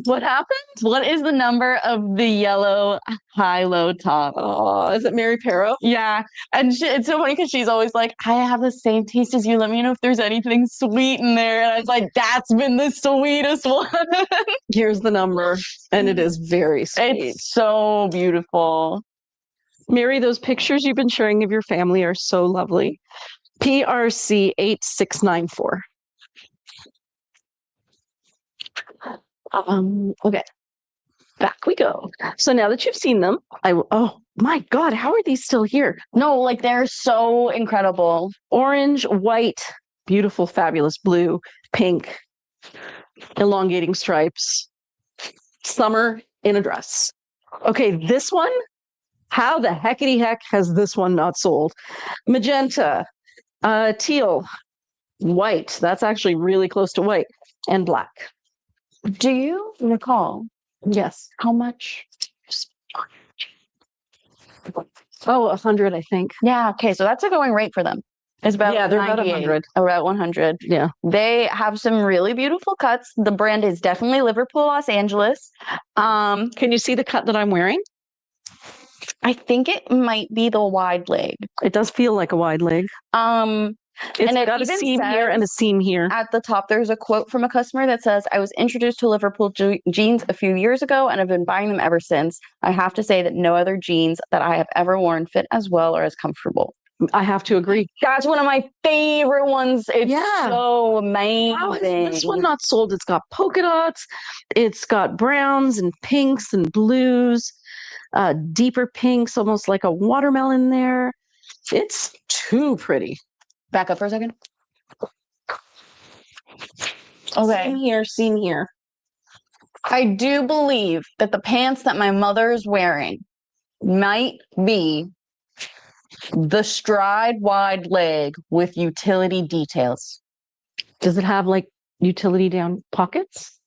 S2: What happened?
S1: What is the number of the yellow high-low top?
S2: Oh, is it Mary Perro?
S1: Yeah. And it's so funny because she's always like, I have the same taste as you. Let me know if there's anything sweet in there. And I was like, that's been the sweetest one.
S2: Here's the number. And it is very sweet.
S1: It's so beautiful.
S2: Mary, those pictures you've been sharing of your family are so lovely. PRC 8694. Okay, back we go. So now that you've seen them, oh my God, how are these still here?
S1: No, like they're so incredible.
S2: Orange, white, beautiful, fabulous blue, pink, elongating stripes, summer in a dress. Okay, this one, how the heckity heck has this one not sold? Magenta, teal, white, that's actually really close to white, and black.
S1: Do you recall?
S2: Yes.
S1: How much?
S2: Oh, 100, I think.
S1: Yeah. Okay. So that's a going rate for them. It's about
S2: they're about 100.
S1: About 100.
S2: Yeah.
S1: They have some really beautiful cuts. The brand is definitely Liverpool, Los Angeles.
S2: Can you see the cut that I'm wearing?
S1: I think it might be the wide leg.
S2: It does feel like a wide leg. It's got a seam here and a seam here.
S1: At the top, there's a quote from a customer that says, I was introduced to Liverpool jeans a few years ago and have been buying them ever since. I have to say that no other jeans that I have ever worn fit as well or as comfortable.
S2: I have to agree.
S1: That's one of my favorite ones. It's so amazing.
S2: How is this one not sold? It's got polka dots. It's got browns and pinks and blues, deeper pinks, almost like a watermelon there. It's too pretty.
S1: Back up for a second. Okay.
S2: Seam here.
S1: I do believe that the pants that my mother is wearing might be the stride wide leg with utility details.
S2: Does it have like utility down pockets?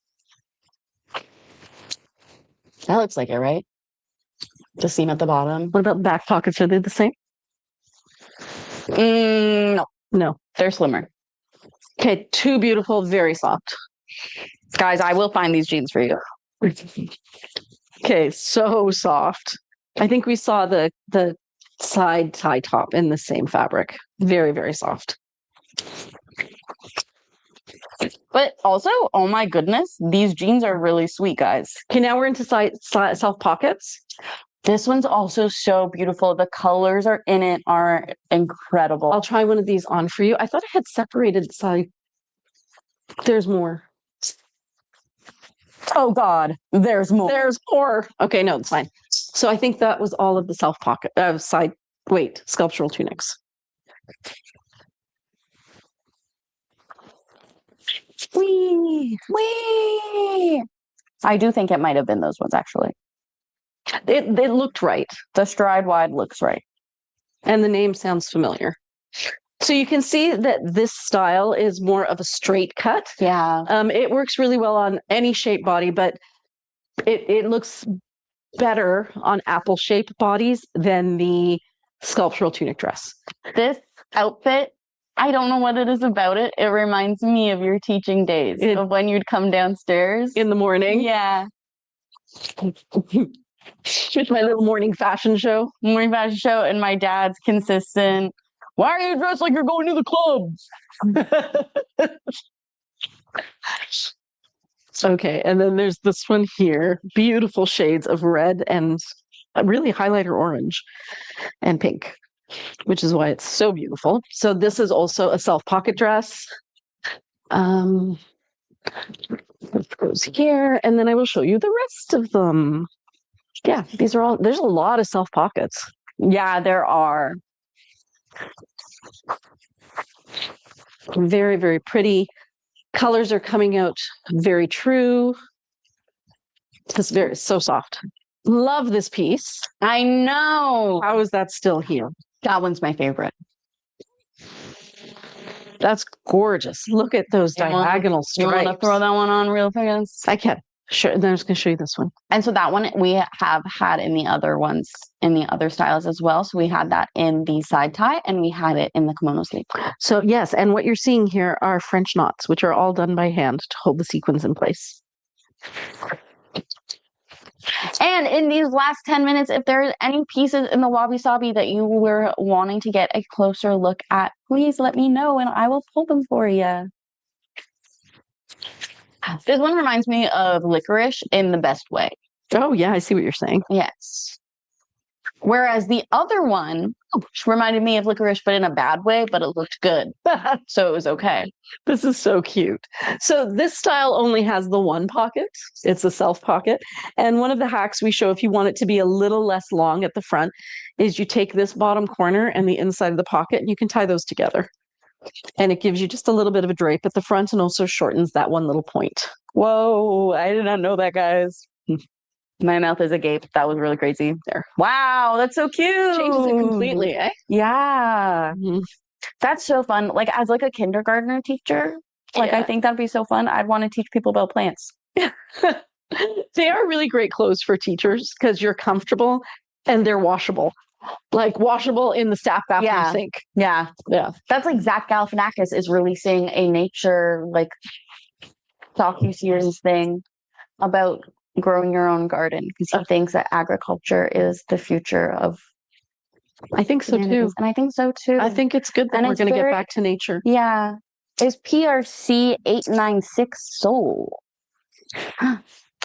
S1: That looks like it, right? The seam at the bottom.
S2: What about back pockets? Are they the same? No,
S1: they're slimmer.
S2: Okay, too beautiful, very soft.
S1: Guys, I will find these jeans for you.
S2: Okay, so soft. I think we saw the side tie top in the same fabric. Very, very soft.
S1: But also, oh my goodness, these jeans are really sweet, guys.
S2: Okay, now we're into self pockets.
S1: This one's also so beautiful. The colors in it are incredible.
S2: I'll try one of these on for you. I thought I had separated side. There's more.
S1: Oh God, there's more.
S2: There's more. Okay, no, it's fine. So I think that was all of the sculptural tunics.
S1: Wee. I do think it might have been those ones, actually.
S2: It looked right.
S1: The stride wide looks right.
S2: And the name sounds familiar. So you can see that this style is more of a straight cut.
S1: Yeah.
S2: It works really well on any shape body, but it looks better on apple shaped bodies than the sculptural tunic dress.
S1: This outfit I don't know what it is about it. It reminds me of your teaching days of when you'd come downstairs
S2: in the morning.
S1: Yeah.
S2: With my little morning fashion show.
S1: Morning fashion show, and my dad's consistent. Why are you dressed like you're going to the club?
S2: Okay, and then there's this one here. Beautiful shades of red and really highlighter orange and pink, which is why it's so beautiful. So this is also a self pocket dress. It goes here, and then I will show you the rest of them. Yeah, these are all, there's a lot of self pockets.
S1: Yeah, there are.
S2: Very, very pretty. Colors are coming out very true. This very so soft. Love this piece.
S1: I know.
S2: How is that still here?
S1: That one's my favorite.
S2: That's gorgeous. Look at those diagonal stripes.
S1: You want to throw that one on real fast?
S2: I can. Sure. And then I'm just going to show you this one.
S1: And so that one we have had in the other ones, in the other styles as well. So we had that in the side tie and we had it in the kimono sleeve.
S2: So yes, and what you're seeing here are French knots, which are all done by hand to hold the sequins in place.
S1: And in these last 10 minutes, if there's any pieces in the Wabi-Sabi that you were wanting to get a closer look at, please let me know and I will pull them for you. This one reminds me of licorice in the best way.
S2: Oh, yeah, I see what you're saying.
S1: Yes. Whereas the other one reminded me of licorice, but in a bad way, but it looked good. So it was okay.
S2: This is so cute. So this style only has the one pocket. It's a self pocket. And one of the hacks we show if you want it to be a little less long at the front is you take this bottom corner and the inside of the pocket and you can tie those together. And it gives you just a little bit of a drape at the front and also shortens that one little point.
S1: Whoa, I did not know that, guys. My mouth is agape. That was really crazy.
S2: There.
S1: Wow, that's so cute.
S2: Changes it completely, eh?
S1: Yeah.
S2: Mm-hmm.
S1: That's so fun. Like as like a kindergartner teacher, like I think that'd be so fun. I'd want to teach people about plants.
S2: They are really great clothes for teachers because you're comfortable and they're washable. Like washable in the staff bathroom sink.
S1: Yeah.
S2: Yeah.
S1: That's like Zach Galifianakis is releasing a nature like docu-series thing about growing your own garden because he thinks that agriculture is the future of
S2: I think so too.
S1: And I think so too.
S2: I think it's good that we're going to get back to nature.
S1: Yeah. It's PRC 896 Soul.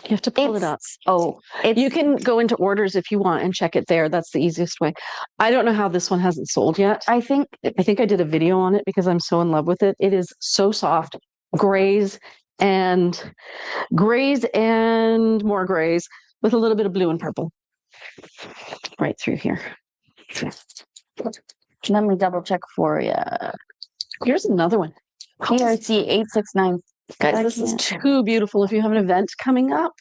S2: You have to pull it up.
S1: Oh,
S2: you can go into orders if you want and check it there. That's the easiest way. I don't know how this one hasn't sold yet. I think I did a video on it because I'm so in love with it. It is so soft. Grays and more grays with a little bit of blue and purple. Right through here.
S1: Let me double check for you.
S2: Here's another one.
S1: PRC 869.
S2: Guys, this is too beautiful if you have an event coming up.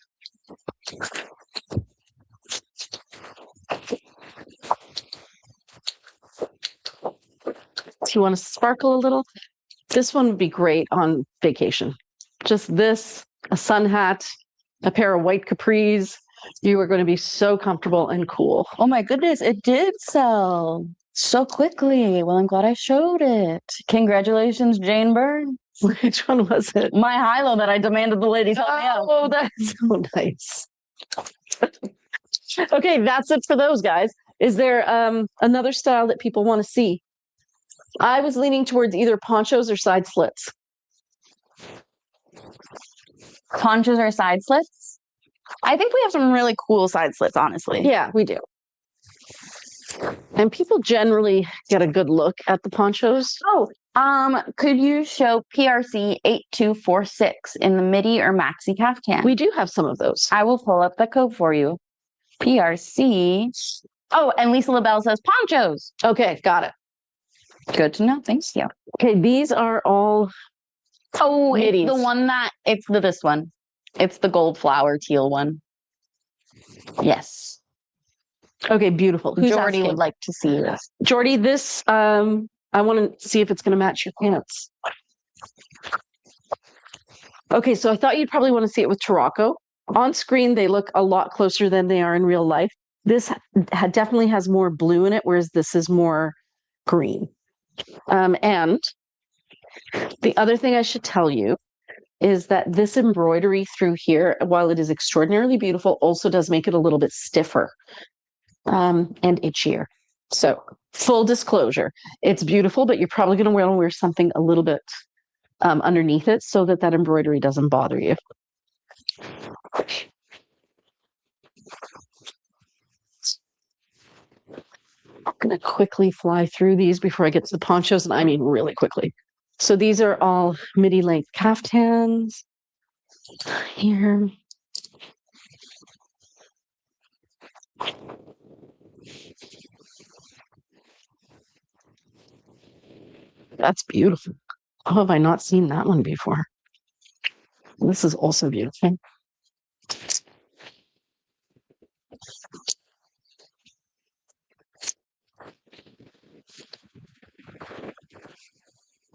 S2: If you want to sparkle a little, this one would be great on vacation. Just this, a sun hat, a pair of white capris. You are going to be so comfortable and cool.
S1: Oh my goodness, it did sell so quickly. Well, I'm glad I showed it. Congratulations, Jane Byrne.
S2: Which one was it?
S1: My high-low that I demanded the ladies help me out.
S2: Oh, that's so nice. Okay, that's it for those guys. Is there another style that people want to see? I was leaning towards either ponchos or side slits.
S1: Ponchos or side slits? I think we have some really cool side slits, honestly.
S2: Yeah, we do. And people generally get a good look at the ponchos.
S1: Oh, could you show PRC 8246 in the midi or maxi caftan?
S2: We do have some of those.
S1: I will pull up the code for you. PRC. Oh, and Lisa LaBelle says ponchos.
S2: Okay, got it.
S1: Good to know. Thanks. Yeah.
S2: Okay, these are all middies.
S1: It's the one that this one. It's the gold flower teal one. Yes.
S2: Okay, beautiful. Who's
S1: Jordy
S2: asking?
S1: would like to see this.
S2: Jordy, this I want to see if it's going to match your pants. Okay, so I thought you'd probably want to see it with Tarocco. On screen, they look a lot closer than they are in real life. This definitely has more blue in it, whereas this is more green. And The other thing I should tell you is that this embroidery through here, while it is extraordinarily beautiful, also does make it a little bit stiffer and itchier. So full disclosure, it's beautiful, but you're probably going to want to wear something a little bit underneath it so that that embroidery doesn't bother you. I'm going to quickly fly through these before I get to the ponchos, and I mean really quickly. So these are all midi length caftans here. That's beautiful. How have I not seen that one before? This is also beautiful.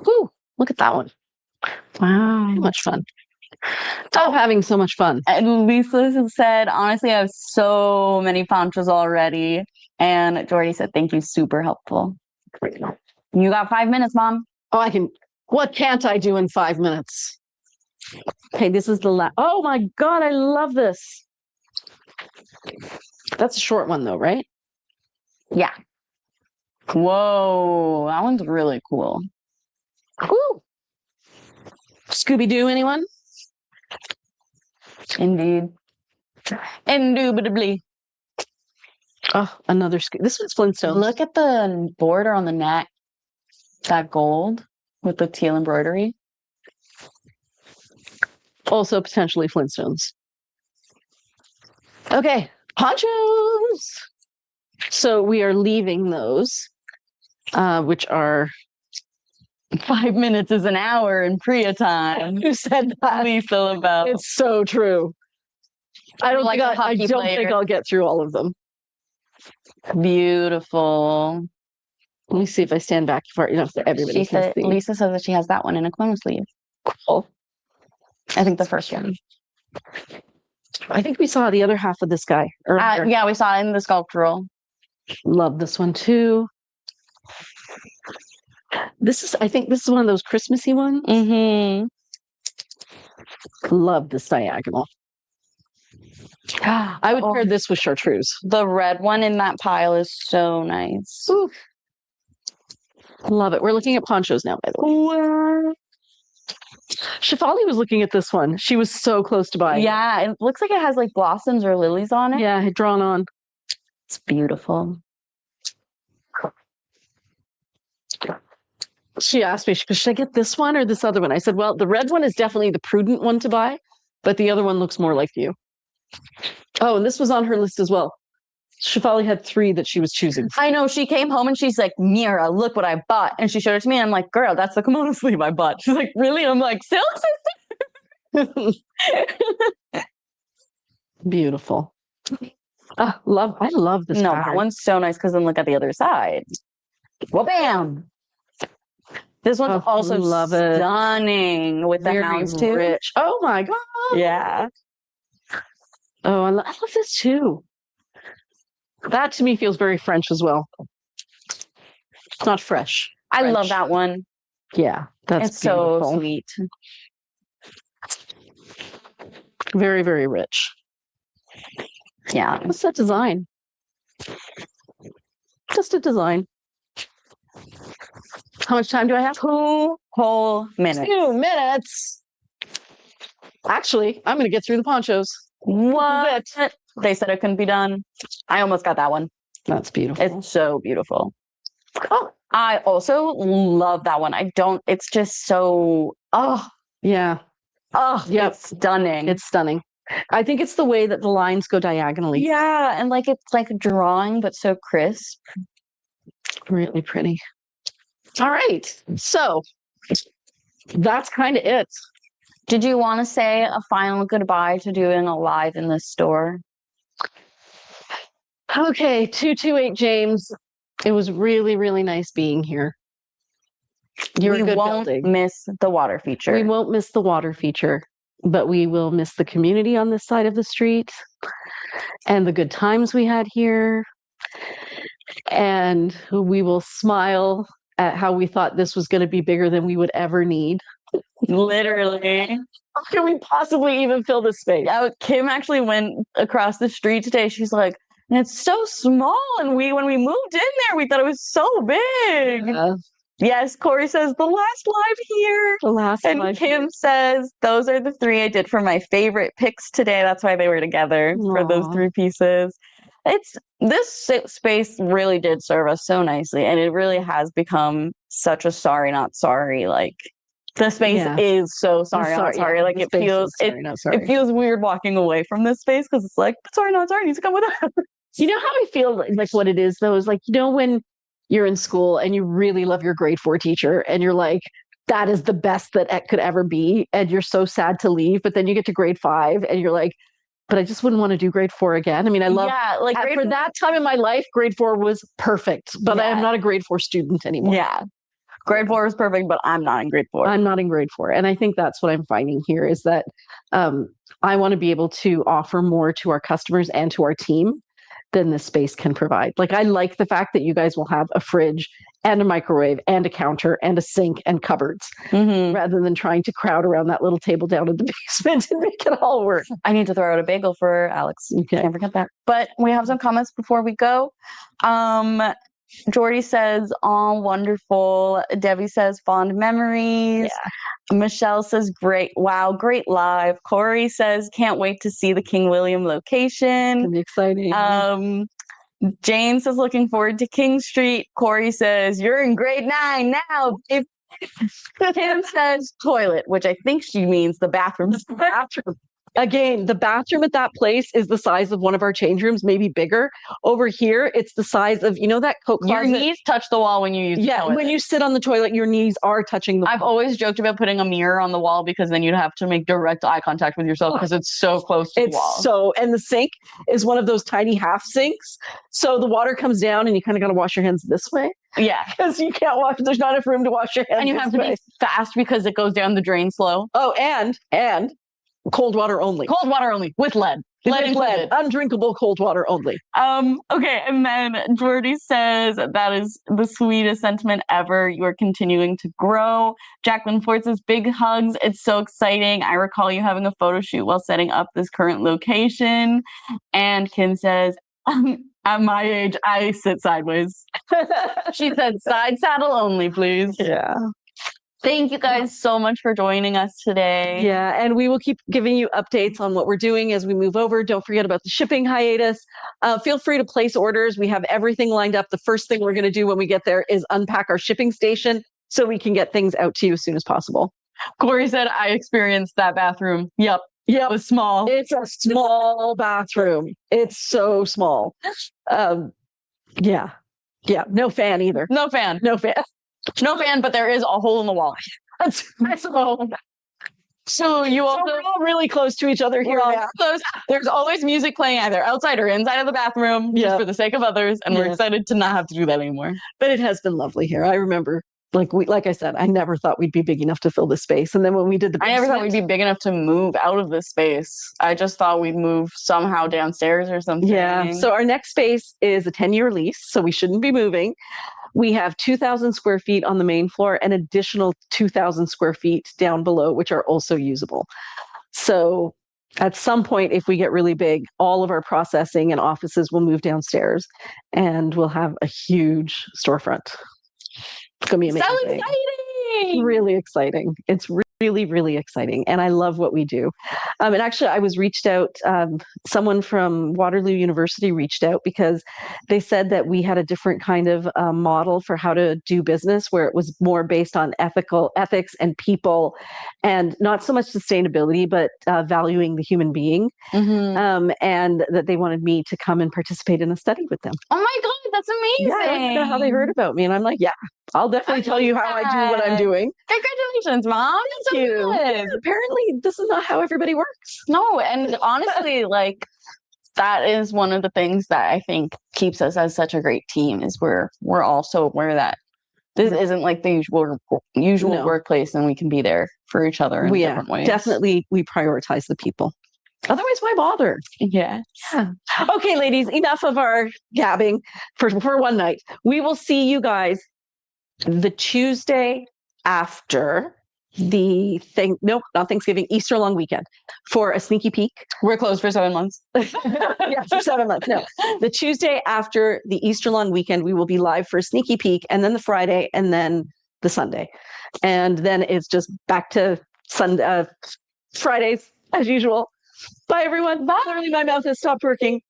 S2: Whew, look at that one. Wow, much fun. Stop having so much fun.
S1: And Lisa said, honestly, I have so many ponchos already. And Jordy said, thank you, super helpful.
S2: Great.
S1: You got 5 minutes, Mom.
S2: Oh, I can. What can't I do in 5 minutes? Okay, this is the last. Oh my God, I love this. That's a short one though, right?
S1: Yeah. Whoa, that one's really cool.
S2: Woo. Scooby-Doo, anyone?
S1: Indeed. Indubitably.
S2: Oh, another This one's Flintstones.
S1: Look at the border on the neck. That gold with the teal embroidery.
S2: Also potentially Flintstones. Okay, ponchos. So we are leaving those, which are
S1: 5 minutes is an hour in Priya time.
S2: Who said that?
S1: Lisa LaBelle.
S2: It's so true. I don't think I'll get through all of them.
S1: Beautiful.
S2: Let me see if I stand back far enough that everybody can see.
S1: Lisa says that she has that one in a kimono sleeve.
S2: Cool.
S1: I think the first one.
S2: I think we saw the other half of this guy earlier.
S1: Yeah, we saw it in the sculptural.
S2: Love this one too. I think this is one of those Christmassy ones.
S1: Mm-hmm.
S2: Love this diagonal. I would pair this with chartreuse.
S1: The red one in that pile is so nice.
S2: Ooh. Love it. We're looking at ponchos now, by the way. Shefali was looking at this one. She was so close to buying.
S1: Yeah, it looks like it has like blossoms or lilies on it.
S2: Yeah, drawn on.
S1: It's beautiful.
S2: She asked me, should I get this one or this other one? I said, well, the red one is definitely the prudent one to buy, but the other one looks more like you. Oh, and this was on her list as well. Shefali had 3 that she was choosing.
S1: I know. She came home and she's like, Mira, look what I bought. And she showed it to me. And I'm like, girl, that's the kimono sleeve I bought. She's like, really? I'm like, silk sister.
S2: Beautiful. I love this.
S1: No,
S2: pattern.
S1: that one's so nice because then look at the other side. Well, bam. This one's also stunning with the houndstooth.
S2: Rich. Oh my God.
S1: Yeah.
S2: Oh, I love this too. That to me feels very French as well. It's not fresh.
S1: I love that one.
S2: Yeah,
S1: it's beautiful. So sweet.
S2: Very, very rich.
S1: Yeah.
S2: What's that design? Just a design. How much time do I have?
S1: 2 whole minutes.
S2: 2 minutes. Actually, I'm going to get through the ponchos.
S1: What? They said it couldn't be done. I almost got that one.
S2: That's beautiful.
S1: It's so beautiful. Oh, I also love that one. It's just so,
S2: yeah.
S1: Yeah. It's stunning.
S2: It's stunning. I think it's the way that the lines go diagonally.
S1: Yeah. And like, it's like drawing, but so crisp.
S2: Really pretty. All right. So that's kind of it.
S1: Did you want to say a final goodbye to doing a live in the store?
S2: Okay, 228 James. It was really, really nice being here.
S1: We won't miss the water feature.
S2: We won't miss the water feature, but we will miss the community on this side of the street and the good times we had here. And we will smile at how we thought this was going to be bigger than we would ever need.
S1: Literally.
S2: How can we possibly even fill this space?
S1: Yeah, Kim actually went across the street today. She's like, and it's so small. And when we moved in there, we thought it was so big. Yes, Corey says the last live here.
S2: The last
S1: and
S2: live
S1: Kim
S2: here.
S1: says those are the 3 I did for my favorite picks today. That's why they were together for those 3 pieces. This space really did serve us so nicely, and it really has become such a sorry not sorry. Like the space is so sorry not sorry. Like it feels weird walking away from this space because it's like sorry not sorry needs to come with us.
S2: You know how I feel like what it is though is like, you know, when you're in school and you really love your grade 4 teacher and you're like, that is the best that it could ever be, and you're so sad to leave, but then you get to grade 5 and you're like, but I just wouldn't want to do grade 4 again. I mean, I love
S1: like
S2: for that time in my life, grade 4 was perfect, but I am not a grade 4 student anymore.
S1: Yeah. Grade 4 is perfect, but I'm not in grade 4.
S2: I'm not in grade 4. And I think that's what I'm finding here is that I want to be able to offer more to our customers and to our team than this space can provide. Like, I like the fact that you guys will have a fridge and a microwave and a counter and a sink and cupboards rather than trying to crowd around that little table down in the basement and make it all work.
S1: I need to throw out a bagel for Alex.
S2: Okay.
S1: Can't forget that. But we have some comments before we go. Jordy says, "Oh, wonderful." Debbie says, "Fond memories." Yeah. Michelle says, "Great. Wow, great live." Corey says, "Can't wait to see the King William location."
S2: It'll be exciting.
S1: Jane says, "Looking forward to King Street." Corey says, "You're in grade 9 now." Kim says, "Toilet," which I think she means the bathroom.
S2: Again, the bathroom at that place is the size of one of our change rooms, maybe bigger. Over here, it's the size of, you know, that coat closet?
S1: Your knees touch the wall when you use the toilet.
S2: When you sit on the toilet, your knees are touching the wall.
S1: I've always joked about putting a mirror on the wall because then you'd have to make direct eye contact with yourself because it's so close to the wall.
S2: And the sink is one of those tiny half sinks. So the water comes down and you kind of got to wash your hands this way.
S1: Yeah.
S2: Because you can't wash, there's not enough room to wash your hands.
S1: And you have to be fast because it goes down the drain slow.
S2: Oh, and cold water only.
S1: Cold water only with lead.
S2: Lead. Undrinkable cold water only.
S1: Okay, and then Jordy says, "That is the sweetest sentiment ever. You are continuing to grow." Jacqueline Ford says, "Big hugs. It's so exciting. I recall you having a photo shoot while setting up this current location." And Kim says, "At my age, I sit sideways." She said, "Side saddle only, please."
S2: Yeah.
S1: Thank you guys so much for joining us today.
S2: Yeah, and we will keep giving you updates on what we're doing as we move over. Don't forget about the shipping hiatus. Feel free to place orders. We have everything lined up. The first thing we're going to do when we get there is unpack our shipping station so we can get things out to you as soon as possible.
S1: Corey said, "I experienced that bathroom." Yep. It was small.
S2: It's a small bathroom. It's so small. Yeah. No fan either.
S1: No fan. No fan, but there is a hole in the wall. So you also
S2: we're all really close to each other here.
S1: Close. There's always music playing either outside or inside of the bathroom, just for the sake of others, and we're excited to not have to do that anymore.
S2: But it has been lovely here. I remember, like I said, I never thought we'd be big enough to fill this space, and then when we did
S1: I never thought we'd be big enough to move out of this space. I just thought we'd move somehow downstairs or something.
S2: Yeah. So our next space is a 10-year lease, so we shouldn't be moving. We have 2,000 square feet on the main floor and additional 2,000 square feet down below, which are also usable. So at some point, if we get really big, all of our processing and offices will move downstairs and we'll have a huge storefront. It's going to be amazing.
S1: So exciting!
S2: Really exciting. It's really, really exciting. And I love what we do. And actually, I was reached out, someone from Waterloo University reached out because they said that we had a different kind of model for how to do business, where it was more based on ethics and people, and not so much sustainability, but valuing the human being. And that they wanted me to come and participate in a study with them.
S1: Oh my God, that's amazing.
S2: Yeah, I don't know how they heard about me. And I'm like, yeah, I'll definitely tell you how I do what I'm doing.
S1: Congratulations, Mom.
S2: Thank you. Yeah, apparently, this is not how everybody works.
S1: No, and honestly, like, that is one of the things that I think keeps us as such a great team is we're also aware that this isn't like the usual workplace, and we can be there for each other in different ways.
S2: Definitely, we prioritize the people. Otherwise, why bother?
S1: Yeah.
S2: Okay, ladies, enough of our gabbing for one night. We will see you guys the Tuesday after nope, not Thanksgiving, Easter long weekend for a sneaky peek.
S1: We're closed for 7 months.
S2: Yeah, for 7 months. No, the Tuesday after the Easter long weekend, we will be live for a sneaky peek, and then the Friday, and then the Sunday. And then it's just back to Fridays as usual. Bye, everyone. Bye. Literally, my mouth has stopped working.